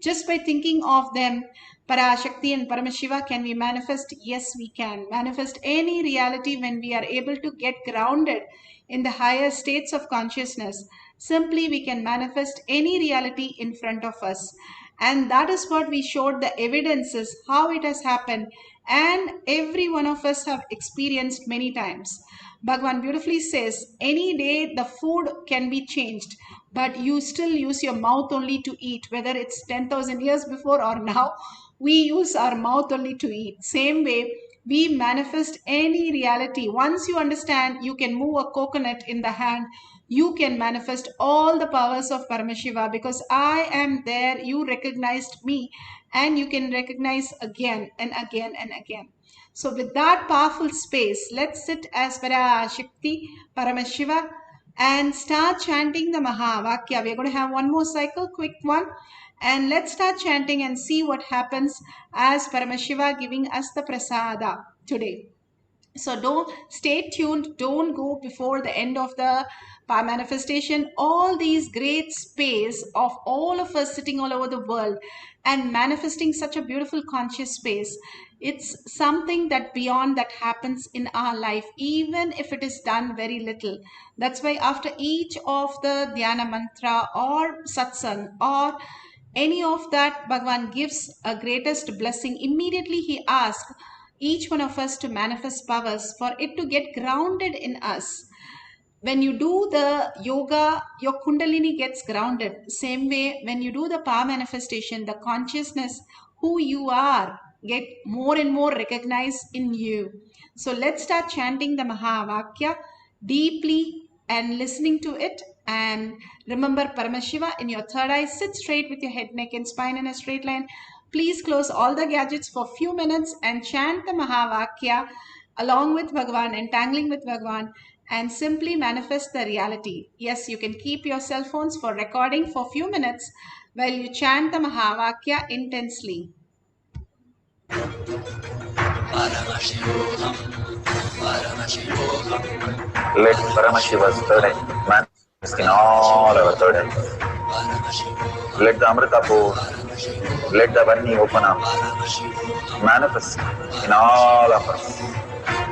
Just by thinking of them, Parashakti and Paramashiva, can we manifest? Yes, we can manifest any reality when we are able to get grounded in the higher states of consciousness. Simply, we can manifest any reality in front of us. And that is what we showed the evidences, how it has happened. And every one of us have experienced many times. Bhagavan beautifully says, any day the food can be changed, but you still use your mouth only to eat, whether it's 10,000 years before or now, we use our mouth only to eat. Same way, we manifest any reality. Once you understand you can move a coconut in the hand, you can manifest all the powers of Paramashiva, because I am there, you recognized me, and you can recognize again and again and again. So with that powerful space, let's sit as Parashakti, Paramashiva, and start chanting the Mahavakya. We're going to have one more cycle, quick one. And let's start chanting and see what happens as Paramashiva giving us the prasada today. So don't stay tuned. Don't go before the end of the manifestation. All these great space of all of us sitting all over the world and manifesting such a beautiful conscious space. It's something that beyond that happens in our life, even if it is done very little. That's why after each of the dhyana mantra or satsang or any of that, Bhagavan gives a greatest blessing. Immediately he asks each one of us to manifest powers for it to get grounded in us. When you do the yoga, your kundalini gets grounded. Same way, when you do the power manifestation, the consciousness, who you are, get more and more recognized in you. So let's start chanting the Mahavakya deeply and listening to it. And remember Paramashiva in your third eye. Sit straight with your head, neck and spine in a straight line. Please close all the gadgets for a few minutes and chant the Mahavakya along with Bhagavan, entangling with Bhagavan, and simply manifest the reality. Yes, you can keep your cell phones for recording for a few minutes while you chant the Mahavakya intensely. Let Paramashiva's third eye manifest in all our third eyes. Let the Amrita pour, let the Varni open up, manifest in all of us.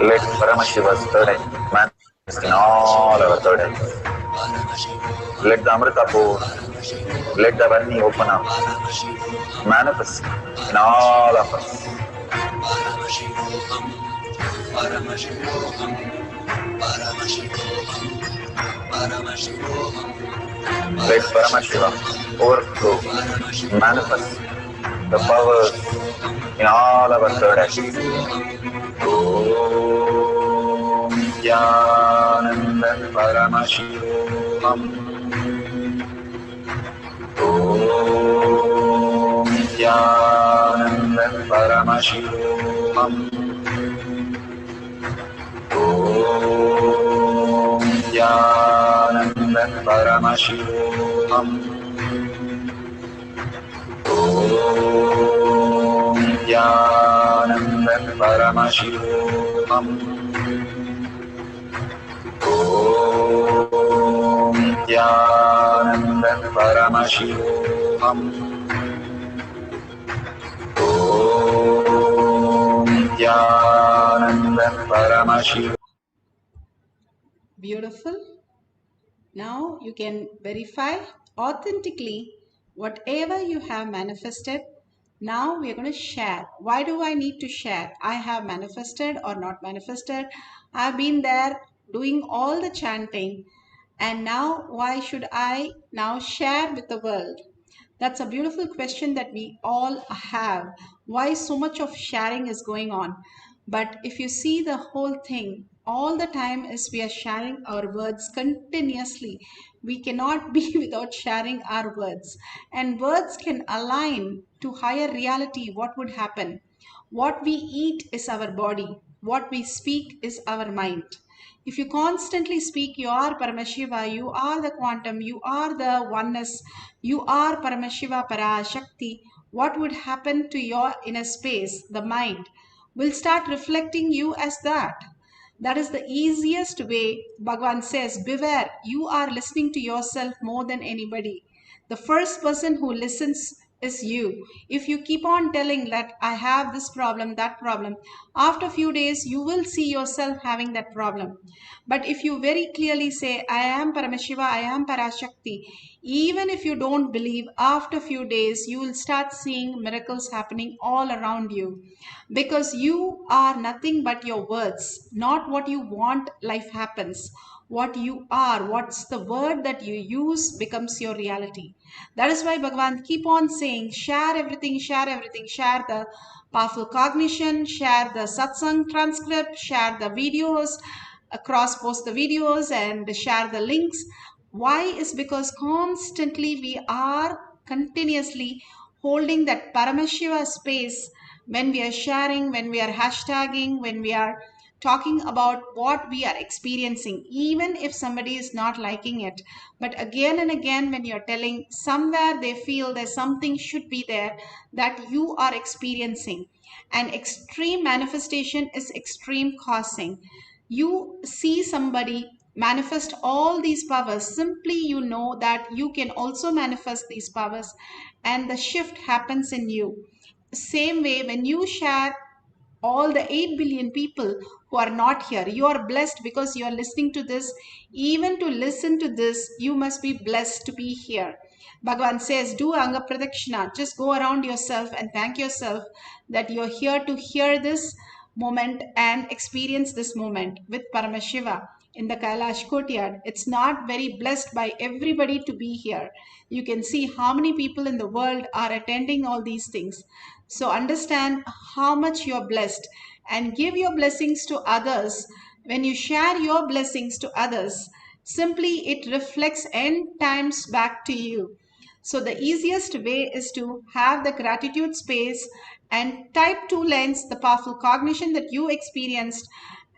Let Paramashiva's third eye manifest in all our third eyes. Let the Amrita let the Varni open up, manifest in all of us. Let Paramashiva overflow, manifest the powers in all our third eyes. Om Jnanam Paramashivam. Om Jnanam Paramashivam. Om Jnanam Paramashivam. Om Jnanam Paramashivam. Om Jnanam Paramashivam. Om Jnanam Paramashivam. Beautiful. Now you can verify authentically whatever you have manifested. Now we are going to share. Why do I need to share? I have manifested or not manifested. I've been there doing all the chanting. And now why should I now share with the world? That's a beautiful question that we all have. Why so much of sharing is going on? But if you see the whole thing, all the time is we are sharing our words continuously. We cannot be without sharing our words. And words can align to higher reality. What would happen? What we eat is our body. What we speak is our mind. If you constantly speak, you are Paramashiva, you are the quantum, you are the oneness, you are Paramashiva Parashakti, what would happen to your inner space, the mind, will start reflecting you as that. That is the easiest way. Bhagavan says, beware, you are listening to yourself more than anybody. The first person who listens is you. If you keep on telling that I have this problem, that problem, after a few days you will see yourself having that problem. But if you very clearly say, I am Paramashiva, I am Parashakti, even if you don't believe, after a few days you will start seeing miracles happening all around you. Because you are nothing but your words, not what you want life happens. What you are, what's the word that you use becomes your reality. That is why Bhagavan keep on saying, share everything, share everything, share the powerful cognition, share the satsang transcript, share the videos, cross post the videos and share the links. Why is because constantly we are continuously holding that Paramashiva space when we are sharing, when we are hashtagging, when we are talking about what we are experiencing, even if somebody is not liking it. But again and again, when you're telling, somewhere they feel there's something should be there that you are experiencing. And extreme manifestation is extreme causing. You see somebody manifest all these powers, simply you know that you can also manifest these powers, and the shift happens in you. Same way, when you share all the 8 billion people who are not here, you are blessed because you are listening to this. Even to listen to this, you must be blessed to be here. Bhagavan says, do Anga Pradakshina, just go around yourself and thank yourself that you're here to hear this moment and experience this moment with Paramashiva in the Kailash courtyard. It's not very blessed by everybody to be here. You can see how many people in the world are attending all these things. So understand how much you're blessed and give your blessings to others. When you share your blessings to others, simply it reflects n times back to you. So the easiest way is to have the gratitude space and type 2 lines, the powerful cognition that you experienced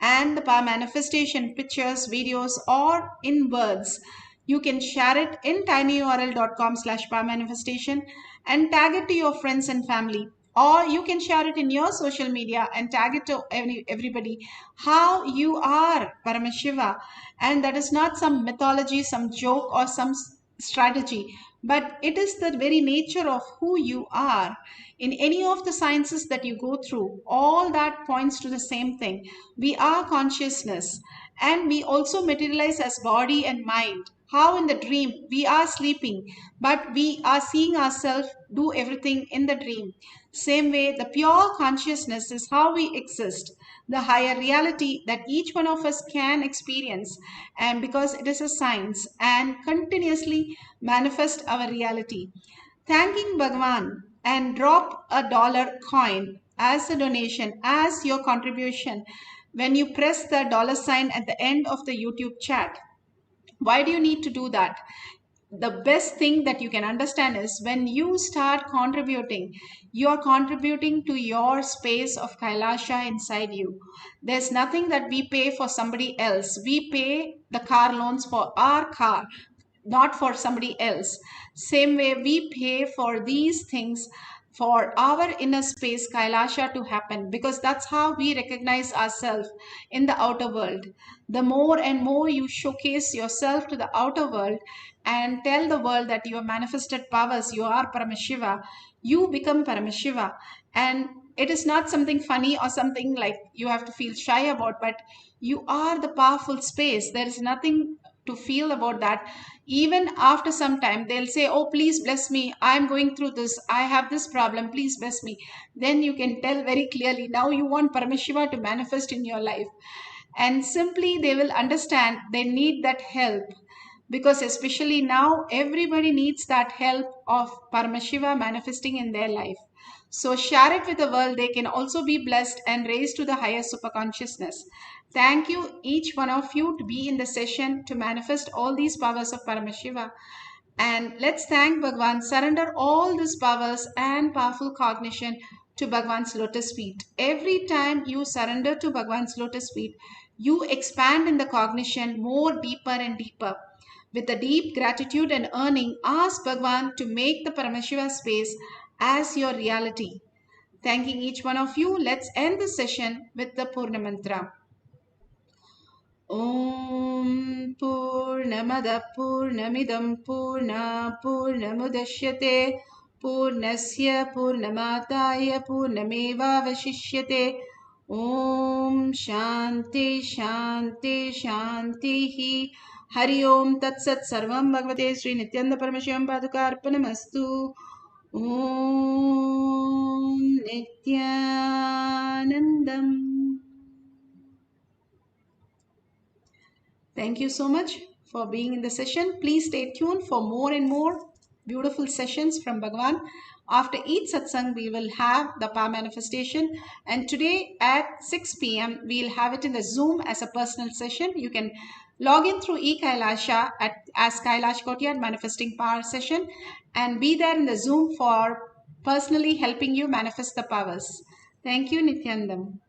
and the power manifestation pictures, videos, or in words. You can share it in tinyurl.com/power manifestation and tag it to your friends and family. Or you can share it in your social media and tag it to everybody how you are Paramashiva. And that is not some mythology, some joke, or some strategy. but it is the very nature of who you are. In any of the sciences that you go through, all that points to the same thing. We are consciousness, and we also materialize as body and mind. How in the dream we are sleeping, but we are seeing ourselves do everything in the dream. Same way, the pure consciousness is how we exist, the higher reality that each one of us can experience, and because it is a science and continuously manifest our reality. Thanking Bhagwan and drop a dollar coin as a donation, as your contribution when you press the dollar sign at the end of the YouTube chat. Why do you need to do that? The best thing that you can understand is when you start contributing, you are contributing to your space of Kailasha inside you. There's nothing that we pay for somebody else. We pay the car loans for our car, not for somebody else. Same way we pay for these things for our inner space Kailasha to happen, because that's how we recognize ourselves in the outer world. The more and more you showcase yourself to the outer world and tell the world that you are manifested powers, you are Paramashiva, you become Paramashiva. And it is not something funny or something like you have to feel shy about, but you are the powerful space. There is nothing to feel about that. Even after some time, they'll say, oh, please bless me. I'm going through this. I have this problem. Please bless me. Then you can tell very clearly, now you want Paramashiva to manifest in your life. And simply they will understand they need that help, because especially now everybody needs that help of Paramashiva manifesting in their life. So share it with the world. They can also be blessed and raised to the higher superconsciousness. Thank you, each one of you, to be in the session to manifest all these powers of Paramashiva. And let's thank Bhagwan. Surrender all these powers and powerful cognition to Bhagwan's lotus feet. Every time you surrender to Bhagwan's lotus feet, you expand in the cognition more deeper and deeper. With a deep gratitude and earning, ask Bhagwan to make the Paramashiva space as your reality. Thanking each one of you, let's end the session with the Purna Mantra. Om Purnamada Purnamidam Purna Purnamudashyate Purnasya Purnamataya Purnameva Vashishyate. Om Shanti Shanti Shanti Hari Om Tat Sat Sarvam Bhagavate Sri Nityanda Paramashivam Padukarpanamastu. Om Nityanandam. Thank you so much for being in the session. Please stay tuned for more and more beautiful sessions from Bhagwan. After each satsang, we will have the power manifestation. And today at 6 p.m., we'll have it in the Zoom as a personal session. You can log in through eKailasha as Kailash Kotiad Manifesting Power session and be there in the Zoom for personally helping you manifest the powers. Thank you, Nityandam.